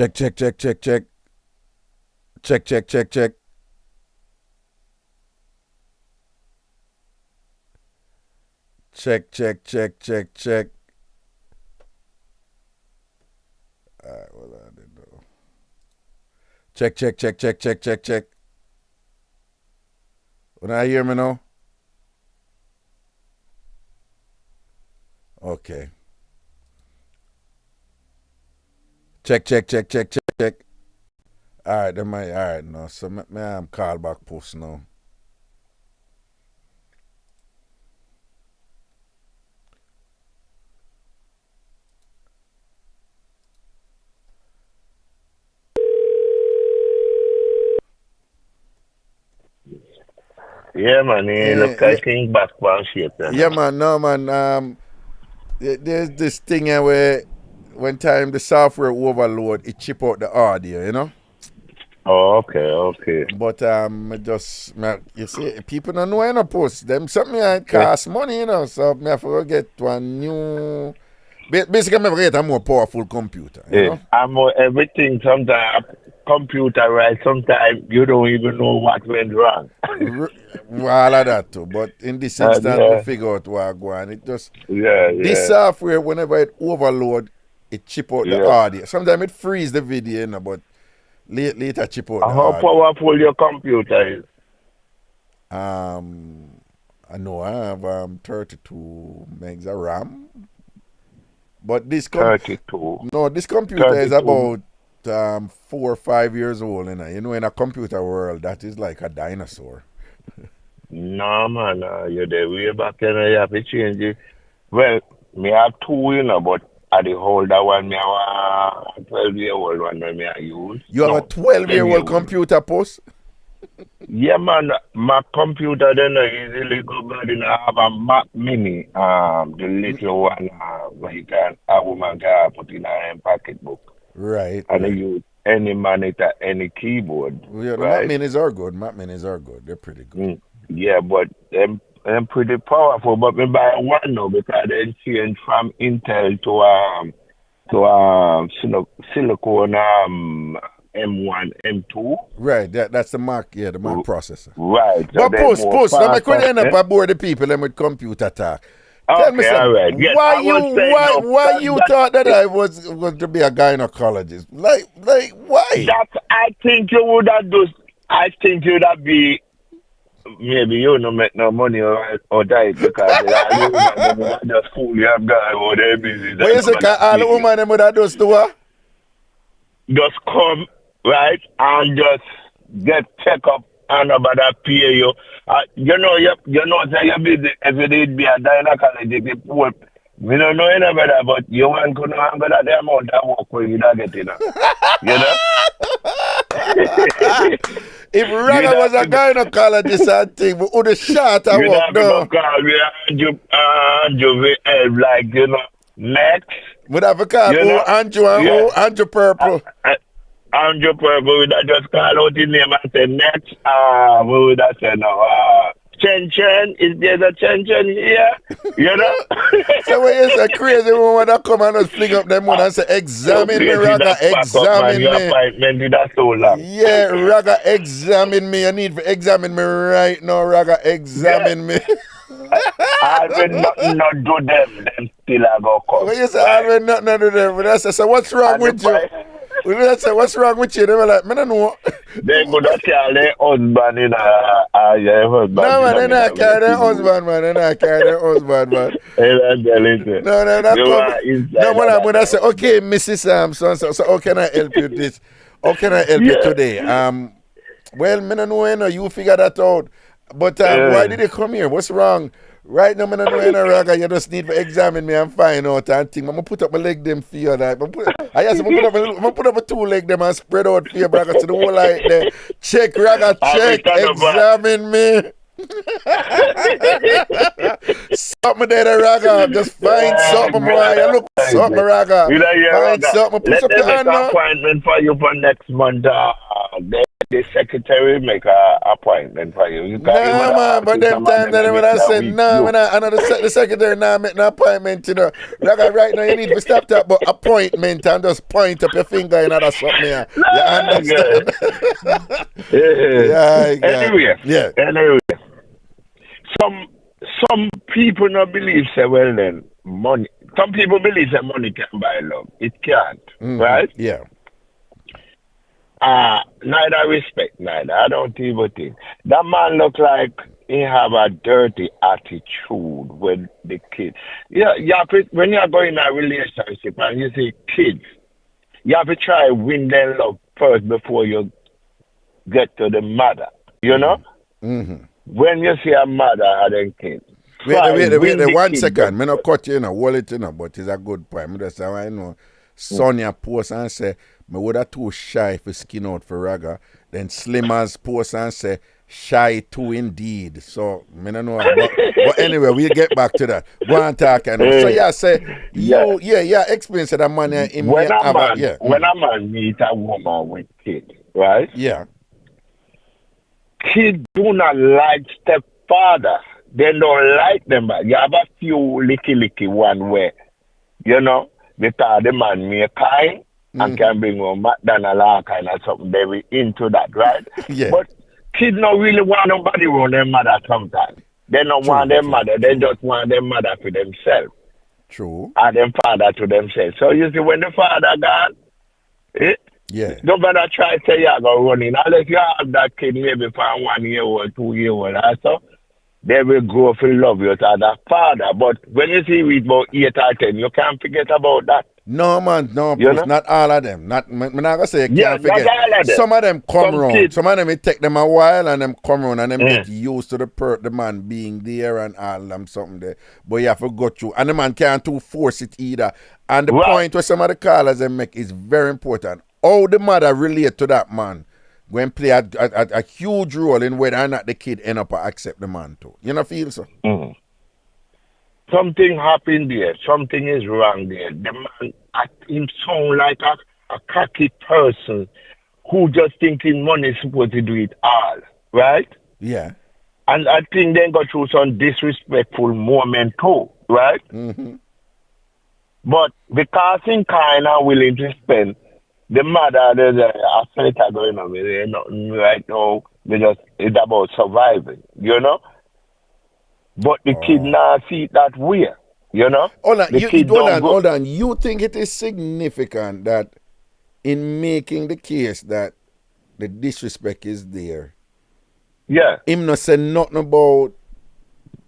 Check, check, check, check, check. Check, check, check, check. Check, check, check, check, check. Alright, well, I didn't know. Check, check, check, check, check, check, check. When I hear me now? Okay. Check, check, check, check, check, check. Alright, alright, no. So I'm call back post now. Yeah, man, he look like King back one shit. Yeah, man, no, man. There's this thing here where when time the software overload, it chip out the audio, you know? Oh, okay. But you see, people don't know any post. Them something like cost money, you know. So I have to get one new. Basically, I have to get a more powerful computer. You know? I'm everything. Sometimes computer, right? Sometimes you don't even know what went wrong. All of that too. But in this instance, we figure out what go on. It just this software, whenever it overload, it chip out the audio. Sometimes it freeze the video, you know, but later chip out the audio. How powerful your computer is? I know I have 32 megs of RAM. But this 32. No, this computer 32. Is about 4 or 5 years old. You know, in a computer world, that is like a dinosaur. No, man, you're there way back then. You have to change it. Well, me have two, you know, but at the older one, me have a 12-year-old one that me I use. You have a 12-year-old computer, post? Yeah, man, my computer then easily go bad and I have a Mac Mini, the little one where you can a woman can put in a pocketbook. Right. And you use any monitor, any keyboard. Yeah, the Mac Minis are good. Mac Minis are good. They're pretty good. Yeah, but them pretty powerful. But me buy one now because they change from Intel to silicone M1, M2. Right, that's the Mac, the Mac processor. Right. So but post, let me quit end up aboard the people them with computer talk. Tell me something. Right. Yes, why you thought that I was going to be a gynecologist? Like why? I think you would have be maybe you don't make no money or die because you just fool your guy or they're busy. But you say all the women them would have just do what? Just come, right, and just get check up and nobody pay you. You know, say you're busy. If you did be a gynecologist, we don't know any better, but you want to know better the amount of work where you don't get it. You know? If Raga was a gynecologist and thing, we would have shot and work down. Like, you know, next. Would have a call Andrew and Andrew Purple. Andrew Purple, we would have just call out his name and say next. We would have said no. Chen, is there a Chen here? You know? So when you say crazy woman that come and just fling up them one and say, examine me, Raga, examine me. Your appointment did that so long. Yeah, Raga, examine me. You need to examine me right now, Raga, examine me. I will not do them still I go come. When you say, I will not do them, when I say, so what's wrong with you? When I say, what's wrong with you? They were like, I don't know. They go to carry their husband in your husband. No, man, they're not carry their husband, man. They're not carry their husband, man. No, when I say, okay, Mrs. So how can I help you this? How can I help you today? Well, I don't know, you figure that out. But why did you come here? What's wrong? Right now, I don't know any Raga. You just need to examine me and find out and think. I'm going to put up my leg them for you. I'm going to put up my 2 leg them and spread out for you, Raga. So the whole like there. Check, Raga, check. Examine me. Something there, Raga. Just find something, boy. You look something, Raga. Find something. Put up your hand now. Appointment for you for next month. the secretary make a appointment for you. Nah, man, but them time that when I said, nah, man, I know the secretary now make no appointment, you know. Right now, you need to stop that, but appointment and just point up your finger and other something here. You understand? Anyway, some people not believe say well then money. Some people believe that money can buy love. It can't, right? Yeah. Neither respect, neither. I don't even think. That man look like he have a dirty attitude with the kid. Yeah, you have to, when you go in a relationship and you see kids, you have to try win their love first before you get to the mother. You know? Mm-hmm. When you see a mother having kids. Wait, 1 second. Me not cut you in a wallet, you know, but it's a good point. Me just say, I know Sonia post and say, me would have too shy for skin out for Raga. Then Slimmers post and say, shy too indeed. So, me don't know. But anyway, we'll get back to that. Go and talk. So, yeah, say, experience that man in when a man meet a woman with kids, right? Yeah. Kids do not like stepfather. They don't like them, but you have a few licky one way, you know, because the man may kind and can bring home McDonald's all kind of something. They be into that, right? Yeah. But kids don't really want nobody around their mother sometimes. They don't want their mother. They just want their mother for themselves. True. And their father to themselves. So you see, when the father gone, nobody try to say you're going to run in. Unless you have that kid maybe for 1 year old, 2 year old, also. They will grow to love you as a father. But when you see with about 8 or 10, you can't forget about that. No, man, no, please, not all of them. I'm not going to say you can't forget. Not all of them. Some of them come round. Some of them, it take them a while and them come round and them get used to the man being there and all them something there. But you have to go through. And the man can't too force it either. And the point where some of the callers they make is very important. How the mother relate to that man. Go and play a huge role in whether or not the kid end up accept the man too. You know feel so? Something happened there. Something is wrong there. The man, him sound like a cocky person who just thinking money is supposed to do it all. Right? Yeah. And I think they go through some disrespectful moment too. Right? Mm-hmm. But because he's kind and willing to spend, the mother, there's a fighter going on with it. Nothing right now. It's about surviving, you know? But the kid now see it that way, you know? Hold on. You think it is significant that in making the case that the disrespect is there? Yeah. Him not say nothing about,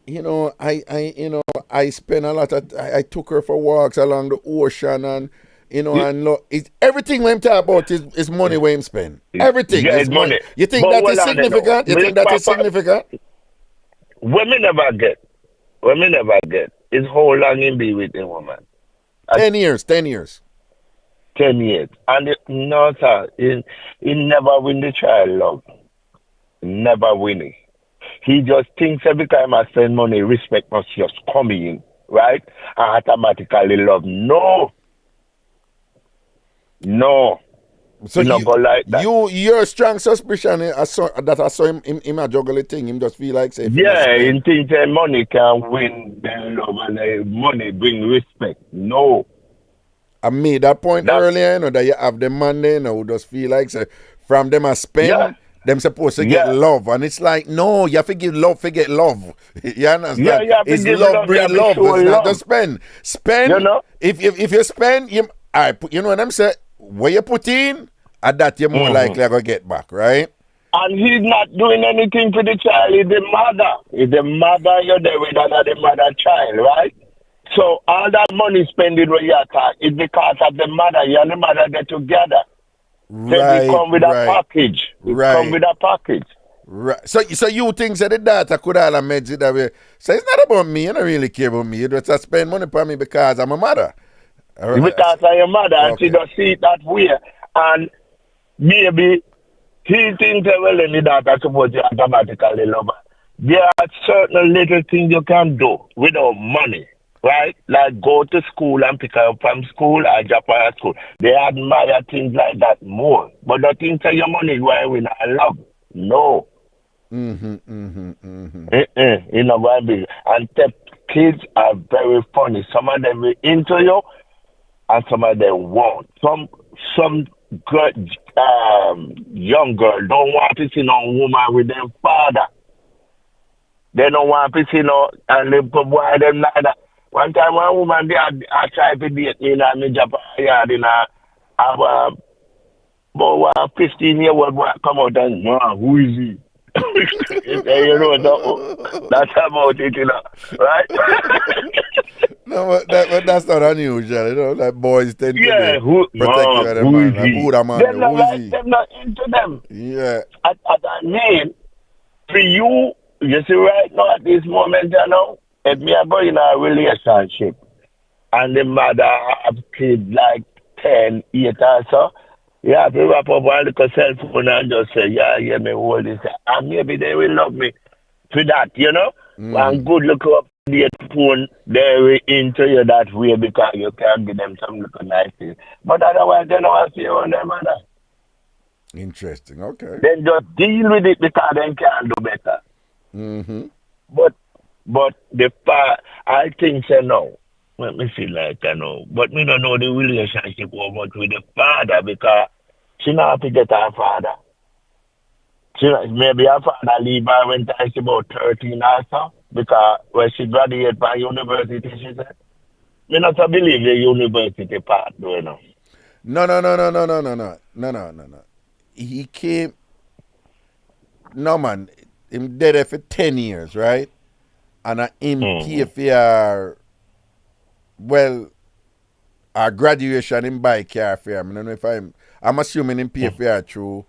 you know, I spent a lot of, I took her for walks along the ocean and, you know, and look, everything we talk about is money we spend. Everything is money. You think that is significant? You think that is significant? Women never get is how long he be with a woman. 10 years. 10 years. And no, sir, he never win the child love. Never win it. He just thinks every time I spend money, respect must just come in, right? And automatically love. No. So you go like that. Your strong suspicion that I saw him a juggle thing. Him just feel like say. Yeah, he thinks that money can win their love and money bring respect. No. I made that point earlier, you know, that you have the man there, you know, who just feel like say from them I spend, them supposed to get love. And it's like, no, you have to give love, forget love. You understand? Yeah, you have to it's give love, bring love. It's not to spend. Spend, you know? if you spend, you know what I'm saying? Where you put in, at that you're more likely to get back, right? And he's not doing anything for the child. It's the mother. It's the mother you're there with another mother child, right? So all that money spending when you attack is because of the mother. You and the mother get together. Right. They come with a package. Come with a package. Right. So you think that the daughter could all have made it that way? So it's not about me. You don't really care about me. You just spend money for me because I'm a mother. Because of your mother, and she just see it that way. And maybe he thinks that, well, any daughter supposed to automatically love her. There are certain little things you can do without money. right? Like go to school and pick her up from school or drop her at school. They admire things like that more. But the things that your money why we not love. No. You know what I mean? And the kids are very funny. Some of them will into you and some of them won't. Some good young girl don't want to see no woman with their father. They don't want to see no and they put boy them neither. One time one woman they I tried to date me in a Japan yard in a 15-year-old boy come out and who is he? You know, that's about it, you know, right? No, but that's not unusual, you know. Like boys tend to be protective of them, man. Like, who that man? Them not Who is like he? them not into them. Yeah. At that name, for you see right now at this moment, you know, if me and boy in a relationship and the mother have kids like 10, 8 or so, you have to wrap up one little cell phone and just say, yeah, me hold this. And maybe they will love me for that, you know? And good look up the phone, they will into you that way because you can give them some little nice things. But otherwise, they don't want to see you on their mother. Interesting, okay. Then just deal with it because they can do better. But the part, I think, say no. Let me feel like I know. But me don't know the relationship or much with the father because she not have to get her father. Maybe her father leave her when she's about 13 or so because when she graduated from university, she said. Me not to believe the university part, though, you know. No. He came. No, man. Him dead there for 10 years, right? And him pay for well, our graduation in by car for him. I don't know if I'm assuming him pay for through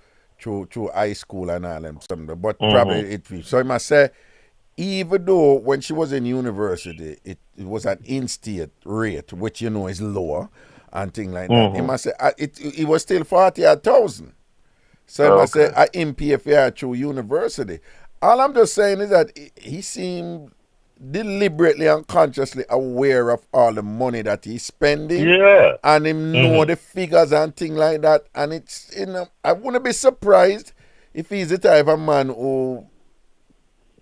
high school and all them something, but probably it. So I must say, even though when she was in university, it was an in-state rate, which you know is lower and things like that. He must say it was still 40,000. So I must say I him pay for through university. All I'm just saying is that he seemed deliberately and consciously aware of all the money that he's spending. Yeah. And him know the figures and things like that. And it's, you know, I wouldn't be surprised if he's the type of man who,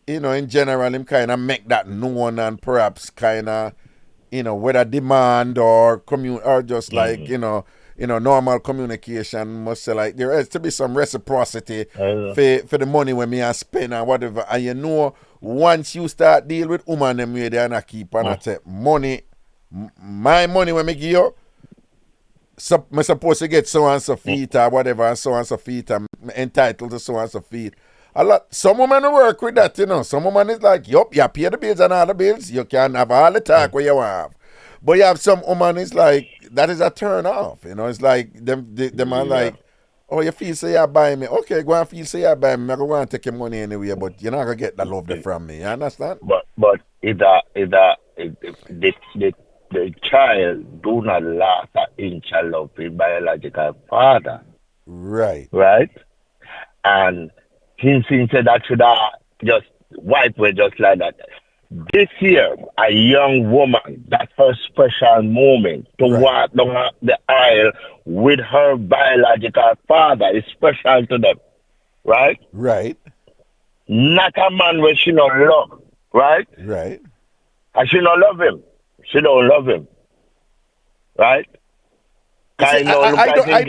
you know, in general, him kind of make that known and perhaps kind of, you know, whether demand or or just like, you know, normal communication must say like there has to be some reciprocity for the money when me I spend and whatever. And you know, once you start deal with woman them way they not keep and I say money, my money when me give you, me supposed to get so and so feet or whatever and so and so feet. I'm entitled to so and so feet. A lot. Some women work with that, you know. Some women is like, yup, you pay the bills and all the bills. You can have all the talk where you want. But you have some woman is like, that is a turn off. You know, it's like them are like, oh, you feel say you buy me. Okay, go and feel say you buy me. I go and take your money anyway, but you're not gonna get that love from me. You understand? But if the child do not last an inch of love with biological father. Right. Right? And he said that should just wipe away just like that. This year, a young woman, that's her special moment to walk down the aisle with her biological father is special to them. Right? Right. Not a man where she don't love. Right? Right. And she don't love him. She don't love him. Right? See, I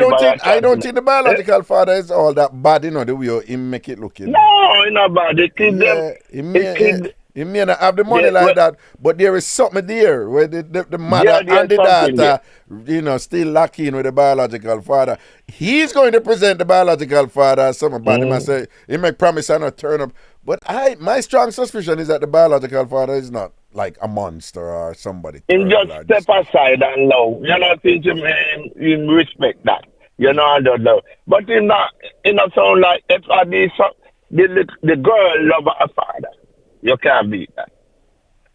don't think the biological father is all that bad, you know, the way he make it look. No, it's not bad. The kid, he may not have the money like that, but there is something there where the mother and the daughter, you know, still lucky in with the biological father. He's going to present the biological father as something bad. He must say, he may promise and not turn up. But my strong suspicion is that the biological father is not like a monster or somebody. And just step aside and love. You know, think him respect that. You know, I don't know. But it not sound like if the girl love her father. You can't beat that.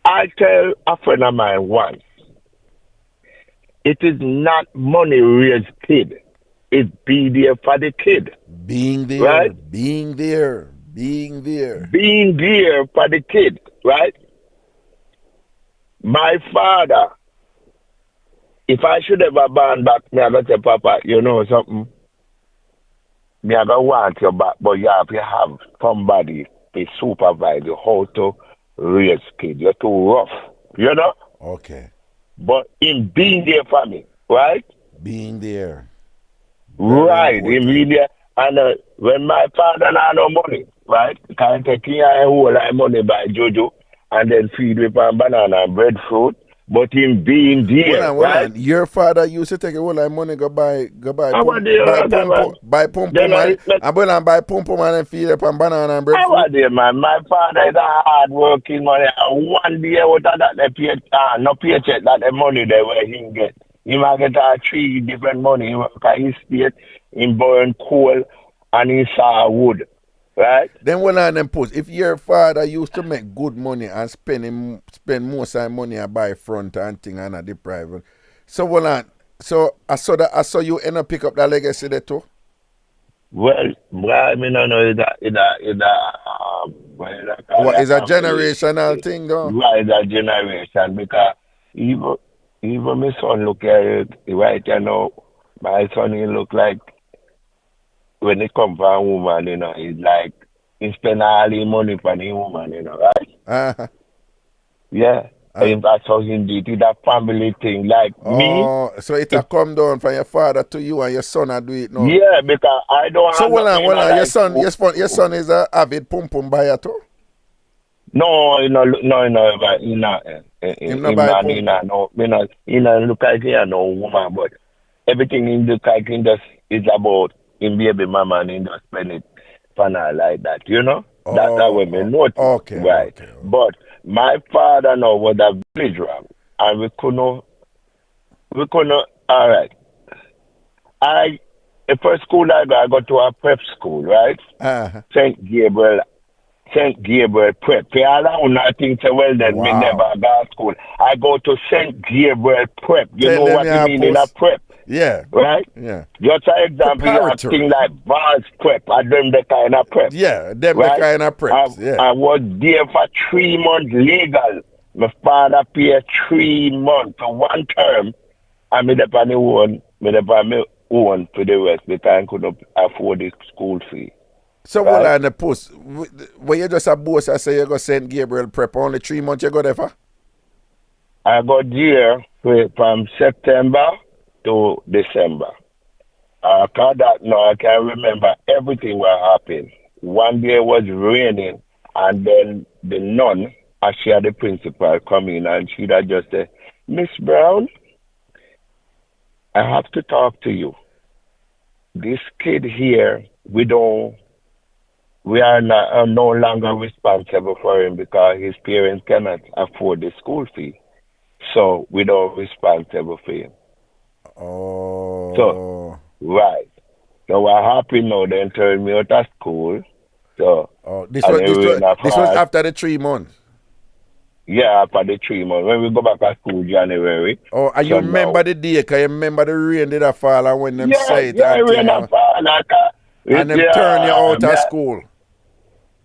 I tell a friend of mine once, it is not money raised kid. It's be there for the kid. Being there, right? Being there for the kid, right? my father, if I should ever born back, me I go say, Papa, you know something? Me I go want you back, but you have to have somebody to supervise you how to raise kids. You're too rough, you know? Okay. But in being there for me, right? Being there. Right, in being there. And when my father had no money, right? Can't take a whole lot of money by Jojo and then feed with banana and breadfruit. But in being there, right? Your father used to take a whole lot of money, buy pum pum man, and buy pum pum and feed up on banana and breadfruit. How there, man? My father is a hard working man. One day out of that, they pay, no paycheck that the money there where he get. He might get 3 different money. He work at his state, in burn coal, and he saw wood. Right? Then when I them post, if your father used to make good money and spend most of money and buy front and thing and the private. So I saw you end up pick up that legacy there too. Well, I mean, I know it's a generational thing though? Right, it's a generation because even my son look at it right now, my son he look like when it comes from a woman, you know, it's like he spend all his money for the woman, you know, right? Uh-huh. Yeah. And that's how he did it, that family thing. Like me. So it will come down from your father to you and your son and do it now. Yeah, because I don't have your son is an avid pum pum buyer too? No, he not look like he no woman, but everything in the like is about in baby mama and he just spend it for her like that, you know? That's what we know. Okay. Right. Okay. But my father now was a village ram and we couldn't all right. The first school I got to a prep school, right? Uh-huh. St. Gabriel Prep. For all I not think so well then me never go to school. I go to St. Gabriel Prep. You know what I mean in a prep? Yeah. Right? Yeah. Just an example, you have things like Vance Prep. I done the kind of prep. Yeah, them right? The kind of preps. Yeah. I was there for 3 months legal. My father paid 3 months for 1 term. And me on my own for the rest because I couldn't afford the school fee. So right? What on the post? When you just a boss, I say you go St. Gabriel Prep, only 3 months you go there for? I got there from September to December. After that, no, I can remember everything what happened. One day it was raining, and then the nun, as she had the principal, come in, and she'd just say, Miss Brown, I have to talk to you. This kid here, we are no longer responsible for him because his parents cannot afford the school fee. So we don't responsible for him. Oh. So, right. So what happened now, they turned me out of school. So this was after the 3 months? Yeah, after the 3 months. When we go back to school January. Oh, and you remember the day, because you remember the rain did fall and when them say it. Yeah, rain fall. And them turn you out of school.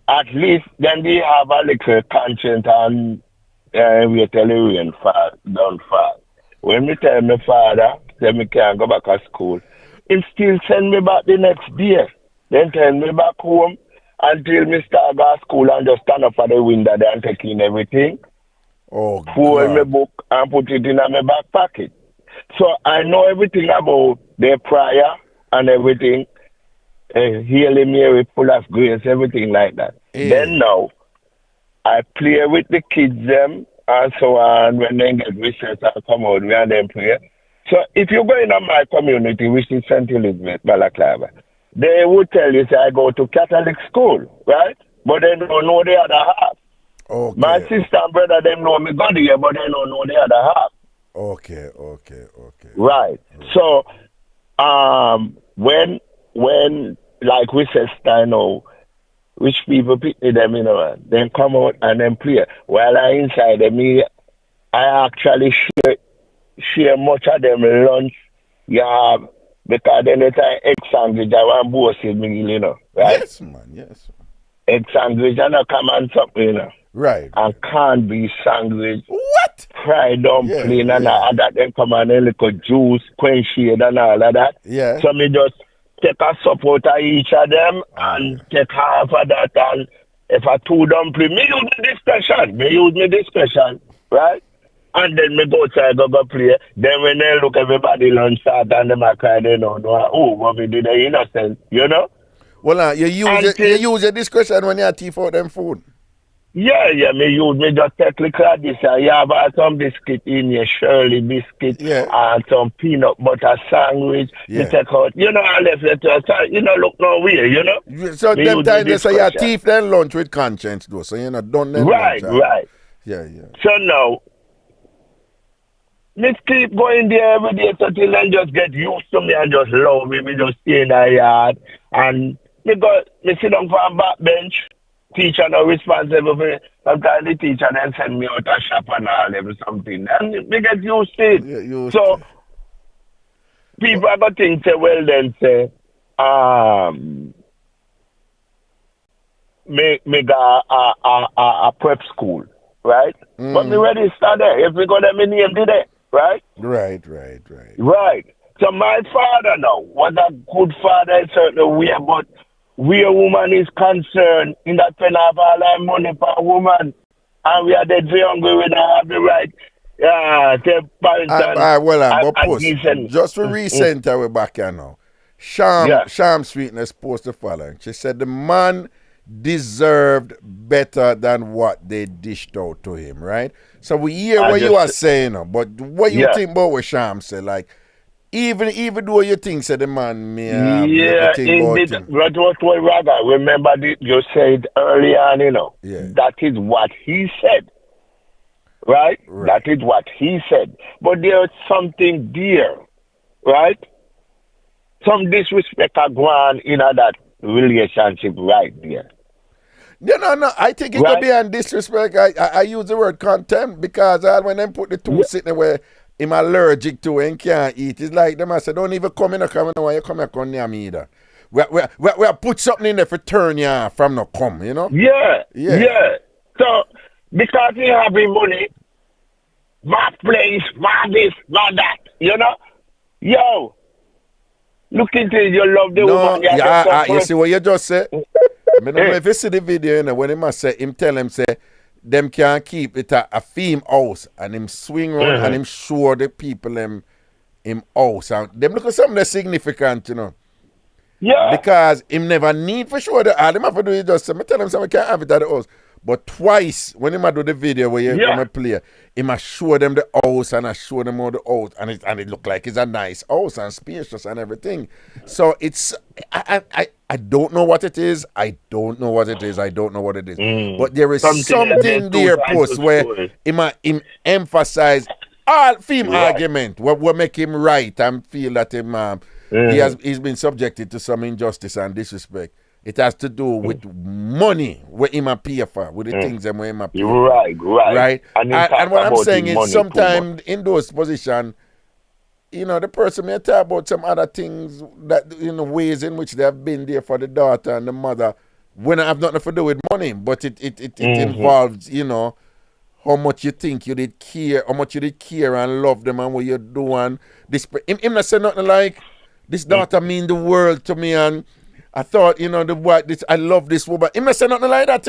At least then they have a little conscience and we tell the rain fall, don't fall. When me tell my father that me can't go back to school, he still send me back the next day. Then send me back home until me start go to school and just stand up at the window there and take in everything. Oh, fold my book and put it in my back pocket. So I know everything about the prayer and everything. Hail Mary, full of grace, everything like that. Yeah. Then now, I play with the kids them and so on. When they get wishes and come out, we and them play. So if you go in my community, which is St. Elizabeth, Balaclava, they would tell you, say, I go to Catholic school, right? But they don't know the other half. Okay. My sister and brother, them know me God here, but they don't know the other half. Okay. Right. So, when like we say, I know, which people pick them, you know, then come out and then play. While I inside them, I actually share much of them lunch, because then it's an egg sandwich, I want both of me, you know, right? Yes, man. Egg sandwich and a common something, you know. Right. And can't be sandwich. What? fried dumpling and all that. Then come on a little juice, quench shade and all of that. Yeah. So me just take a sup out of each of them and take half of that, and if I two dumpling, me use my discretion, right? And then me go outside, go play. Then when they look, everybody lunch start and them a cry, they know, what we did, they innocent, you know? Well, you use your discretion when you thief out them food. Yeah, me just take little of this. You have some biscuit in your Shirley biscuit and some peanut butter sandwich. You take out, I left it to look nowhere, So them times they say you thief then lunch with conscience though, so you're not done them lunch. Right. Yeah. So now, me keep going there every day until they just get used to me and just love me. Me just stay in the yard and me sit down for a back bench. Teacher not responsible for it. Sometimes the teacher then send me out a shop and all them something. And we get used to it. So people are going to think, say, me go a prep school, right? But me ready to start there. If we go there, me name did it, right? Right. So my father now was a good father in certain way, but where a woman is concerned, in that pen have all our money for a woman, and we are dead very hungry, we don't have the right to parents just for recent, we're back here now. Sham Sweetness supposed to follow. She said the man deserved better than what they dished out to him, right? So we hear what you are saying, but what you think about what Sham said, like, even though you think the man may but what Raga, remember you said earlier on, that is what he said. Right? That is what he said. But there's something there, right? Some disrespect are going in that relationship right there. No. I think it could be on disrespect. I use the word contempt because when them put the two sitting where I'm allergic to and can't eat. It's like them I say, don't even come in when you come here come near me either. We put something in there for turn you off from no come, Yeah. So because he having money, my place, my this, my that, Yo, look into it, you love the woman. You see what you just said? I don't know if you see the video, when him say, him tell him say, them can't keep it a theme house and him swing around and him show the people him house and them look at something that's significant, Yeah. Because him never need for sure that all him have to do is just say, I tell him something can't have it at the house. But twice when him do the video where you come and play, him a show them the house and I show them all the house and it look like it's a nice house and spacious and everything. So it's I don't know what it is. I don't know what it is. But there is something there post where him emphasize all theme argument what make him right and feel that him he's been subjected to some injustice and disrespect. It has to do with money where him a pay for, with the things that him a pay for. Right. And what I'm saying is sometimes in those positions, the person may talk about some other things that ways in which they have been there for the daughter and the mother when I have nothing to do with money, but it involves, how much you think you did care, how much you did care and love them and what you're doing. Him not say nothing like this daughter mean the world to me and I thought, I love this woman. Him not say nothing like that,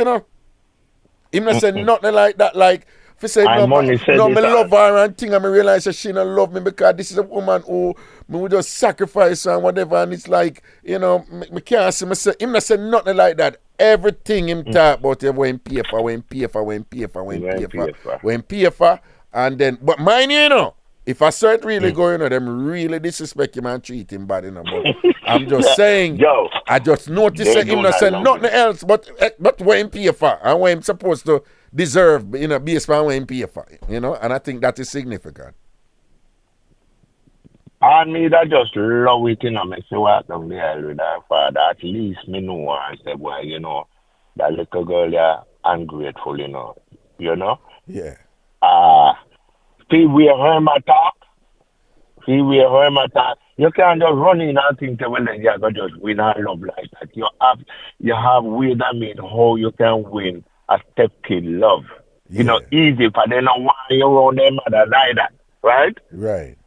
Him not say nothing like that, like if you say me love her and thing and I realize that she don't love me because this is a woman who me would just sacrifice her and whatever and it's like, me can't see myself. Him not say nothing like that. Everything him talk about when him pay for, and then but mine, if I saw it really going on, them really disrespect him and treat him bad, But I'm just saying, I just noticed that him not say nothing else but what him pay for and what him supposed to deserve, based on what him pay for, and I think that is significant. And me that just love it, me say what down there with her father. At least me know and say, boy, that little girl there ungrateful, Yeah. See where her talk. You can't just run in and think that well, you're going to just win a love like that. You have way that mean how you can win a step kid love. You know, easy for them not want you around their mother neither. Right? Right.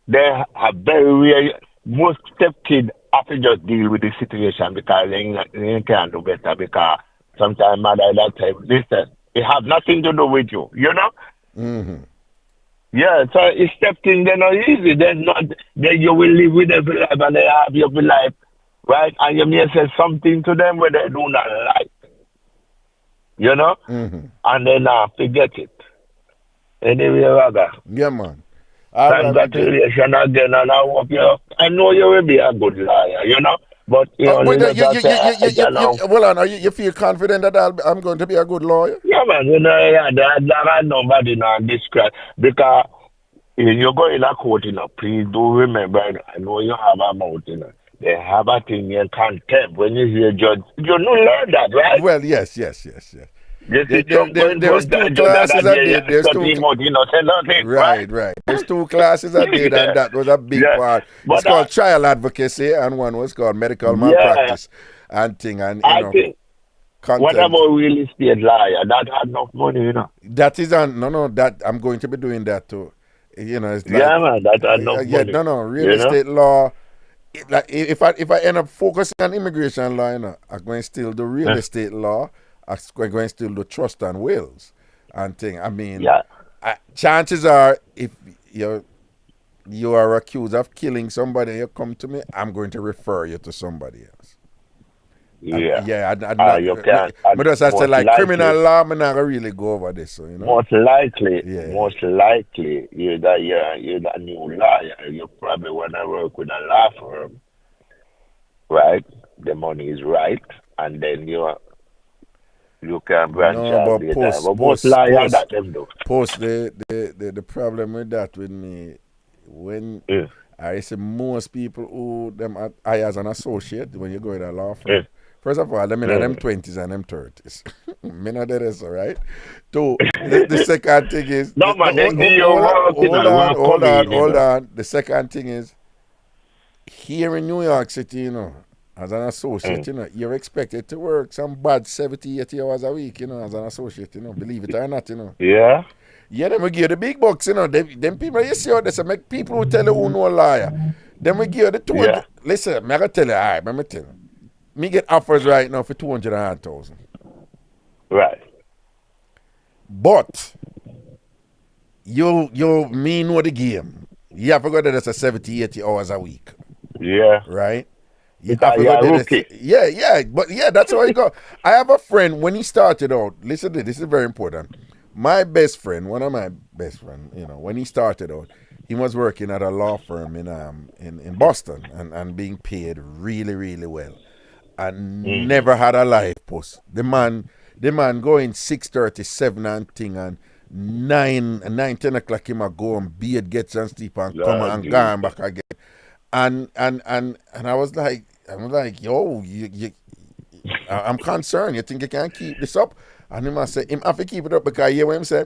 They are very rare. Most stepkids have to just deal with the situation because they can't do better because sometimes mother that time, listen, it have nothing to do with you, you know? Mm-hmm. Yeah, so it's stepkids, they're not easy. They're not, then you will live with them for life and they have you for life, right? And you may say something to them where they do not like, you know? Mm-hmm. And then forget it. Anyway, Raga. Yeah, man. Congratulations again, and I hope you. I know you will be a good lawyer, you know. But you know, you feel confident that I'm going to be a good lawyer? Yeah, man. You know, there are nobody now describe because you go in a court, you know. Please do remember. I know you have a mouth, you know. They have a thing in contempt when you hear judge. You don't learn that, right? Well, yes. There's two classes I did. There's right. There's two classes I did, and that was a big part. It's called trial advocacy, and one was called medical malpractice and thing. And I think what about real estate lawyer? That had enough money, you know. That is that I'm going to be doing that too. You know, it's like, man, that had enough money. Real estate law. Like if I end up focusing on immigration law, you know, I'm going to still do real estate law. I'm going to still do trust and wills and thing. I mean, chances are, if you are accused of killing somebody, you come to me, I'm going to refer you to somebody else. Yeah. You can't. But as I said, like likely, criminal law, I'm not going to really go over this. So, you know? Most likely, you're the new lawyer. You probably want to work with a law firm, right? The money is right, and then you can branch out later. Most liars that them do. The problem with that with me, when I say most people who them I as an associate, when you go in a law firm, first of all, them in them 20s and them 30s. Me not there, so right? Two, the second thing is hold on. The second thing is here in New York City, you know, as an associate, you know, you're expected to work some bad 70, 80 hours a week, you know, as an associate, you know, believe it or not, you know. Yeah. Yeah, then we give you the big bucks, you know. Them people, you see how they say, make people who tell you who know a liar. Then we give you the 200. Yeah. Listen, I'm going to tell you, all right, let me tell you. Me get offers right now for 200,000. Right. But, you know the game. You have to go there, that's a 70, 80 hours a week. Yeah. Right? But that's how it go. I have a friend, when he started out, listen to this is very important. My best friend, one of my best friends, you know, when he started out, he was working at a law firm in Boston and being paid really, really well. And never had a life post. The man going 6:37 and thing, and 9-10 o'clock him a go and beard gets and sleep and come and go back again. And I was like, yo, I'm concerned. You think you can keep this up? And him say, him have to keep it up because you hear what him say?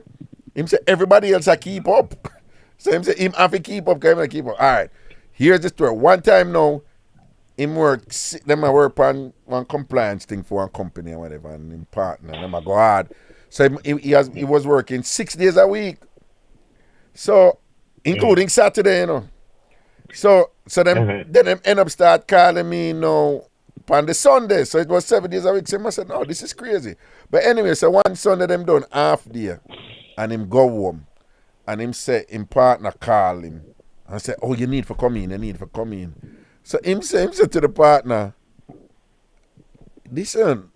Him say everybody else a keep up. So him say him have to keep up, because him keep up. All right, here's the story. One time now, him work on one compliance thing for one company or whatever, and him partner, and him a go hard. So he was working 6 days a week. So, including Saturday, you know. So then them end up start calling me, you know, on the Sunday. So it was 7 days a week. So I said, no, this is crazy. But anyway, so one Sunday them done half day, and him go home, and him say him partner call him and say, oh, you need for come in. So him say to the partner, listen,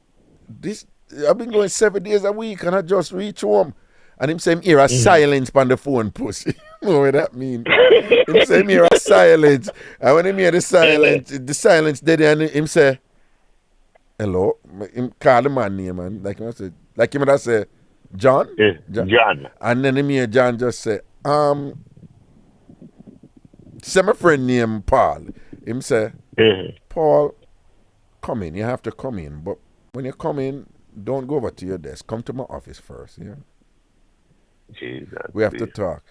I've been going 7 days a week and I just reach home. And him say him hear a silence on the phone, pussy. You know what that mean? Him say him hear a silence. And when him hear the silence dead, and him say, hello. Him call the man name, man. Like him would say, John? John. And then him hear John just say, say my friend named Paul. Him say, Paul, come in. You have to come in. But when you come in, don't go over to your desk. Come to my office first, yeah? Jesus, we have to talk.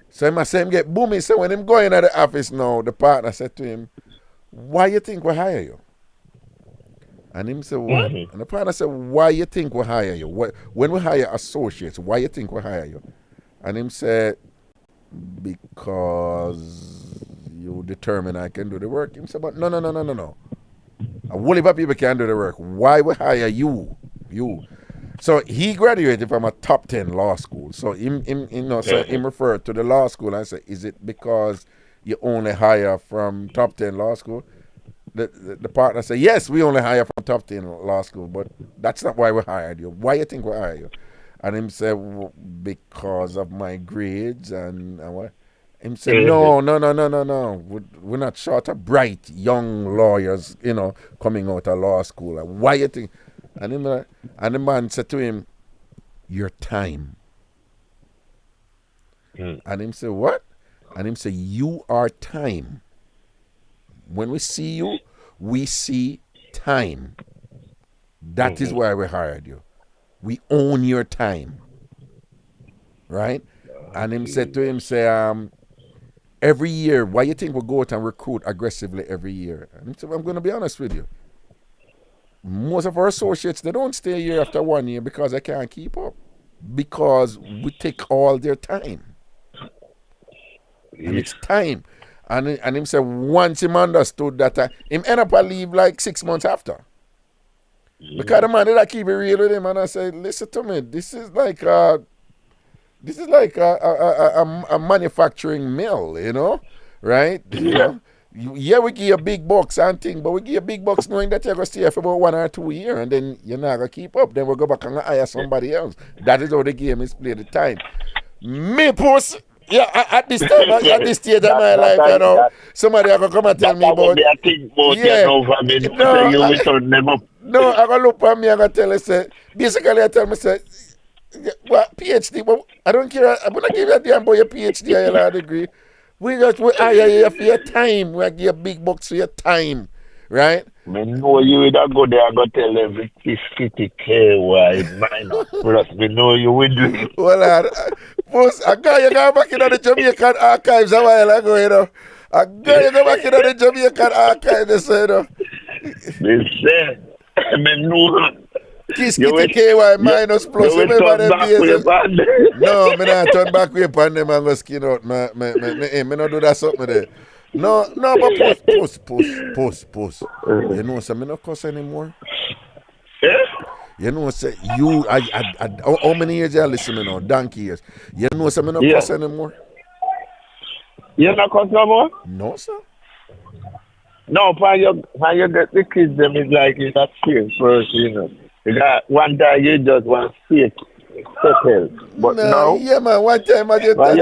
So I say him get boomy. So when him going at the office now, the partner said to him, why you think we hire you? And him say, what? And the partner said, why you think we hire you? When we hire associates, why you think we hire you? And him said, because you determine I can do the work. Him said, but no. A whole heap of people can do the work. Why we hire you? So he graduated from a top 10 law school. So him referred to the law school and said, is it because you only hire from top 10 law school? The partner said, yes, we only hire from top 10 law school, but that's not why we hired you. Why you think we hired you? And him said, because of my grades and what? Him said, no. We're not short of bright young lawyers, coming out of law school. And why you think? And the man said to him, your time. And him said, what? And him said, you are time. When we see you, we see time. That is why we hired you. We own your time. Right? And him said to him, every year, why you think we go out and recruit aggressively every year? And he said, I'm going to be honest with you. Most of our associates, they don't stay here after 1 year because they can't keep up. Because we take all their time. And it's time. And him said once him understood that, him end up a leave like 6 months after. Because the man did I keep it real with him, and I said, listen to me, this is like a manufacturing mill, right? Yeah, we give you big bucks and thing, but we give you big bucks knowing that you're going to stay here for about 1 or 2 years, and then you're not going to keep up. Then we'll go back and hire somebody else. That is how the game is played at the time. Me, puss. Yeah, at this time, at this stage of my life, somebody are going to come and tell me about No, I'm going to look at me and I'm going to tell you, say, basically I tell me, say, what, Ph.D., but I don't care, I'm going to give you a damn about your Ph.D. or your law degree. We hire you for your time. We give you big bucks for your time, right? Me know you will go there and go tell every 50K why minus. Plus, me know you will do it. Well, a guy you go back into the Jamaican archives a while ago, A guy you go back into the Jamaican archives, They say, me know. Kiss kitty KY minus plus. Remember them days? No, me not turn back way upon them and go skin out. Me not do that something there. No, but post. You know, so me not cuss anymore. You know, say how many years you listen to now? Donkey years. You know, so me not cuss anymore. You not cuss no more? No, sir. No, when you get the kids, them is like it's a serious person, You got one time you just want to fake settle. But no. Yeah, man, one time as you cross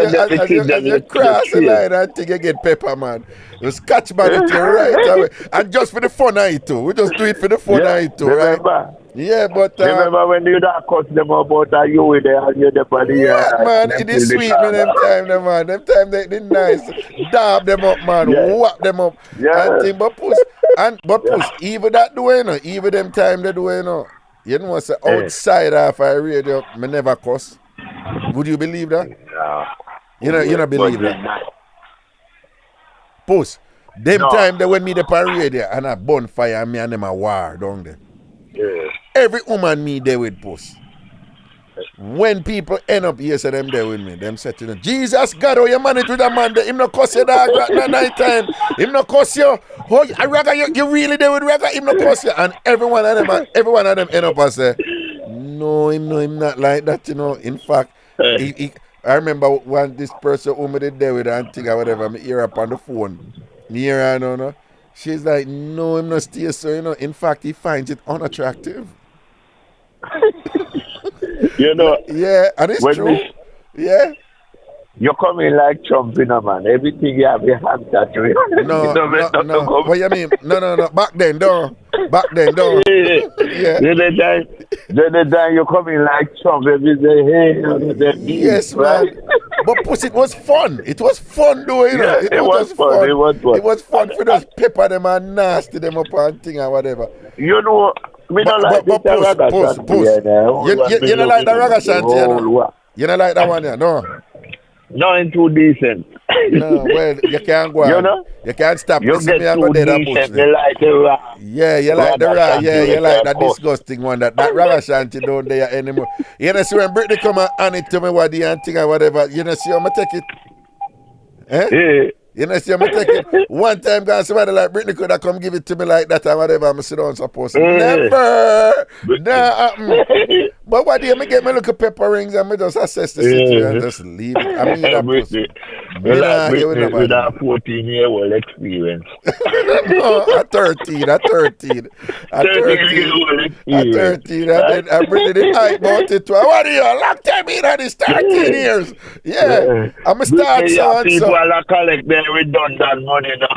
the line and think you get pepper, man. You scotch man it right away. And just for the fun of it too. We just do it for the fun of it too, right? Yeah, but remember when you da cut them about you with the and you the body. Yeah, man, it is sweet man them time, man. Them time they nice. Dab them up, man. Whap them up. Yeah. And thing, but push, even that do even them time they do You know what's outside of IrieJam, me never cuss. Would you believe that? No. You not believe that? Post. Them time they when me the IrieJam and a bonfire and me and them a war down there. Yeah. Every woman me there with post. When people end up here, say them there with me, them say to them, Jesus God, how you manage with a man there? Him no cuss you dog at night time. Him no cuss you. Oh, Raga, you really there with Raga? Him no cuss you. And every one of them end up and say, no, him not like that, In fact, I remember when this person who me did there with and think or whatever, me hear up on the phone. Me hear her, no. She's like, no, him not stay so, In fact, he finds it unattractive. Yeah, and it's true. Yeah. You're coming like Trump, man. Everything you have your hands at you. No. What you mean? No. Back then, though. Yeah. The time you're coming like Trump, every day, hey. Yes, man. But puss, it was fun. It was fun, though, Yeah, it was fun. It was fun for us pepper them and nasty them up and thing or whatever. You know, we don't like this Ragashanti. You don't like the Ragashanti, You don't like that one, yeah? No. No, ain't too decent. No, well, you can't go on. You know? You can't stop You kissing get me and too go dead and decent. bush You then. like the rap. Yeah, you like the rap. Yeah, you like that course. disgusting one. That Ragashanti don't there anymore. You know, see when Britney come and hand it to me what the and thing or whatever, you know, see how I take it? Eh? Yeah. You know, see how I take it? One time, guys, somebody like Britney could have come give it to me like that or whatever. I'm sit down supposed to. Never. Nah, but what do you get me look at pepper rings and me just assess the situation and just leave it? I mean, that pussy. With that 14-year-old experience. No, at 13. At 13. I bring it high about it too. What are you? Long time in this 13 years. Yeah. I'm a start so and people so. are collect their redundant money now.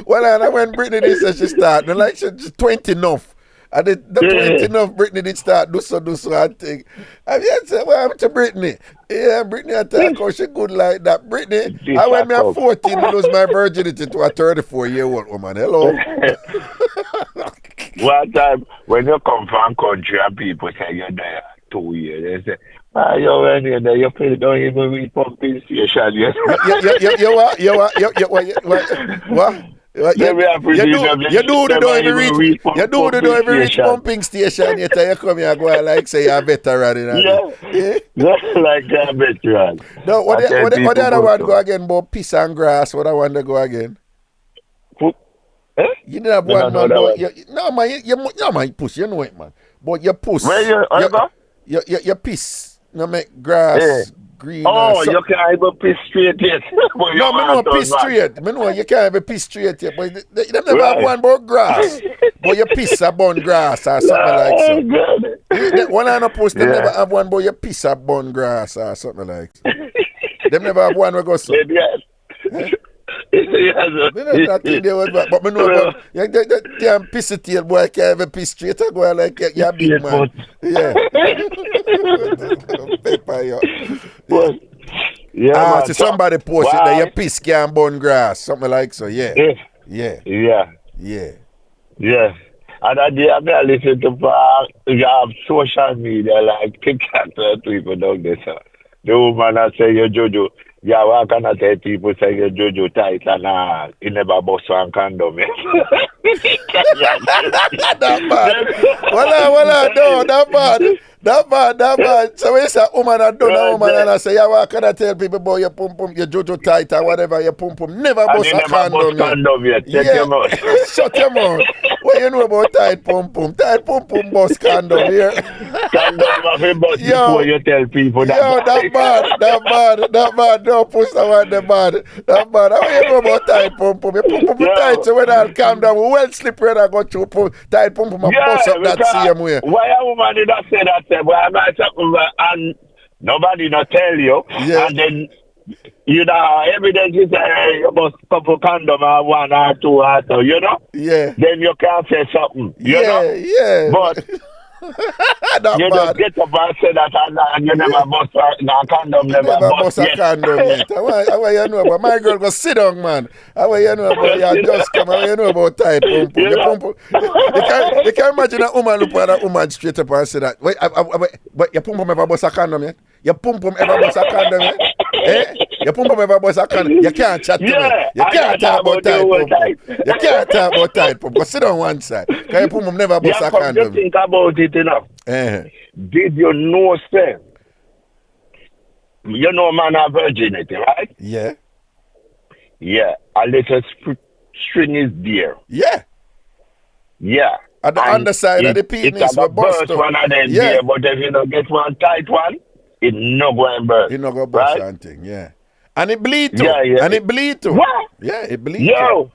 Well, and when Brittany did say she started, like she's 20 enough. And the 20 enough Brittany did start do so and think. And you say, what happened to Brittany? Yeah, Brittany attack how she good like that. Brittany, I when me at 14, I lose my virginity to a 34-year-old woman. Hello. One time, when you come from country and people say you're there 2 years, they say, you're when you're there, you feel don't even read pumping station yet. What? You do the don't even reach pumping station yet. You come here and go like say you're a veteran. Like a veteran. No, what the other one go again about piss and grass? What I want to go again? You didn't have one man. No man, push. You know it, man. But you push. You piss. You make grass. Green you can't even piss straight yet. No, I know piss straight. I know you can't even piss straight yet. But they never have one about grass. But you piss upon grass or something like so. One I know post, they never have one but you piss upon grass or something like so. They never have one where go so. But me know about that damn pissy tail boy can't even piss straight. I go like you're big man. Yeah. Paper, yo. Yeah, so somebody posted that your piss can burn grass, something like so. Yeah. And I listen to you have social media like TikTok people down there. So. The woman I say you Jojo. Yeah, why can I tell people say you Jojo tight and you never bust one condom? That bad. Well, no, that bad. That bad. So when you say woman and done a woman and I say, yeah, why can I tell people about your pum pum, your Jojo tight or whatever, your pum pum never bust a condom yet. Shut your mouth. Shut your mouth. What you know about tight pum pum? Tight pum pum bust condom here. Condom have a bust before you tell people that. That bad. No, push that one, that bad. How you know about tight pum pum? Your pum pum tight, so when I calm down, we well slippery and I go to tight pum pum and bust up that same way. Why a woman did not say that? Well, I might something and nobody not tell you, and then you know evidence is you must couple condom or one or two or so, you know. Yeah. Then you can't say something. You know? But you just get up and say that and you never bust a condom, never bust a condom yet. How you know about my girl go sit down, man. How you know about you just come, how you know about tight pum pum. You can't imagine a woman look at a woman straight up and say that. Wait, but your pum pum ever bust a condom yet? Your pum pum ever bust a condom yet? Your pum pum ever bust a condom? You can't chat to me. You can't talk about tight pum pum. You can't talk about tight pum pum. Sit down one side. Because your pum pum never bust a condom. Think about it enough. Did you know, sir? You know man have virginity, right? Yeah. Yeah. A little string is there. Yeah. Yeah. At the underside of the penis will bust up. One of them there, but if you don't get one tight one, it no go and burst. It no go burst anything, yeah. And it bleed too. Yeah. And it bleed too. What? Yeah, it bleed too.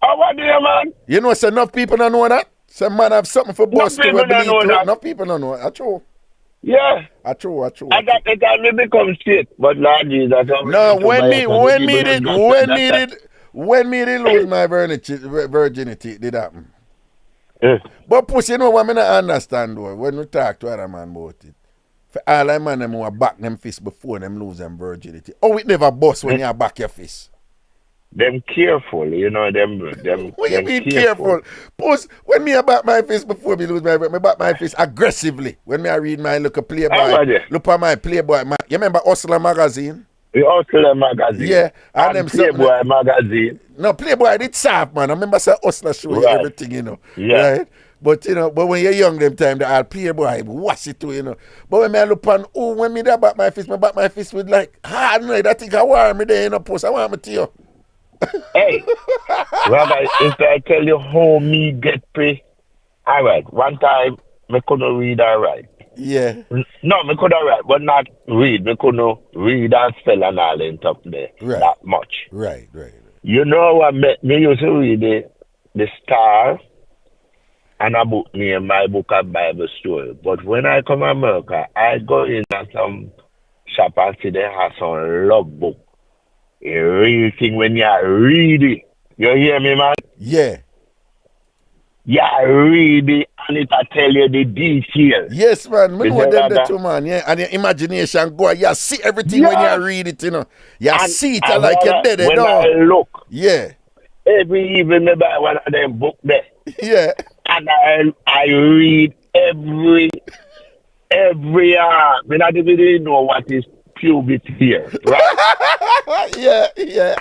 How do you, man? You know, so enough people don't know that. Some man have something for bust to bleed too. Enough people don't know it. That's true. Yeah. That's true. I got the time to become straight, but Lord Jesus. No, when me did lose my virginity, it did happen. But pussy, you know what I don't understand though, when we talk to other man about it. For all them man them who back them fist before them lose them virginity. Oh, it never bust when you back your fist. Them careful, you know, them what you mean careful? Post when me back my fist before me lose my back my fist aggressively. When me I read my look at Playboy, look at my Playboy. You remember Hustler magazine? The Hustler magazine. Yeah, and them Playboy magazine. No, Playboy did soft, man. I remember say Hustler show you Right. everything, you know. Yeah. Right? But when you're young them time, they all Playboy, what's it too, you know. But when I look on, when me that back my fist with like, no, that thing I want me there in a post. I want me to you. Hey, Rabbi, if I tell you how me get pay, all right, one time, me couldn't read all right. Yeah. No, me could write, but not read. Me couldn't read and spell and all in top there that much. Right. You know what me used to read the Star and a book named My Book of Bible Story. But when I come to America, I go in at some shop and see they have some love book. A real thing when you read it. You hear me, man? Yeah. Yeah, read it and it tell you the details. Yes, man. Me know them too, man. Yeah, and your imagination go. You see everything when you read it, you know. You see it like you're dead. When I look, yeah. Every evening I buy one of them book there. Yeah. And I read every when I didn't even know what is pubic hair, right? yeah.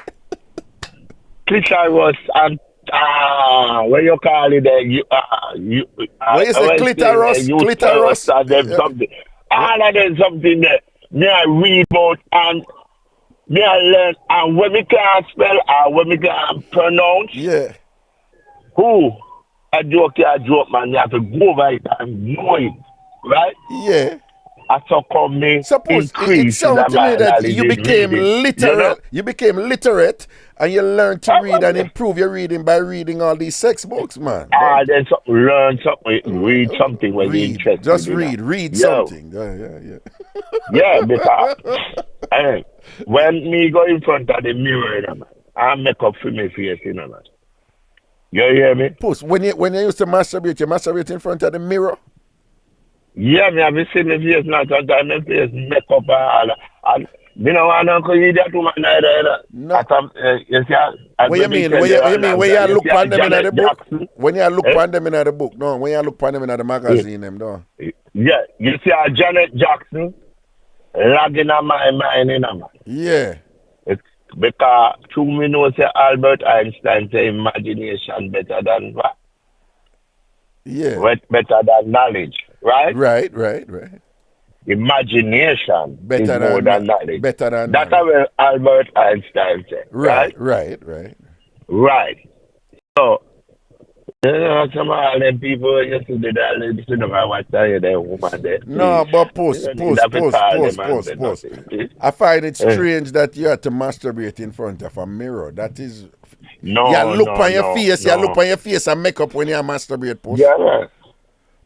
Clitoris and what you call it there? What you say, clitoris? And then something. All of them something there. Me I read about and me I learn and when me can spell and when me can pronounce. Yeah. Who? A joke, man. You have to go over it and know it, right? Yeah. I saw me. Suppose it sounds to me that you became literate. You know? You became literate and you learned to read and improve your reading by reading all these sex books, man. Then learn something, read something when you're interested. Just read something. Yeah. Yeah, because when me go in front of the mirror, you know, man, I make up for my face, you know, man. You hear me? Puss, when you used to masturbate, you masturbate in front of the mirror? Yeah, me have seen my face now. Sometimes my face make up and me no want to see that woman either. No. You see, what you mean? When you look on them in the book? When you look on them in the book? No, when you look on them in the magazine, them no. Yeah, you see Janet Jackson lagging on my mind, you know, man. Yeah. Because to me know say Albert Einstein say imagination better than what? Yeah. Better than knowledge, right? Right. Imagination better is more than knowledge. Better than that's what Albert Einstein said. Right. So you know, some of them people used to do that. Listen to my wife tell you that woman there. No, but post. I find it strange that you have to masturbate in front of a mirror. That is, no. You look on your face. No. You look on your face and make up when you masturbate. Post. Yeah.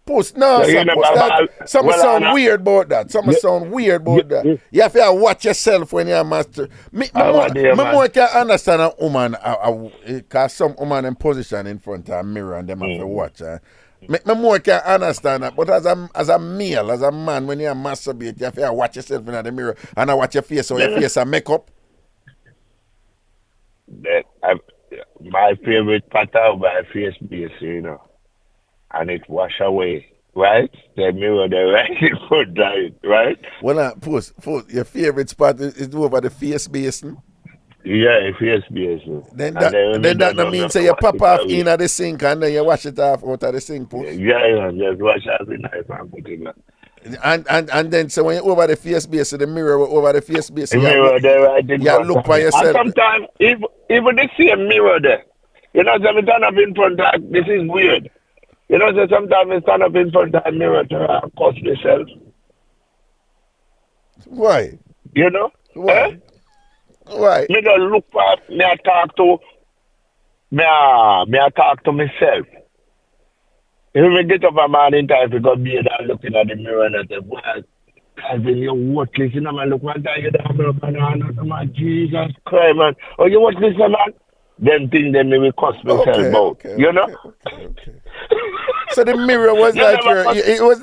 Post. No, something sound weird about that. You have to watch yourself when you masturbate. Me more can understand a woman, because some woman in position in front of a mirror and them have to watch. Me more can understand that. But as a male, as a man, when you masturbate, you have to watch yourself in the mirror and I watch your face, so your face and makeup. My favorite pattern by face base, you know. And it wash away, right? The mirror, the right in front of it, right? Well, post, your favorite spot is over the face basin. Yeah, face basin. Then that means say you pop off in at the sink and then you wash it off out of the sink, post. Yeah, just wash off the knife and put it on. And then so when you're over the face basin, the mirror over the face basin, the mirror there, right? You look by yourself. And sometimes even the same mirror there, you know, sometimes I've been front of this is weird. You know, so sometimes I stand up in front of the mirror to cuss myself. Why? You know? Why? Why? Me just look for me I talk to myself. If me get up a morning time to go beard and looking at the mirror and I say, boy, Calvin, you're worthless, you know, man, look one time you down the banana, man, Jesus Christ, man. Oh, you worthless, man? Them things then maybe cost myself out. You know? Okay. So the mirror was it's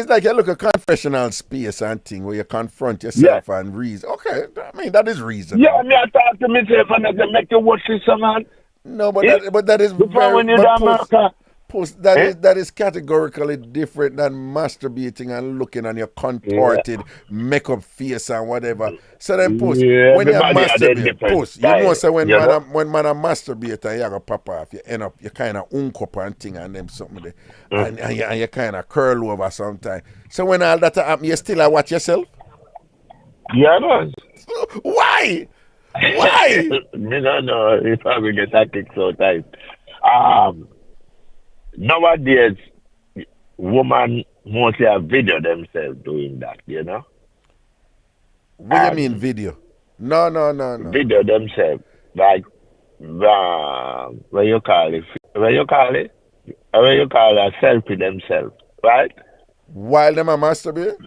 like you look a confessional space and thing where you confront yourself and reason. Okay, I mean that is reasonable. Yeah, me I talk to myself and I say make you watch this man. No, but that is before when you Post, that is categorically different than masturbating and looking on your contorted makeup face and whatever. So then post, when you masturbate, post, you know, so when man a masturbate and you have a pop off, you end up, you kind of up and thing and them something there. And you kind of curl over sometimes. So when all that happen, you still watch yourself? Yeah, man. Why? Why? Me don't know if I will get a kick so tight. Nowadays, women mostly have video themselves doing that, you know? What do you mean video? No. Video themselves. Like, what you call it? A selfie themselves, right? While them are masturbate?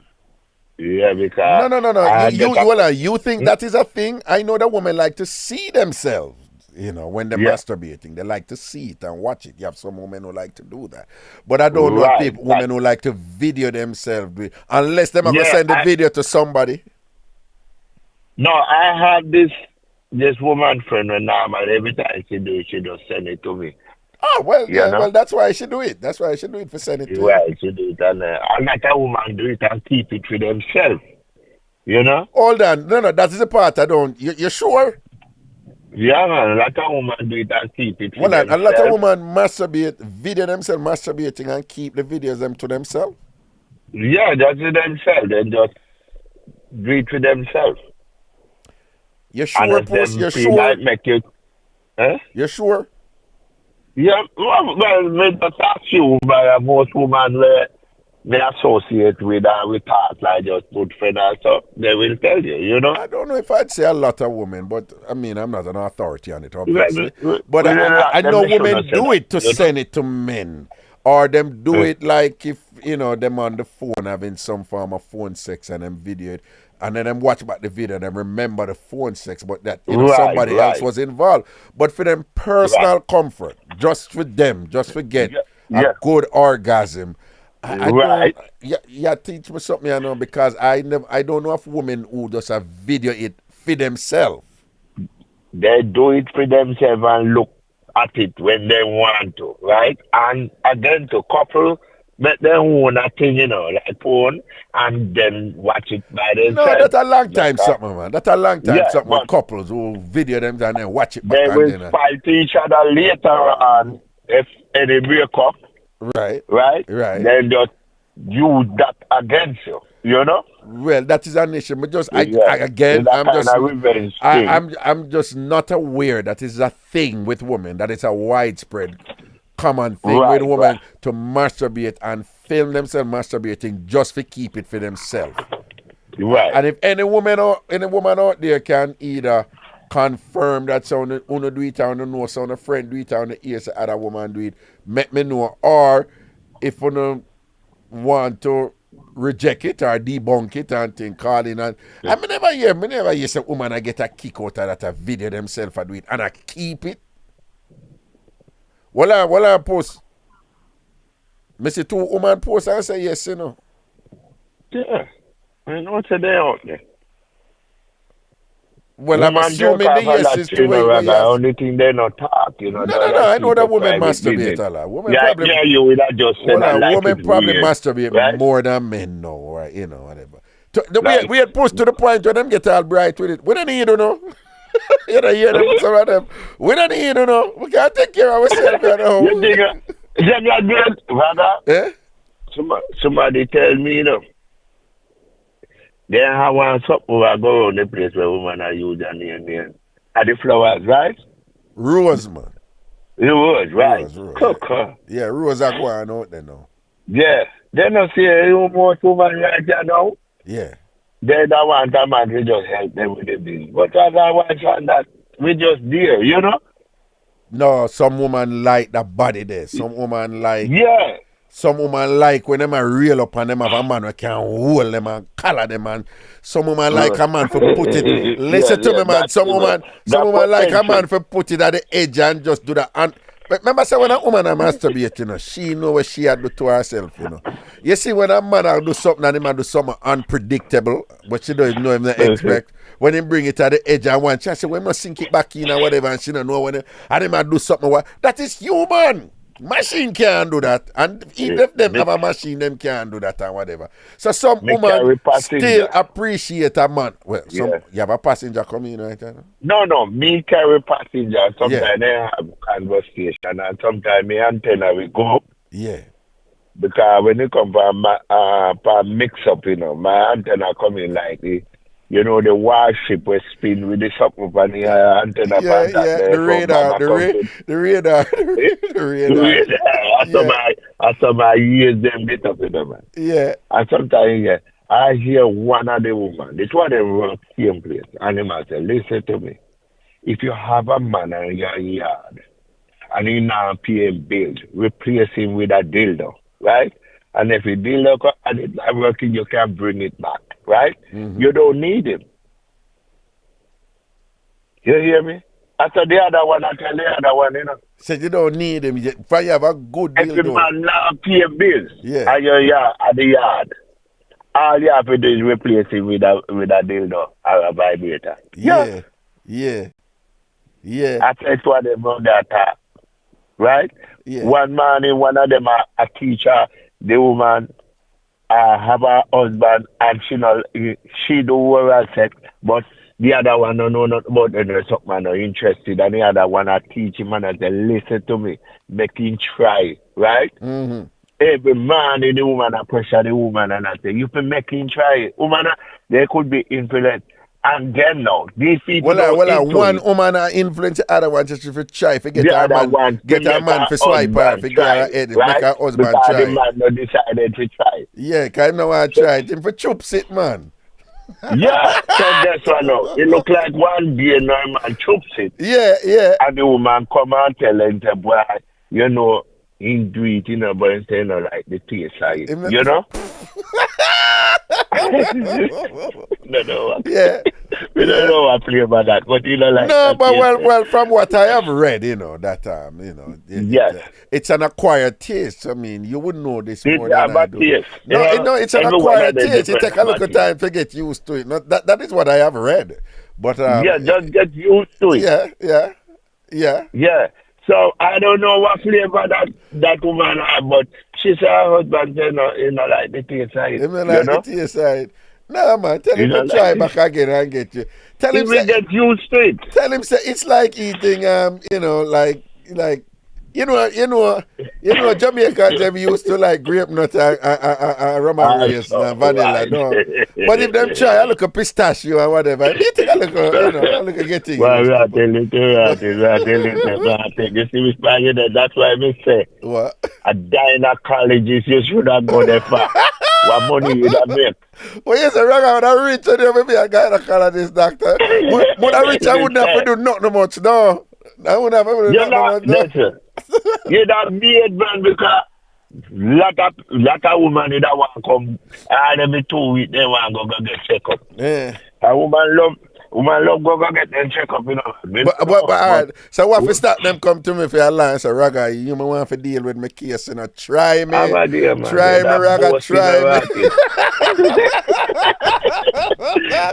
Yeah, because... No. You think that is a thing? I know that women like to see themselves. You know, when they're masturbating, they like to see it and watch it. You have some women who like to do that. But I don't know women who like to video themselves, unless they're going to send the video to somebody. No, I had this woman friend when every time she do it, she just send it to me. Oh, well, well, that's why I should do it. That's why I should do it for sending it to you. She do it, and let a woman do it and keep it for themselves. You know? Hold on. No, that is the part I don't. You sure? Yeah, man, a lot of women do it and keep it. Well, a lot of women masturbate, video themselves masturbating and keep the videos them to themselves? Yeah, that's to themselves. They just do it to themselves. You sure, Post? You sure? Like make you, You sure? Yeah, well, me just assume by most women where they associate with talk like just good friend and stuff, they will tell you, you know? I don't know if I'd say a lot of women, but I mean, I'm not an authority on it, obviously. But I know women do it to send it to men. Or them do it like if, you know, them on the phone having some form of phone sex and them video it. And then them watch back the video and them remember the phone sex, but that, you know, somebody else was involved. But for them personal comfort, just for them, just for get a good orgasm. Teach me something, you know, because I don't know of women who just have video it for themselves. They do it for themselves and look at it when they want to, right? And again, to couple, make them own a thing, you know, like phone, and then watch it by themselves. No, that's a long time something, man. That's a long time something with couples who video them and then watch it back. They will fight each other later on if any breakup. Right. Then just use that against you, you know? Well, that is an issue. But just I'm just not aware that is a thing with women. That is a widespread, common thing with women to masturbate and film themselves masturbating just to keep it for themselves. Right. And if any woman out there can either confirm that someone do it and know someone a friend do it and the ears of other woman do it, make me know. Or if you want to reject it or debunk it and think, call in and I never hear some woman I get a kick out of that a video themselves and do it and I keep it. Well I post. I see 2 women post and say yes, you know. Yeah. I know what's there out there. Well, I'm assuming the yes is to where the only thing they not talk, you know. No, I know that women masturbate a lot. Women probably masturbate more than men now, or you know, whatever. We had pushed to the point where them get all bright with it. We don't need to know. You don't hear them, some of them. We don't need to know. We can't take care of ourselves, you know. You think, somebody tell me, you know. They have one something who go around the place where women are using name. Are the flowers, right? Rose, man. Rose, right. Rose. Yeah, Rose are going out there now. Yeah. They don't see most women right there now. Yeah. They don't want a man to just help them with the bill. But as I want that, we just there, you know? No, some woman like that body there. Some woman like... Yeah. Some woman like when them are real up and them have a man who can hold them and color them, and some woman like a man for put it. Listen to me, man. Some woman like a man for put it at the edge and just do that. And remember, say when a woman a masturbate, you know, she know what she had to do to herself, you know. You see, when a man a do something and him do something unpredictable, but she don't know him not expect. When he bring it at the edge and one, she say, we must sink it back in or whatever, and she don't know when and him a do something. That is human. Machine can't do that. And even if them have a machine, them can't do that and whatever. So some woman still appreciate a man. Well, you have a passenger coming in right now? No. Me carry passenger. Sometimes I have conversation and sometimes my antenna will go up. Yeah. Because when you come for Mixup, my antenna come in like the warship will spin with the something on the antenna. The radar. After my years, them bit up, man. Yeah. And sometimes, I hear one of the women, this one of them work same place, and they might say, listen to me. If you have a man in your yard, and he not paying bills, replace him with a dildo, right? And if a dildo and it's not working, you can bring it back, right? Mm-hmm. You don't need him. You hear me? After the other one, I tell the other one, So you don't need him. If you have a good dildo. If the man not paying bills, yeah. at your yard, at the yard, all you have to do is replace him with a dildo or a vibrator. Yeah. That's what they know that. Right? Yeah. One morning, one of them a teacher, the woman have a husband and she do oral sex, but the other one don't know nothing about it, something not interested, and the other one I teach him and I say, listen to me, make him try, right? Mm-hmm. Every morning the woman I pressure the woman and I say, you can make him try. Woman, they could be influenced. And then now, these people one woman influence the other one just to try to get a man for swipe her, to get her head, make her husband because try. The man not decided to try. Yeah, because I know I tried him for chups it, man. Yeah, so that's what now. It look like one day no man chups it. Yeah. And the woman come and tell him, boy, he do it, but instead like the taste side. No. Yeah. We don't know what play about that, but like. No, but well, from what I have read, that yes, it's an acquired taste. I mean, you wouldn't know this more than I do. Taste. No, it's an acquired taste. It take a little time to get used to it. No, that is what I have read. But just get used to it. Yeah. So I don't know what flavor that woman have, but she said her husband, like the taste side. The taste side. No, man, tell him to try back again and get you. Tell him to get used to it. Tell him say it's like eating like Jamaicans them used to like grape nut and rum and raisins and vanilla, no. But if them try a look at pistachio and whatever, you think a look at getting. Well, we are telling you see, that's why I say. What? A diner colleges, you should have gone there far. What money you have make? Well, yes, I'm when I reach there, maybe I got a call of this doctor. When I reach, I wouldn't have to do nothing much, no. I wouldn't have to do nothing much. Listen, you're not made, man, because lot of women that want to come, and every 2 weeks they want to go get check up. Yeah. A woman love go get them check up, But all right. So what if you start them come to me for your line, so Raga, you might want to deal with my case, Try me. Try me, Raga, try me.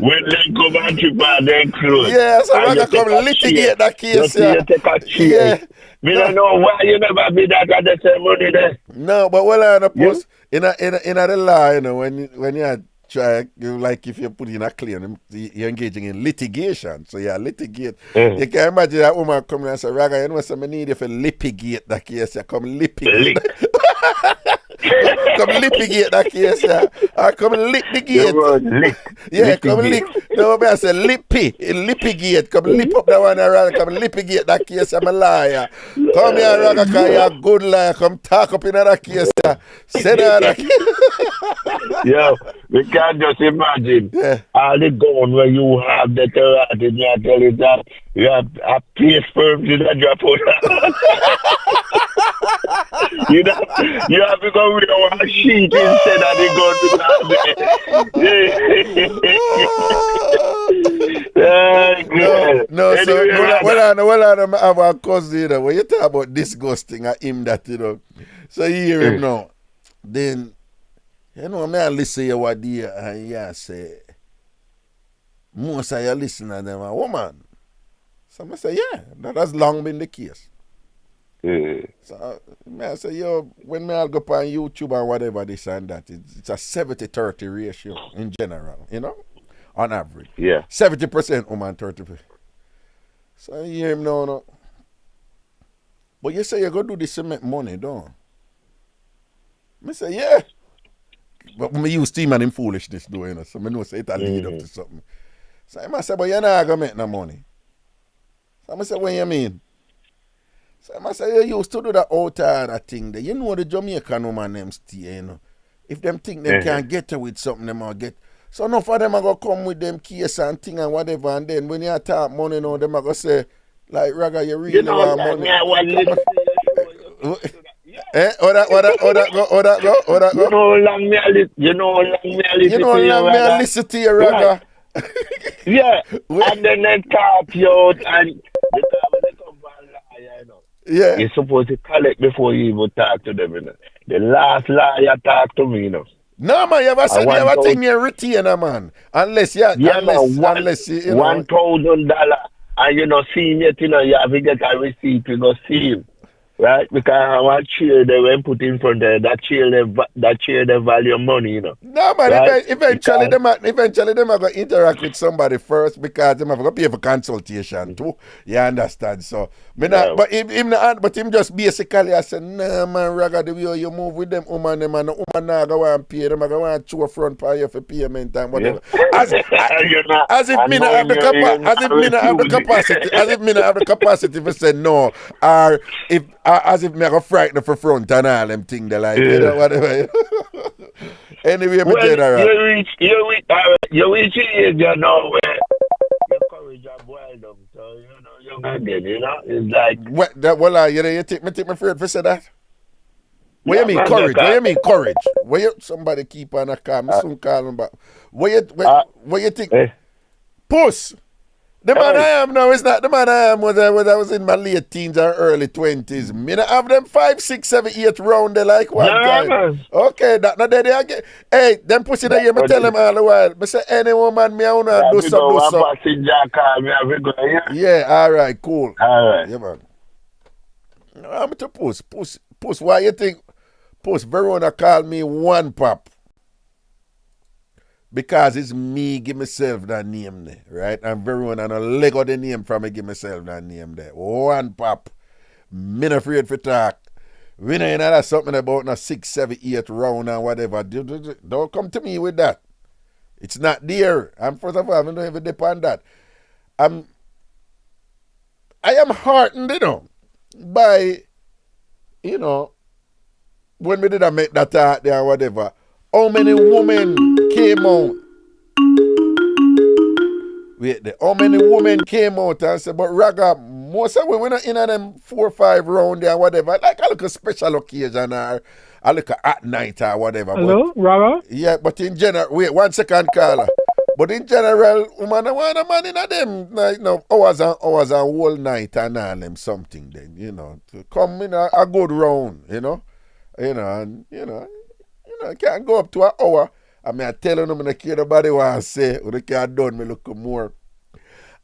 When they come and trip and then close. Yeah, so Raga come litigate that case. You take a cheer. Me don't know why you never be that at the ceremony there. No, but well, post in the law, when you try, like if you put in a claim, you're engaging in litigation. So you litigate. You can imagine that woman coming and say, Raga, I need you to litigate that case. You come litigate. Come litigate that case. Or come litigate. Yeah, come lick. No, I say litigate. Come lip up that one around. Come litigate that case. I'm a liar. Come here, Raga, because you're a good liar. Come talk up in that case. Say that case. Yo, we can't just imagine all the gun where you have that did not tell you that you have a piece firm to that drop out. You have to go with a sheet instead of the gun. No, so well, I have a cousin, when you talk about disgusting, I him that, So you hear him now. Then, I listen to what they and you say, most of your listeners them are woman. So I say, yeah, that has long been the case. So, I say, yo, when me all go on YouTube and whatever, this and that, it's a 70-30 ratio in general, you know, on average. Yeah. 70% woman, 30%. So you hear him now, no. But you say you're going to do this to make money, don't you? I say, yeah. But me use team and him foolishness, though, you know, so I know say it'll lead up to something. So I say, but you're not going to make no money. So I say, what you mean? So I say, you used to do that out that thing there. You know the Jamaican woman them stay, you know. If them think they can get away with something, them will get. So enough of them are going to come with them case and thing and whatever, and then when you talk money now, them are going to say, like, Raga, you really want money. What that go? You know how long me I listen to you, Raga. Yeah, and then they talk you out and yeah. You're supposed to collect before you even talk to them, you know. The last liar talk to me, you know. No, man, you ever said you ever think you retainer, man. Unless you, unless you, you know. $1,000, and you know, see it, you know, you have to get a receipt to go see him. Right? Because our chair they were put in front of that chair they value money, you know. No, man, right? eventually them are going to interact with somebody first because them are going to pay for consultation too. You understand? So, but him just basically I said, nah, man, Raga, the way you move with them woman, them and the woman not going to pay them, are going to show front pay for payment and whatever. As if me not have the capacity to say no, or if as if me go frightened for front and all them thing they like, you know, whatever. Anyway, you reach age, you know, where your courage are boiled up, so you know, you're again, you know, it's like. You take me afraid for say that? What you mean courage? What you mean courage? What you somebody keep on a call? Me soon call him back. What you think? Puss. The man I am now is not the man I am when I was in my late teens or early 20s. Me not have them 5, 6, 7, 8 round there like one time. Man. Okay, that not there again. Hey, them pussy there here, me tell them all the while. Me say any woman me I wanna do something. Yeah, alright, cool. Alright. Yeah, man. I'm to Puss. Puss, why you think Puss Verona call me one pop? Because it's me give myself that name there, right? And Verona and a leg of the name from me give myself that name there. One pop. Me not afraid for talk. We know that something about a 6, 7, 8 round and whatever. Don't come to me with that. It's not there. And first of all, I don't even depend on that. I am heartened, you know, by, you know, when we did make that talk there or whatever. How many women came out? How many women came out and said, but Raga, most of women are in them 4 or 5 round there, whatever. Like a little special occasion or a little at night or whatever. Hello, Raga? Yeah, but in general, wait, 1 second, caller. But in general, woman, I want a man in them, like, you know, hours and whole night and all them something then, you know, to come in a good round, you know, and, you know, I can't go up to an hour. I mean, I tell them I don't care nobody what I say. When they can't done me look more.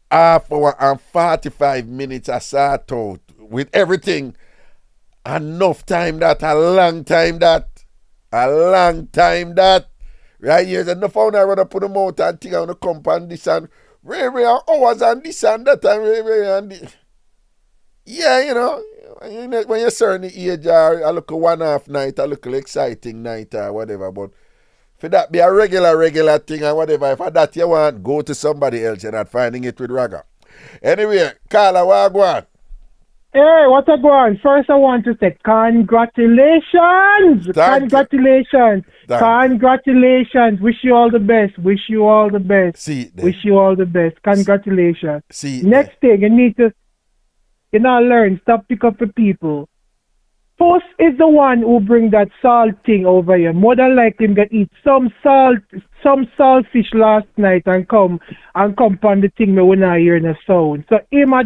Half hour and 45 minutes I sat out with everything. Enough time that, a long time that. Right here, enough time I run up on the mouth and think I want to come on this and hours and this and that and this. Yeah, you know. When you're certain age, I look a 1/2 night, I look an exciting night or whatever, but for that be a regular thing or whatever, if that you want, go to somebody else. You're not finding it with Raga. Anyway, Carla, what go on? Hey, what a go on? First, I want to say congratulations. Congratulations. Congratulations. Wish you all the best. Wish you all the best. Wish you all the best. Congratulations. Next thing, you need to learn. Stop pick up the people. Puss is the one who bring that salt thing over here. More than likely him get eat some saltfish last night and come on the thing me when I hear in the sound. So him I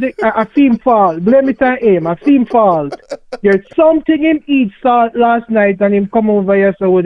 see him fault. Blame it on him. I see him fault. There's something him eat salt last night and him come over here so with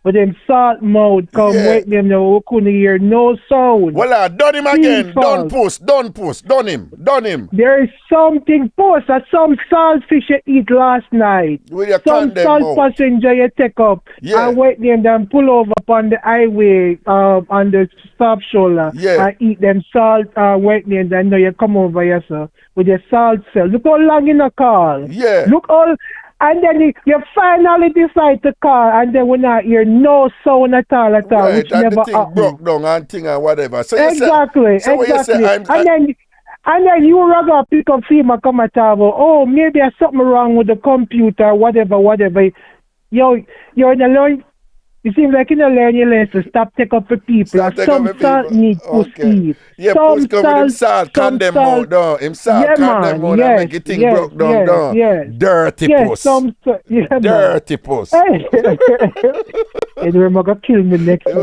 But them salt mouth come wake them now, we couldn't hear no sound. Well, done him again. Done him. There is something post that some saltfish you eat last night. Some salt passenger you take up and wake them then pull over upon the highway on the stop shoulder and eat them salt wake them then you come over here, sir, with your salt cell. Look how long in a car. Yeah. Look all. And then you finally decide to call, and then we not hear no sound at all, right, which and never the thing happened. broke down and thing and whatever. So exactly. You say, and then you rather pick up film and come at table. Oh, maybe there's something wrong with the computer, whatever. You're in a learn. It seems like in a learn your lesson. Stop take up for people. Some salt need to eat. Yeah, push come with him salt, condemn out down. Him salt, condemn out and make it thing broke down. Dirty puss. Dirty puss. And remember gonna kill me next time.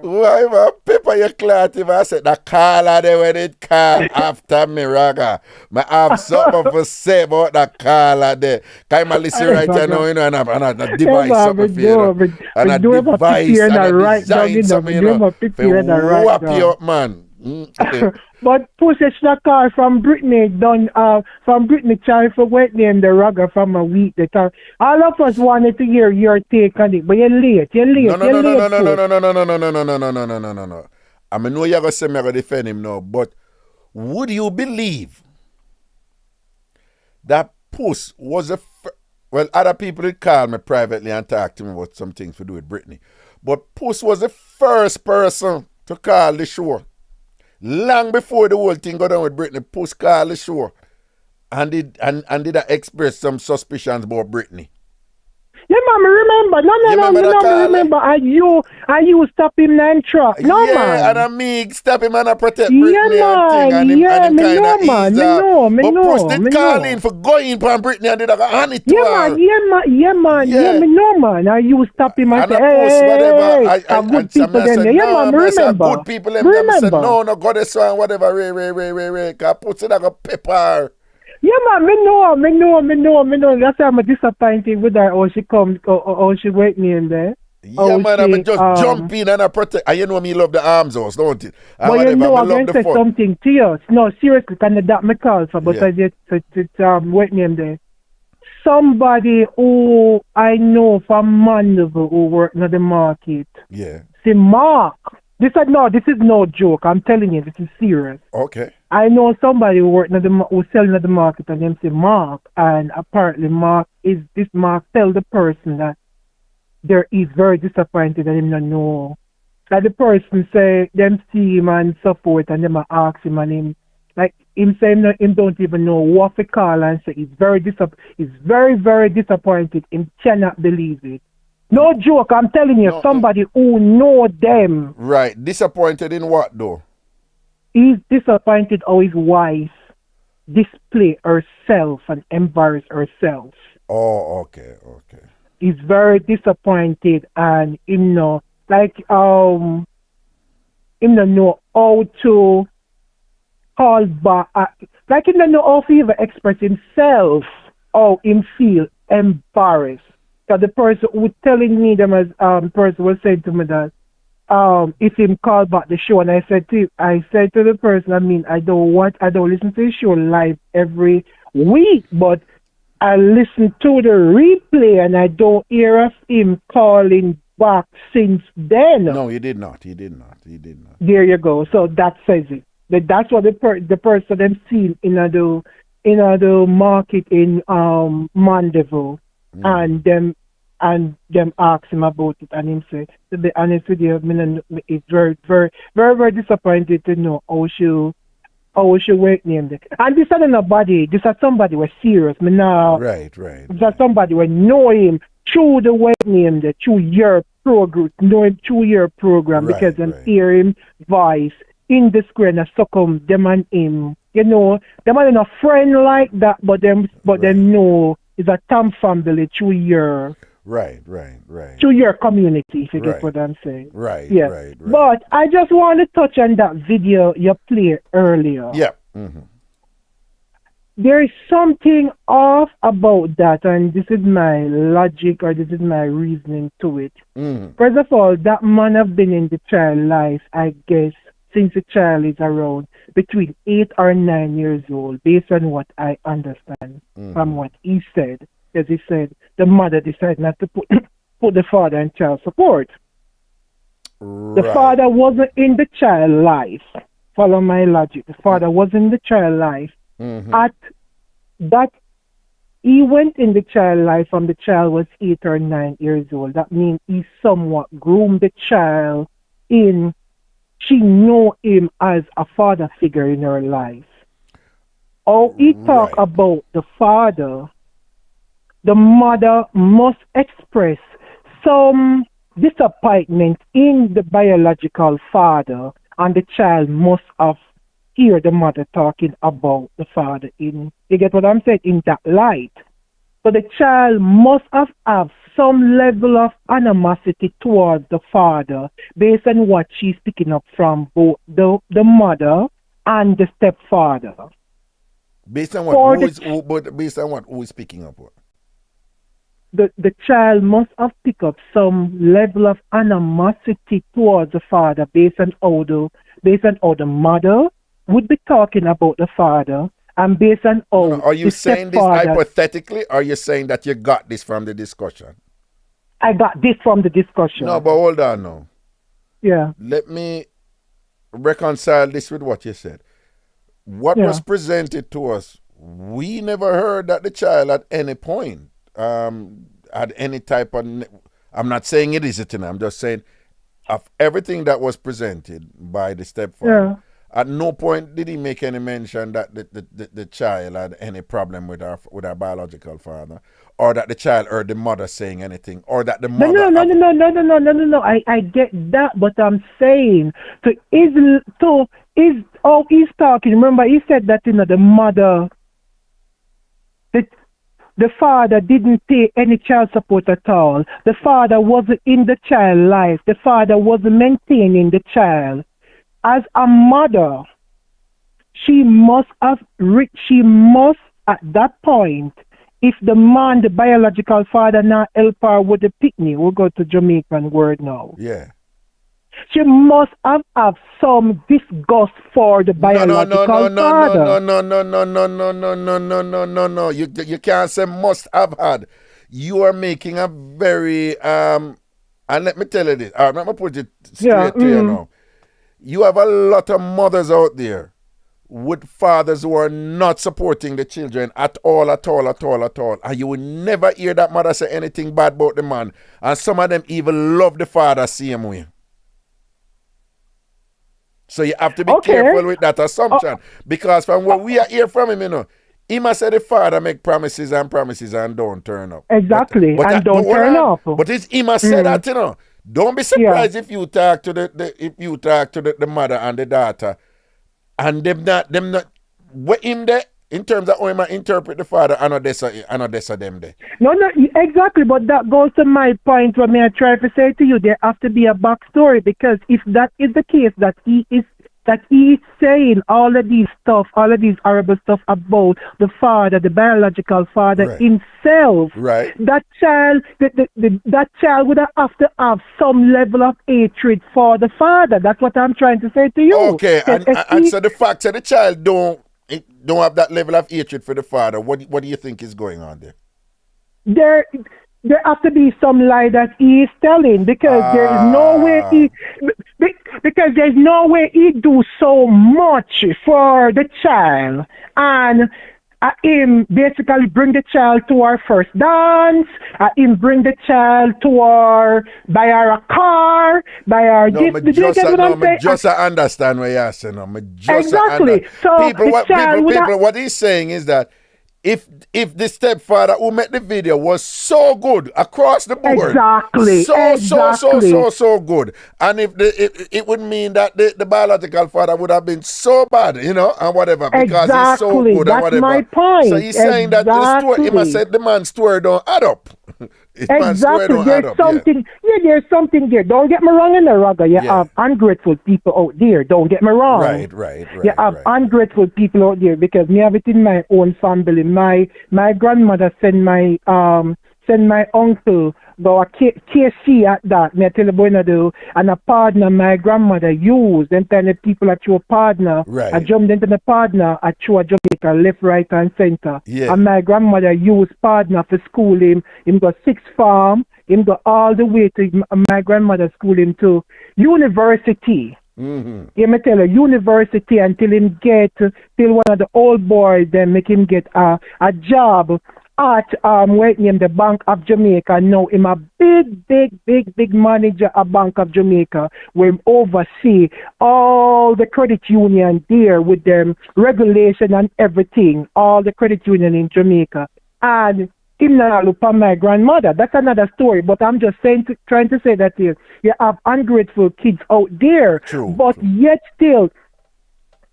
Why man, pepper your cloth if I said the caller there when it call after me, Raga. I have something for say about the caller there. Can I listen right now, you know, and a device something for you. And a device and a design something, you know. Whap you up, man. But push a car from Brittany from Brittany try for wet name the Raga from a week the time. All of us wanted to hear your take on it, but you're late. No. I mean, no, you're gonna say me gonna defend him now, but would you believe that Puss was well, other people did call me privately and talk to me about some things to do with Brittany, but Puss was the first person to call the show. Long before the whole thing got on with Brittany, Puss called the show and did express some suspicions about Brittany. Yeah, man, remember. No, remember. And you stop him and truck. No, yeah, man. And I me stop him and I protect Brittany and thing. And him kind of ease up. But Puss did call in for going for Brittany and did a honey to her. Yeah, man. Me know, man. And you stop him and say, hey, good people then. Yeah, man, remember. Good people them. I said, no, go this one, whatever. Ray. Because Puss did a pepper. Yeah, man, me know. That's why I'm disappointed with her. How she come, how she wake me in there. Yeah, man, I'm just jump in and I protect. And you know me love the arms house, don't it? But you know, I'm going to say something to you. No, seriously, can that me call for, but I just wake me in there. Somebody who I know from Mandeville who work in the market. Yeah. See, Mark. This is no joke. I'm telling you, this is serious. Okay. I know somebody who who's selling at the market, and them say Mark, and apparently Mark tell the person that he's very disappointed that him not know. That the person say them see him and so forth, and them ask him, and him say him don't even know what to call and say he's very very disappointed. Him cannot believe it. No joke, I'm telling you, somebody who know them. Right. Disappointed in what though? He's disappointed how his wife display herself and embarrass herself. Oh, okay. He's very disappointed and him know him not know how to call back him not know how to even express himself, how him feel embarrassed. The person who was telling me them as person was saying to me that if him call back the show, and I said to the person, I don't listen to the show live every week, but I listen to the replay and I don't hear of him calling back since then. No, he did not. There you go. So that says it. That's what the person them seen in the market in Mandeville. And them ask him about it, and him say, to be honest with you, it's very, very, very, very disappointed to know how she wake name there. And this is nobody. This is somebody was serious. Right. This is somebody who know him through the wake name there, through your program, know him through your program, because them hear him voice in the screen and succumb them and him. You know, them are not a friend like that, but them know it's a TamFam family through your to your community, if you get what I'm saying. Right. But I just want to touch on that video you played earlier. Yeah. Mm-hmm. there is something off about that, and this is my logic or this is my reasoning to it. First of all, that man have been in the child life, I guess, since the child is around between 8 or 9 years old, based on what I understand from what he said. Because he said the mother decided not to put the father in child support. Right. The father wasn't in the child life. Follow my logic. The father was in the child life. At that, he went in the child life from the child was 8 or 9 years old. That means he somewhat groomed the child in. She know him as a father figure in her life. Or he talk about the father, the mother must express some disappointment in the biological father, and the child must have hear the mother talking about the father in, you get what I'm saying, in that light. So the child must have some level of animosity towards the father based on what she's picking up from both the mother and the stepfather. Based on what? Based on what? Who is picking up what? The child must have picked up some level of animosity towards the father based on how the mother would be talking about the father, and based on how are you saying this hypothetically, or are you saying that you got this from the discussion? I got this from the discussion. No, but hold on now. Yeah. Let me reconcile this with what you said. What was presented to us, we never heard that the child at any point had any type of, I'm not saying it is a thing, I'm just saying of everything that was presented by the stepfather, at no point did he make any mention that the child had any problem with our biological father, or that the child heard the mother saying anything, or that the mother... No. I get that, but I'm saying, is how he's talking. Remember, he said that, the mother, the father didn't pay any child support at all. The father wasn't in the child life. The father wasn't maintaining the child. As a mother, she must at that point, if the man, the biological father, not help her with the picnic, we'll go to Jamaican word now. Yeah. She must have some disgust for the biological father. No. You can't say must have had. You are making a very and let me tell you this. Let me put it straight to you now. You have a lot of mothers out there with fathers who are not supporting the children at all. And you will never hear that mother say anything bad about the man. And some of them even love the father same way. So you have to be careful with that assumption. Because from what we are hear from him, he must say the father make promises and don't turn up. Exactly, but don't turn up. But he must say that, Don't be surprised if you talk to the mother and the daughter, and them not what him there in terms of how him interpret the father and not them there. No, exactly. But that goes to my point. What I try to say to you, there have to be a backstory, because if that is the case, that he is saying all of these horrible stuff about the father, the biological father himself, that child, that child would have to have some level of hatred for the father. That's what I'm trying to say to you. Okay, and so the fact that the child don't have that level of hatred for the father, what do you think is going on there? There have to be some lie that he is telling, because there is no way he do so much for the child, and him basically bring the child to our first dance, him bring the child to our, buy her a car, buy her gift. Just understand what you're saying. Exactly. So what he's saying is that if the stepfather who made the video was so good across the board, so good, and if it would mean that the biological father would have been so bad, and whatever, because he's so good. That's and whatever. My point. So he's saying that the story, he must say the man's story don't add up. Exactly. There's something. Yeah, there's something there. Don't get me wrong in the Raga. You have ungrateful people out there. Don't get me wrong. Right. You have ungrateful people out there because me have it in my own family. My grandmother send my uncle go a KC at that. Me tell you what do. And a partner my grandmother used. Then the people at your partner. Right. I jumped into the partner at your Jamaica left, right, and center. Yeah. And my grandmother used partner for school him. Him go sixth form. Him go all the way to my grandmother school him to university. You may tell her university until him get till one of the old boys then make him get a job at waiting in the Bank of Jamaica. Now him a big manager at Bank of Jamaica where him oversee all the credit union there with them regulation and everything, all the credit union in Jamaica. And him now look for my grandmother. That's another story. But I'm just trying to say that you have ungrateful kids out there. But yet still,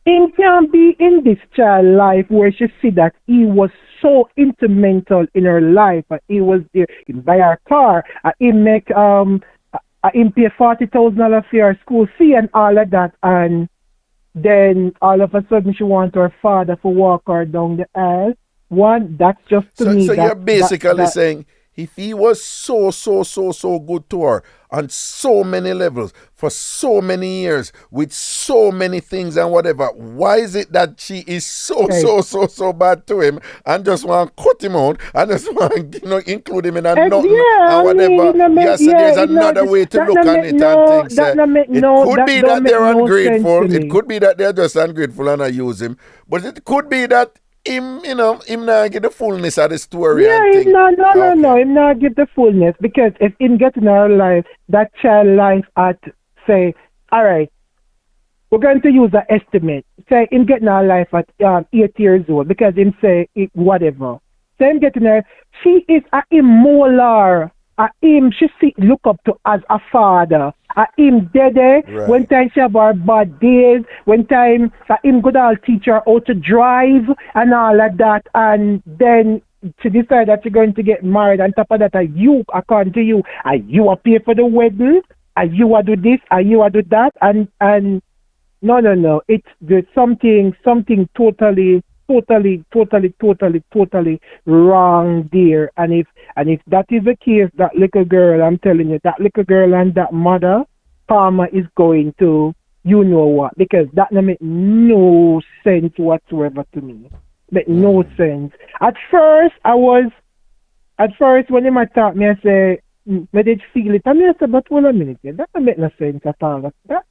him can be in this child life where she see that he was so instrumental in her life. He was there. He buy her car. He make him pay $40,000 for her school fee and all of that. And then all of a sudden she wants her father to walk her down the aisle. One, that's just to me. So you're basically saying if he was so good to her on so many levels for so many years with so many things and whatever, why is it that she is so bad to him and just want to cut him out and just want to include him in a nothing or whatever? There's another way to look at it and things. It could be that they're ungrateful. It could be that they're just ungrateful and I use him. But it could be that him not get the fullness of the story. Yeah, him not give the fullness because if him get in our life, that child life at say, all right, we're going to use an estimate. Say him getting our life at 8 years old because him say whatever. So him getting her, she is a immolar. Him she look up to as a father. Him dead when time she have her bad days, when time him good all teach her how to drive and all of that, and then she decide that she's going to get married. On top of that, you according to you, you pay for the wedding, you do this, you do that, and no, there's something totally wrong there. And if that is the case, that little girl, I'm telling you, that little girl and that mother, karma is going to, you know what, because that don't make no sense whatsoever to me. Make no sense. At first when they might talk me, I say, I did feel it. And I say, but hold a minute, that don't make no sense at all. That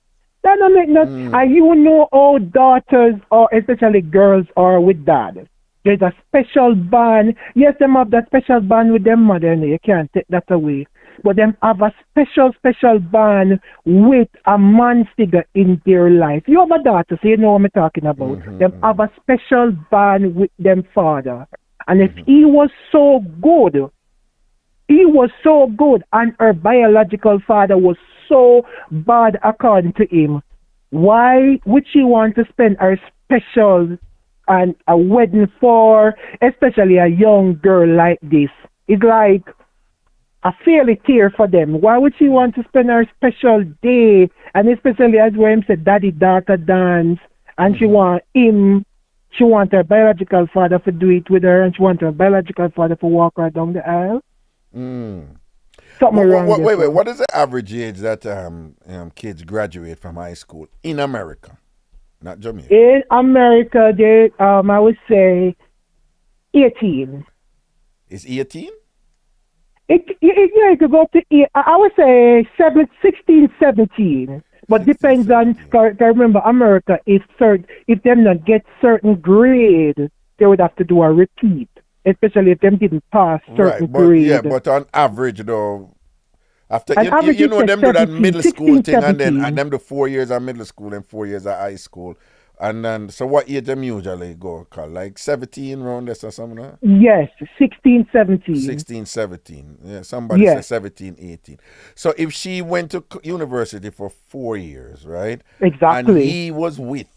don't make no sense. And you know how daughters, or especially girls, are with dad. There's a special bond. Yes, them have that special bond with their mother, and you can't take that away. But them have a special bond with a man figure in their life. You have a daughter, so you know what I'm talking about. Them have a special bond with them father. And if he was so good, and her biological father was so bad according to him, why would she want to spend her special and a wedding for especially a young girl like this? It's like a fairy tale for them. Why would she want to spend her special day, and especially as where him said daddy daughter dance, and she want her biological father to do it with her, and she want her biological father to walk her down the aisle? Something wrong. Wait. What is the average age that kids graduate from high school in America, not Jamaica? In America, they I would say 18. Is 18? It could go to I would say 16, 17. But depends on. Remember, America if them not get certain grade, they would have to do a repeat. Especially if them didn't pass certain grades. Yeah, but on average though, after you know them 17, do that middle 16, school thing 17. and them the 4 years of middle school and 4 years of high school. And then so what age them usually go call? Like 17 around this or something? Huh? Yes, 16, 17. 16, 17. Yeah, somebody said 17, 18. So if she went to university for 4 years, right? Exactly. And he was with,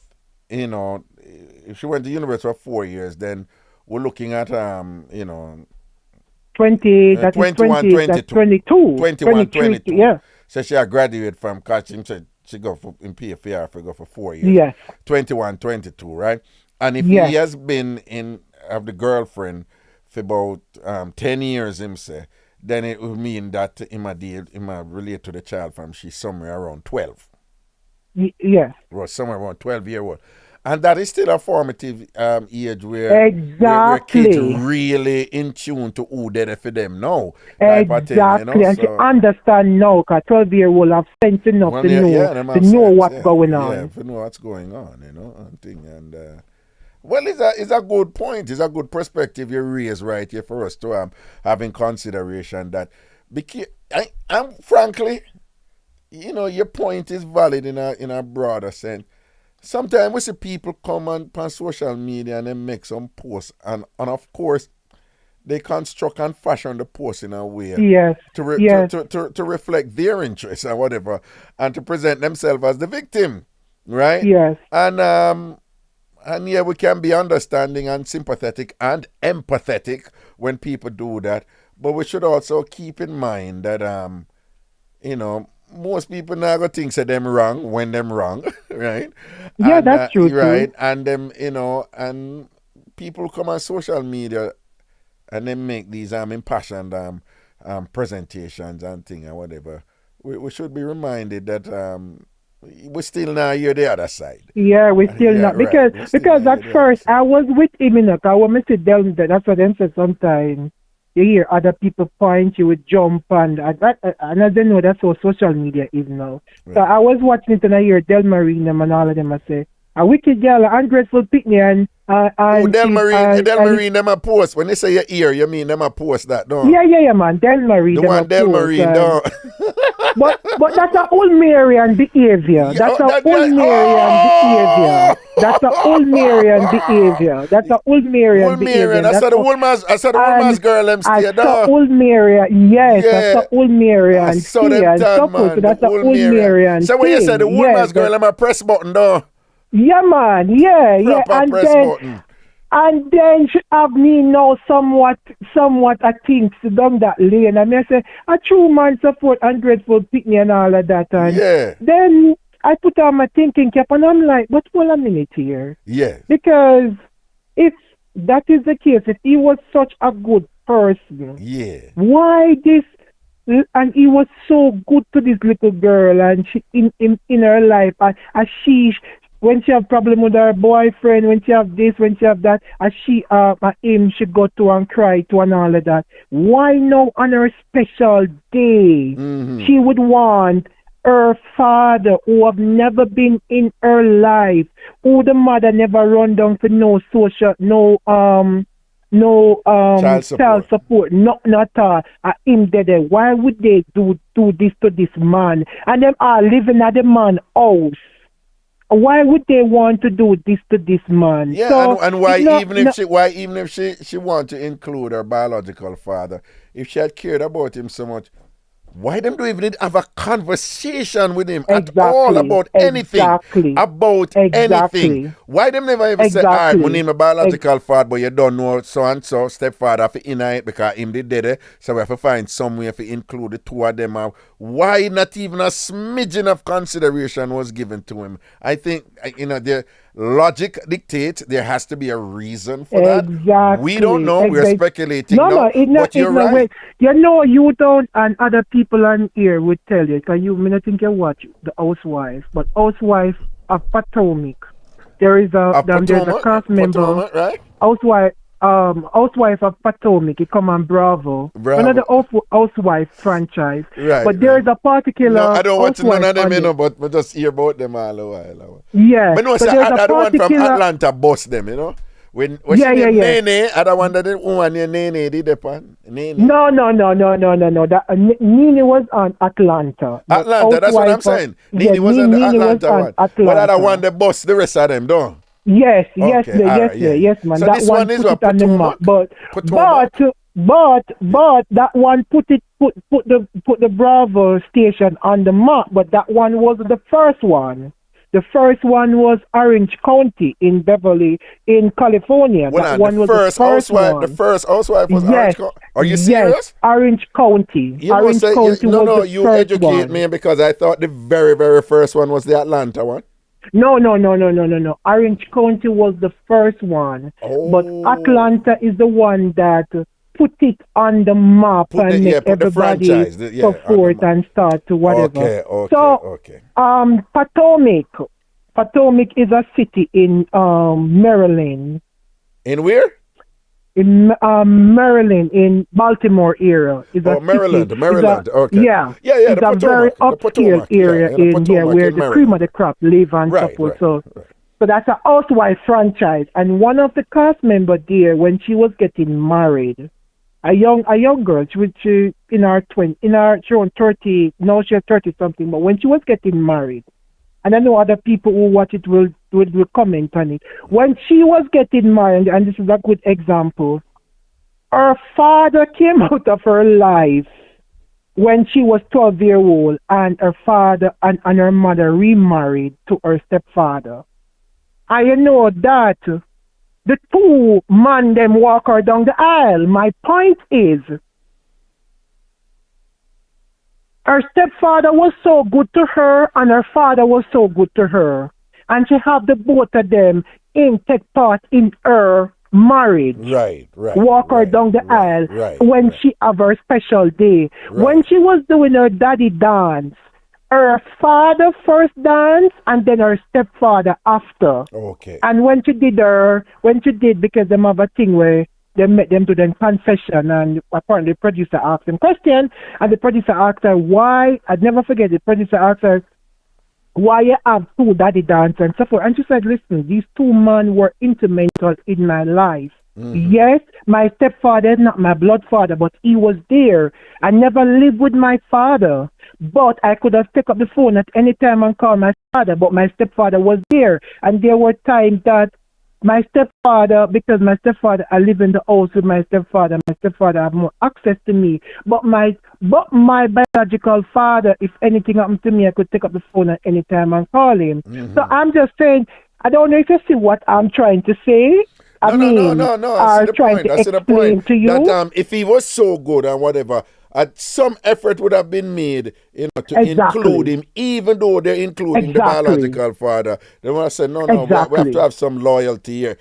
if she went to university for 4 years, then we're looking at, 20, that 21, is 20, that's 22. 21, 22. Yeah. So she graduated from college. She go for in PFR for go for 4 years. Yes. 21, 22, right? And if Yes. he has been have the girlfriend for about 10 years, him say, then it would mean that he might relate to the child from she's somewhere around 12. Yes. Or somewhere around 12-year-old. And that is still a formative age where kids really in tune to who they're for them now. Exactly. Thing, you know? And to understand now, because 12-year-old have sense enough to know what's going on. Yeah, to know what's going on, you know, and thing. And well, it's a good point. It's a good perspective you raise right here for us to have in consideration that, I'm frankly, you know, your point is valid in a broader sense. Sometimes we see people come on social media and they make some posts, and of course they construct and fashion the post in a way to reflect their interests and whatever, and to present themselves as the victim, right? Yes. And yeah, we can be understanding and sympathetic and empathetic when people do that, but we should also keep in mind that you know, most people now go think say them wrong when them wrong, right? Yeah, and, that's true, right? too. And them, you know, and people come on social media and they make these impassioned presentations and things and whatever. We should be reminded that we still now hear the other side. Yeah, we still not because at first I was with him in I want to down there. That's what them said sometimes. You hear other people point, you would jump and I don't know that's how social media is now. Right. So I was watching it and I hear Delmarine and all of them I say, a wicked girl, ungrateful picnic and Delmarine them a post. When they say your ear, you mean them a post that, don't you? Yeah, man. Delmarine. The one Delmarine, don't. But that's a old Marian behavior. That's a old Marian behavior. That's a old Marian behavior. That's a old Marian behavior. That's the woman's girl them stay down. That's a old Marian. Yes, that's a old Marian. So that's a old Marian. So when you say the woman's girl, them a press button, though. Yeah, man. Yeah. And then she have me now somewhat I think to down that lane. And I say a true man support ungrateful picnic and all of that. And then I put on my thinking cap and I'm like, but hold a minute here. Yeah. Because if that is the case, if he was such a good person, why this? And he was so good to this little girl, and she in her life, and she. When she have problem with her boyfriend, when she have this, when she have that, and she she go to and cry to and all of that. Why now on her special day she would want her father who have never been in her life, who the mother never run down for no social, child support, not at all. Him there. Why would they do this to this man? And them are living at the man house. Why would they want to do this to this man? Yeah, so and why even if she want to include her biological father, if she had cared about him so much, why them don't even have a conversation with him at all about anything? Anything. Why them never even say, all right, my name is biological father, but you don't know so and so stepfather for in it because him did it, so we have to find some way to include the two of them. Why not even a smidgen of consideration was given to him? I think, the logic dictates there has to be a reason for that. We don't know. We're speculating. But you're right. You don't, and other people on here would tell you, because I think you watch The Housewife, but Housewife of Potomac. There's a cast member, Potomac, right? Housewife of Potomac. He come on Bravo. One of the Housewife franchise. Right. But there is a particular. No, I don't watch none of them, but we just hear about them all a while. Yeah. But no, I don't want from Atlanta boss them, When Nene, I don't want that woman Nene did upon Nene. No. That Nene was on Atlanta. Atlanta, that's what I'm saying. Nene was on the Atlanta one. But I don't want the boss, the rest of them, don't. Yes, man. So that this one is put it on the map. But that one put the Bravo station on the map. But that one was the first one. The first one was Orange County in Beverly, in California. Well, that one the was first the first housewife, one. the first housewife was Yes. Orange County. Are you Yes, serious? Orange County. You Orange must say, County no, was no, the you first educate one. me because I thought the very, very first one was the Atlanta one. No. Orange County was the first one. Oh. But Atlanta is the one that put it on the map and make everybody support and start to whatever. Okay. Potomac is a city in Maryland. In where? In Maryland, in Baltimore area. Maryland. Okay. Yeah. Yeah, it's a very upscale area in here where the cream of the crop live and support. So that's a housewife franchise. And one of the cast members there, when she was getting married, a young girl, she was in her 30, no, she was 30 something, but when she was getting married, and I know other people who watch it will comment on it. When she was getting married, and this is a good example, her father came out of her life when she was 12 years old, and her father and her mother remarried to her stepfather. And you know that the two men them walk her down the aisle. My point is, her stepfather was so good to her, and her father was so good to her. And she have the both of them take part in her marriage. Right. Walk her down the aisle when she have her special day. When she was doing her daddy dance, her father first dance and then her stepfather after. Okay. And when she did, because them have a thing where they met them to the confession, and apparently the producer asked them question, and the producer asked her why, I'd never forget, the producer asked her, why you have two daddy dance and so forth. And she said, listen, these two men were instrumental in my life. Mm-hmm. Yes, my stepfather is not my blood father, but he was there. I never lived with my father, but I could have taken up the phone at any time and called my father, but my stepfather was there. And there were times that my stepfather, because my stepfather, I live in the house with my stepfather had more access to me. But my biological father, if anything happened to me, I could take up the phone at any time and call him. Mm-hmm. So I'm just saying, I don't know if you see what I'm trying to say. No. I see the point. To you. That if he was so good and whatever, some effort would have been made, to include him, even though they're including the biological father. They want to say, no, we have to have some loyalty here.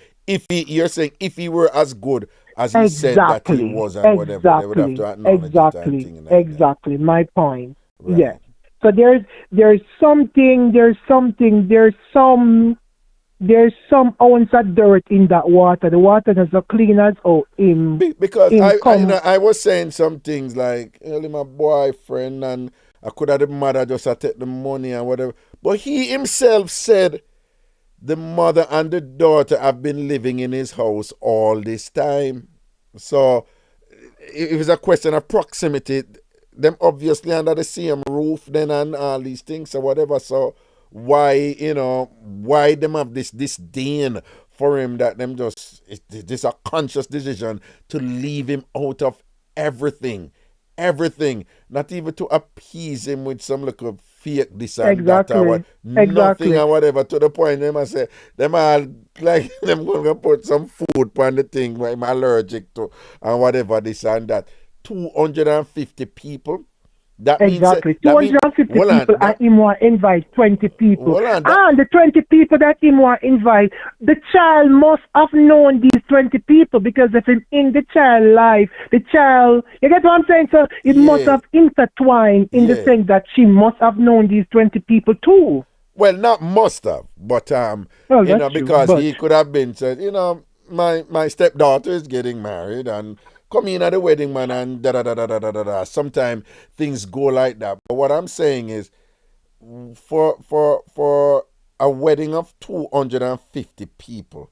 You're saying if he were as good as he said that he was and whatever, they would have to acknowledge Exactly. My point. Right. Yeah. So there's some ounce of dirt in that water. The water is as clean as him. Because I was saying some things like, my boyfriend, and I could have the mother just take the money and whatever. But he himself said the mother and the daughter have been living in his house all this time. So if it's a question of proximity, them obviously under the same roof then and all these things or whatever. So why them have this disdain for him that them just, it's a conscious decision to leave him out of everything, not even to appease him with some little fake this and that or what, nothing or whatever, to the point them I say, them are like, them going to put some food on the thing where I'm allergic to and whatever this and that. 250 people. That exactly. Means, 250 people and him want invite 20 people. And the 20 people that him want invite, the child must have known these 20 people, because if it's in the child life, the child, you get what I'm saying? So it must have intertwined in the sense that she must have known these 20 people too. Well, not must have, but because he could have been said, my stepdaughter is getting married and come in at the wedding, man, and da-da-da-da-da-da-da. Sometimes things go like that. But what I'm saying is, for a wedding of 250 people,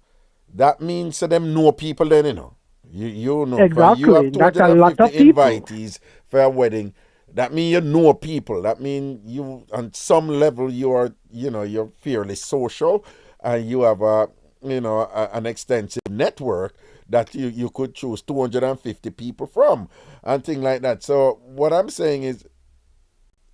that means to them know people then, You know. Exactly. You have 250 That's a lot of invitees for a wedding. That means you know people. That means you, on some level, you are, you're fairly social, and you have an extensive network that you could choose 250 people from and things like that. So what I'm saying is,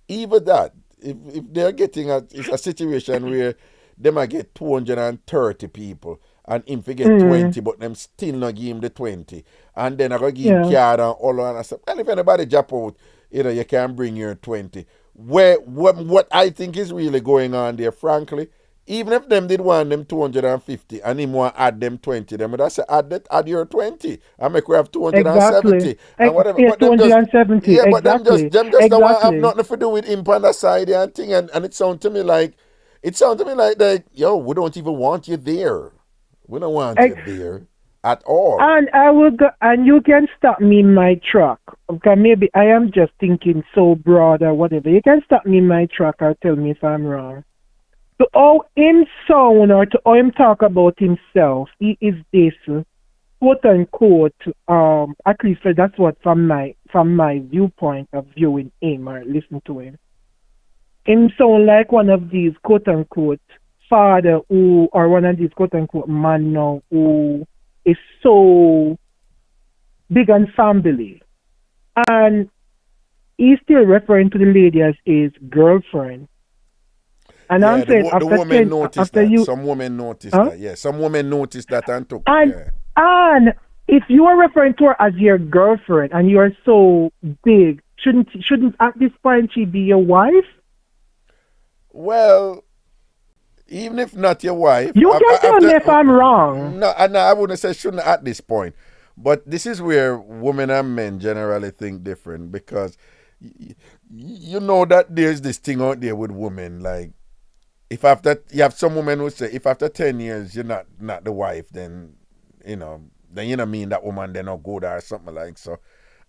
even that, if they're getting it's a situation where them I get 230 people. And him forget 20, but them still not give him the 20. And then I go give him card and all and I said, well, if anybody drop out, you can bring your 20. What I think is really going on there, frankly, even if them did want them 250 and him want add them 20, them would I say add your 20 and make we have 270 and whatever. Yeah, 270. But them just don't want to have nothing to do with him on the side and thing, and it sounds to me like yo, we don't even want you there. We don't want you there at all. And I will go, and you can stop me in my track. Okay, maybe I am just thinking so broad or whatever. You can stop me in my track or tell me if I'm wrong. To how him sound or to how him talk about himself, he is this quote unquote, at least that's what from my viewpoint of viewing him or listening to him. Him sound like one of these quote unquote father who, or one of these quote unquote man now who is so big on family. And he's still referring to the lady as his girlfriend. And I'm saying the woman noticed that. Some women noticed that. Yeah, some women noticed that and took. And if you are referring to her as your girlfriend and you are so big, shouldn't at this point she be your wife? Well, even if not your wife, you can tell me if I'm wrong. No, I wouldn't say shouldn't at this point. But this is where women and men generally think different, because you know that there's this thing out there with women, like, if after you have some women who say if after 10 years you're not the wife, then you don't mean that woman then not good or something like so.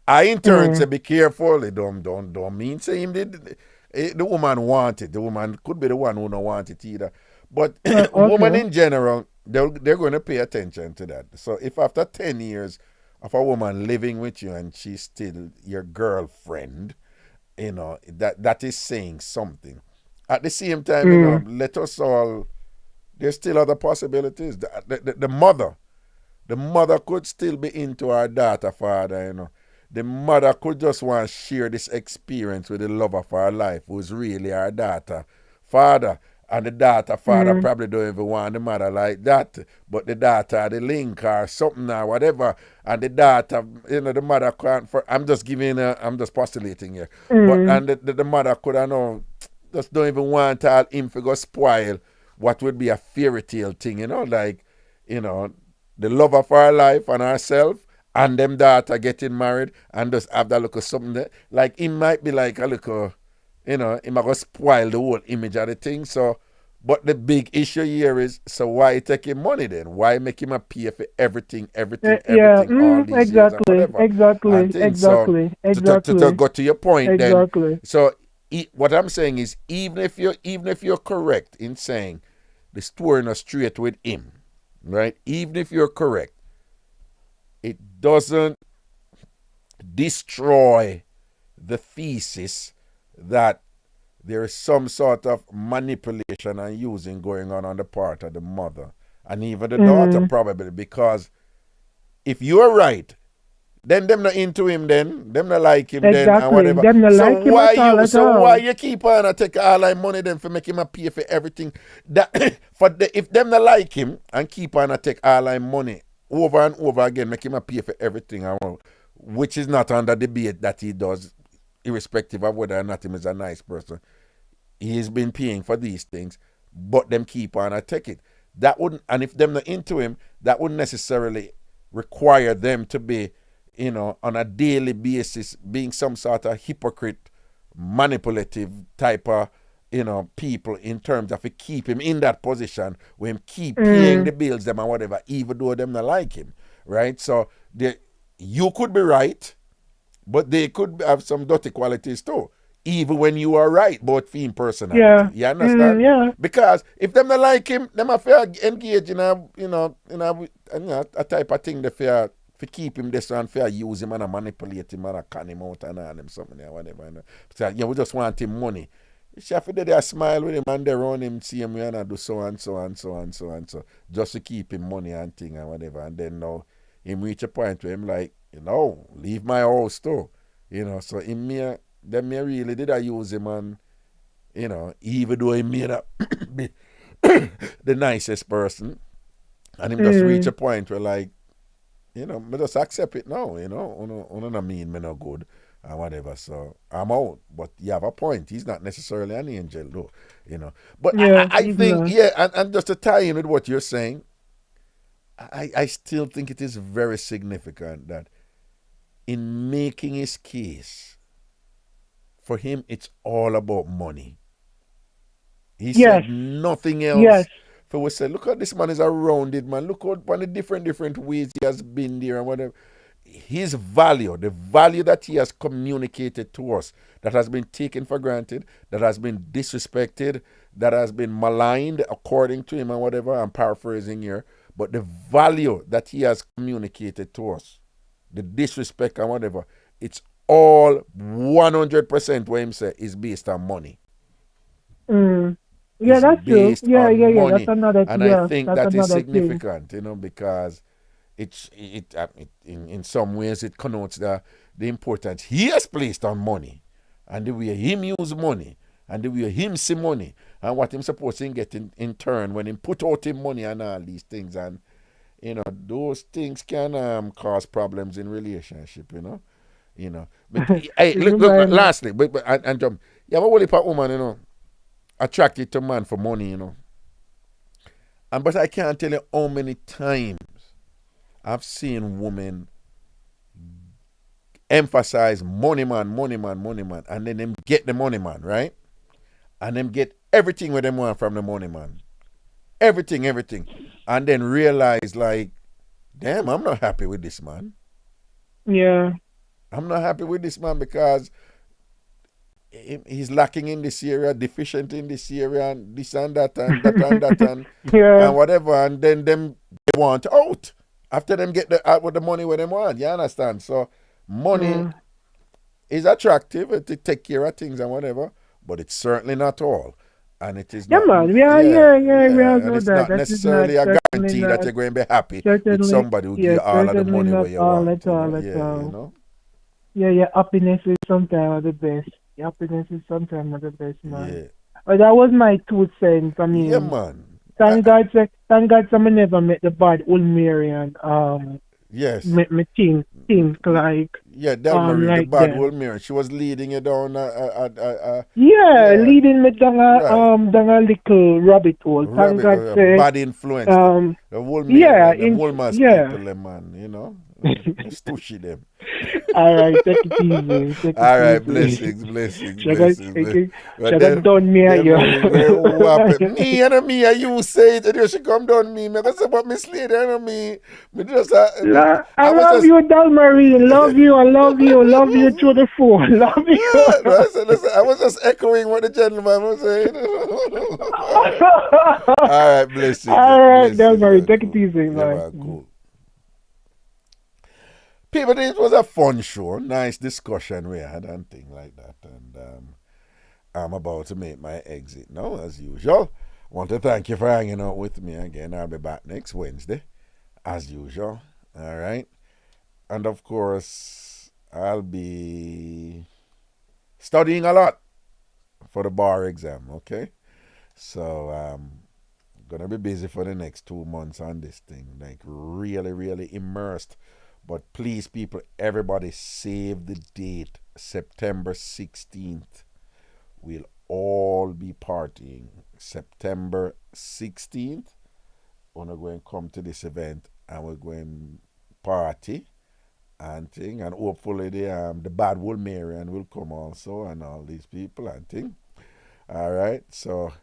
I in turn say be careful. Don't mean say him the woman want it. The woman could be the one who don't want it either. But women in general, they're going to pay attention to that. So if after 10 years of a woman living with you and she's still your girlfriend, that is saying something. At the same time, let us all, there's still other possibilities. The mother could still be into her daughter father, The mother could just want to share this experience with the love of her life, who's really her daughter father. And the daughter father probably don't even want the mother like that. But the daughter, the link or something or whatever. And the daughter, the mother can't, I'm just postulating here. And the mother could, just don't even want him to go spoil what would be a fairy tale thing, the love of her life and herself and them daughter getting married and just have that look of something there. Like, it might be like a little, it might go spoil the whole image of the thing. So, but the big issue here is, so why take him money then? Why make him pay for everything, all these years and whatever? Exactly. To go to your point then. So, what I'm saying is, even if you're correct in saying the story not straight with him, right? Even if you're correct, it doesn't destroy the thesis that there is some sort of manipulation and using going on the part of the mother and even the daughter, probably, because if you're right, then them not into him, then them not like him, then and whatever. Them not like him at all. Why you keep on and take all that money then for make him a pay for everything? That if them not like him and keep on and take all that money over and over again, make him a pay for everything, which is not under debate that he does, irrespective of whether or not him is a nice person. He's been paying for these things, but them keep on and take it. That wouldn't, and if them not into him, that wouldn't necessarily require them to be, on a daily basis, being some sort of hypocrite, manipulative type of, people in terms of keep him in that position where him keep paying the bills them and whatever, even though them not like him, right? So you could be right, but they could have some dirty qualities too, even when you are right about film personality. Yeah. You understand? Yeah. Because if them not like him, them have to engage in a type of thing that fair to keep him this and fair use him and manipulate him and con him out and all him something or whatever. So, we just want him money. Chef did a smile with him and they run him, see him and do so and so and so and so and so, just to keep him money and thing and whatever. And then now him reach a point where him like, leave my house too. So them really did I use him and, even though he may not be the nicest person. And him just reach a point where like, you know, me just accept it now, you know. Uno not mean me no good and whatever. So I'm out. But you have a point. He's not necessarily an angel though, you know. But I think, and just to tie in with what you're saying, I still think it is very significant that in making his case, for him, it's all about money. He said nothing else. Yes. For we say, look at this man is a rounded man. Look at one of the different ways he has been there and whatever. His value, the value that he has communicated to us, that has been taken for granted, that has been disrespected, that has been maligned according to him and whatever, I'm paraphrasing here, but the value that he has communicated to us, the disrespect and whatever, it's all 100% what him say is based on money. Yeah, that's true. Yeah. That's another. And I think that is significant, you know, because it in some ways it connotes the importance he has placed on money, and the way him use money, and the way him see money, and what him supposed to get in turn when him put out him money and all these things, and you know those things can cause problems in relationship, you know. But hey, look, lastly, but and you have a whole heap of woman, you know, attracted to man for money, you know. But I can't tell you how many times I've seen women emphasize money man, and then them get the money man, right? And them get everything what them want from the money man. Everything. And then realize like, damn, I'm not happy with this man. Yeah. I'm not happy with this man because he's lacking in this area, deficient in this area, and this and that and and whatever, and then them they want out after them get out with the money where they want. You understand? So money is attractive to take care of things and whatever, but it's certainly not all. And it is not, man. And it's not necessarily a guarantee that you're going to be happy with somebody who give you all of the money where you want. You know? Yeah, happiness is sometimes the best. Happiness is sometimes the best, man. Yeah. But that was my 2 cents. I mean, yeah, man. Thank God someone never met the bad old Mary and yes. Me think like Delmarie, like the bad old Mary. She was leading you down leading me down a little rabbit hole. Thank God bad influence. The whole Mary, the whole mass people, man, you know. Stushy them. All right, take it easy. All right, blessings. Should have done me and you. Me and me and you say it, and you should come down me. I say, but Miss Lady and me just. I love you, Delmarie. I love you through the phone. Love you. Listen, I was just echoing what the gentleman was saying. All right, blessings. All right, Delmarie, take it easy, man. Yeah, cool. People, it was a fun show, nice discussion we had and things like that. And I'm about to make my exit now, as usual. Want to thank you for hanging out with me again. I'll be back next Wednesday, as usual. All right. And of course, I'll be studying a lot for the bar exam, okay? So I'm going to be busy for the next 2 months on this thing, like really immersed. But please, people, everybody save the date, September 16th. We'll all be partying. September 16th, we're going to come to this event and we're going to party and thing. And hopefully the bad old Marian will come also and all these people and thing. All right, so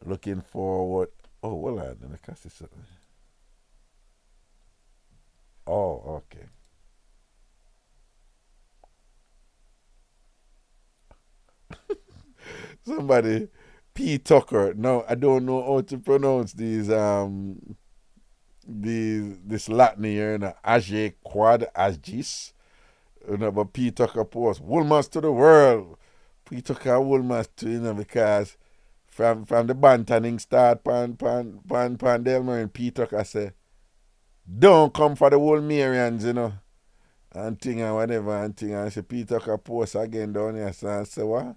looking forward. Oh, well, I don't know. Oh, okay. Somebody, P. Tucker. No, I don't know how to pronounce these this Latin here, you know, Age Quad Agis. You know, but P. Tucker post Woolmas to the world. P. Tucker Woolmas to, you know, because from the bantanning start pan Delmer and P. Tucker say, don't come for the old Marians, you know, and thing and whatever and thing. And say Peter can post again down here. So I say, what?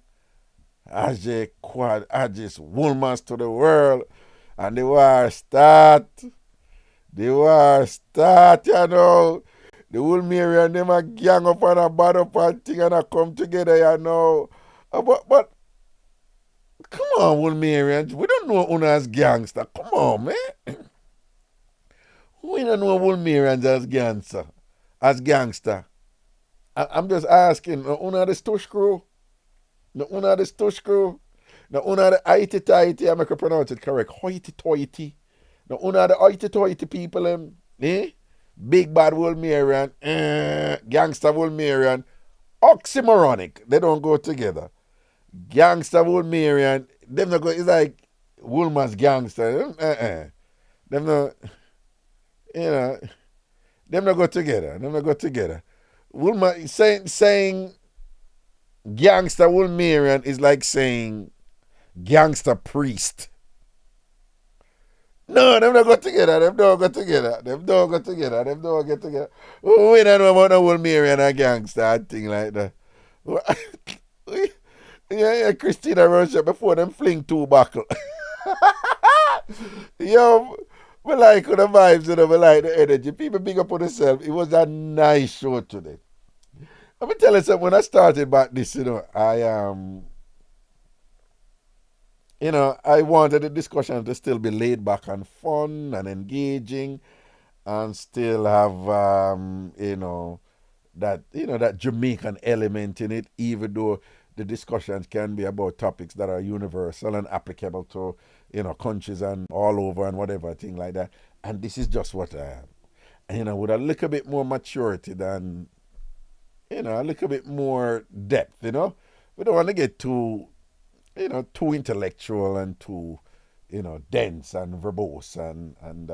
Ajay Quad, Ajis, Woolmas to the world. And the war start. The war start, you know. The whole Mary and them a gang up and a bad up and thing and a come together, you know. But come on, Will Marian. We don't know Una as gangster. Come on, man. We don't know Will Marian as gangster. I'm just asking, Una the stush crew? No, Una the stush crew? No, Una the hoity toity, I make her pronounce it correct. Hoity toity. No, Una the hoity toity people, eh? Big bad Will Marian, gangster Will Marian. Oxymoronic. They don't go together. Gangster Will Marian, them not go, it's like Woolman's gangster. Them not, you know, them not go together. Them not go together. Woolman saying gangster Will Marian is like saying gangster priest. No, them not go together. Them don't go together. Them don't go together. Them don't get together. We don't know about no Will Marian and gangster and thing like that. Yeah, Christina Rocha before them fling two buckle. Yo, we like the vibes, you know, we like the energy. People big up on themselves. It was a nice show today. Let me tell you something, when I started about this, you know, I wanted the discussion to still be laid back and fun and engaging and still have, that Jamaican element in it, even though the discussions can be about topics that are universal and applicable to, countries and all over and whatever, thing like that. And this is just what I am. And, with a little bit more maturity than, a little bit more depth, We don't want to get too intellectual and too, dense and verbose and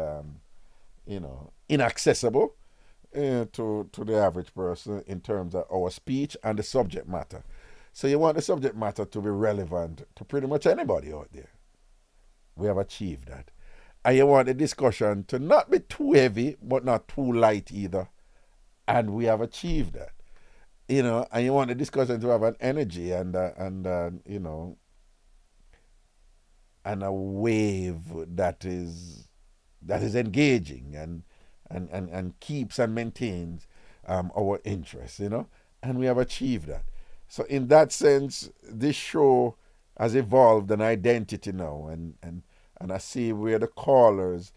inaccessible to the average person in terms of our speech and the subject matter. So you want the subject matter to be relevant to pretty much anybody out there. We have achieved that. And you want the discussion to not be too heavy, but not too light either. And we have achieved that. And you want the discussion to have an energy and a wave that is engaging and keeps and maintains our interests, and we have achieved that. So in that sense, this show has evolved an identity now, and I see where the callers,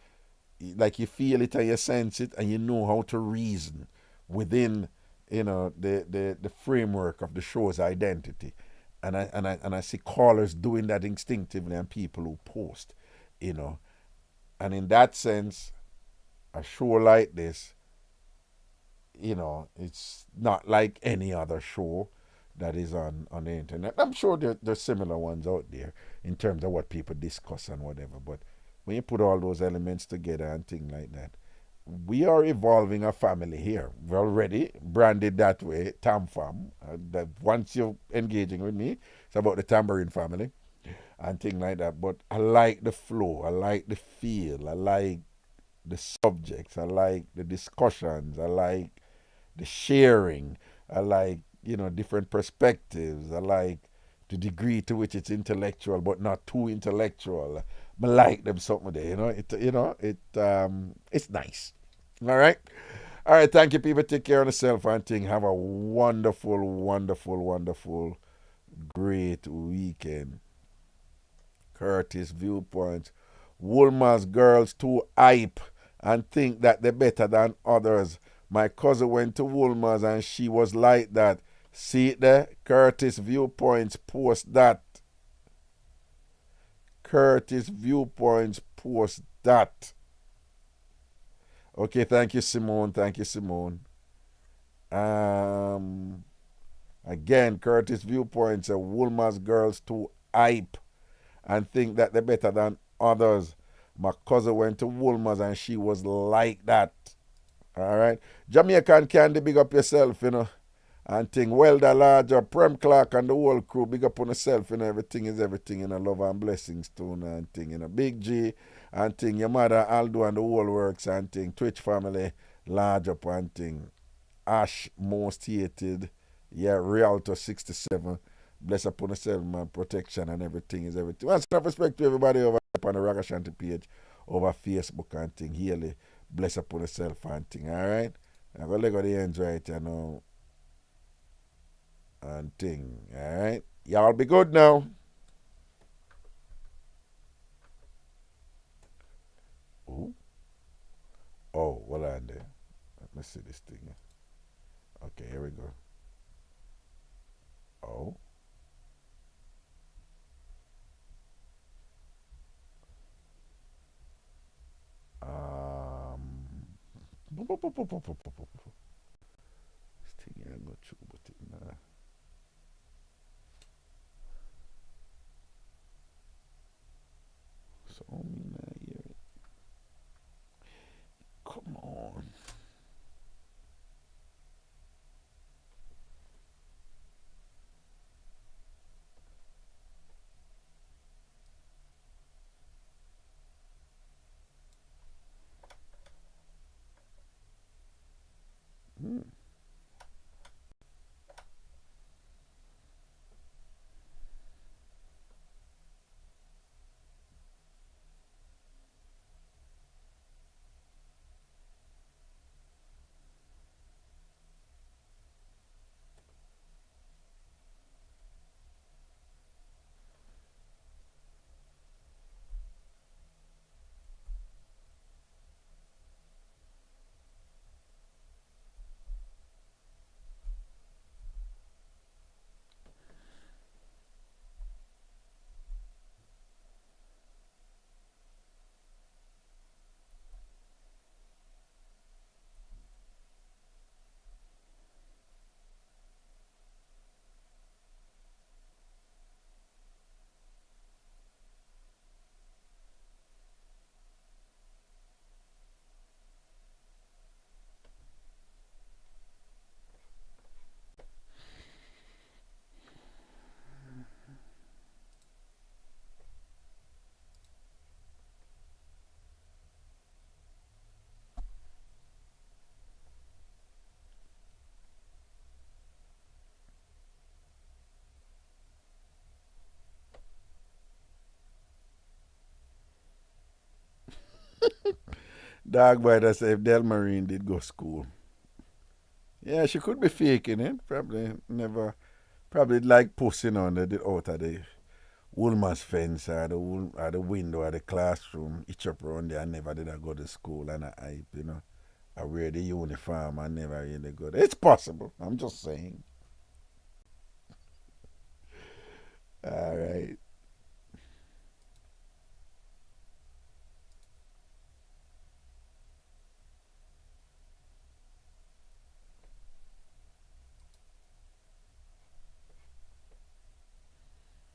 like you feel it and you sense it and you know how to reason within, the framework of the show's identity. And I see callers doing that instinctively and people who post, And in that sense, a show like this, it's not like any other show that is on the internet. I'm sure there's similar ones out there in terms of what people discuss and whatever. But when you put all those elements together and things like that, we are evolving a family here. We're already branded that way, TamFam. That once you're engaging with me, it's about the Tambourine family and things like that. But I like the flow. I like the feel. I like the subjects. I like the discussions. I like the sharing. I like, different perspectives. I like the degree to which it's intellectual, but not too intellectual. I like them something there, it's nice. All right. Thank you, people. Take care of yourself and thing. Have a wonderful, wonderful, wonderful, great weekend. Curtis Viewpoints. Woolman's girls too hype and think that they're better than others. My cousin went to Woolman's and she was like that. See it there? Curtis Viewpoints post that. Curtis Viewpoints post that. Okay, thank you, Simone. Thank you, Simone. Again, Curtis Viewpoints, Woolman's girls too hype and think that they're better than others. My cousin went to Woolman's and she was like that. All right. Jamaican Candy, big up yourself, And thing, Welder Larger, Prem Clark and the whole crew, big up on yourself, everything is everything, love and blessings too, and thing, Big G, and thing, your mother, Aldo and the whole works, and thing, Twitch family, large up, and thing, Ash, most hated, Rialto 67, bless upon yourself, man, protection and everything is everything. Once respect to everybody over up on the Ragashanti page over Facebook and thing. Healy, bless upon yourself and thing, alright? I'm going to let you enjoy it, you know, and thing, alright? Y'all be good now. Ooh. Oh, hold on there. Let me see this thing. Okay, here we go. Oh. This thing here go through, but it nah. So me nah hear it. Come on. Dog boy that say if Delmarine did go school. Yeah, she could be faking it. Probably like pussing on the out of the Woolman's fence or the window or the classroom, each up around there. I never did I go to school and I hype, you know. I wear the uniform, I never really go there. It's possible. I'm just saying. All right.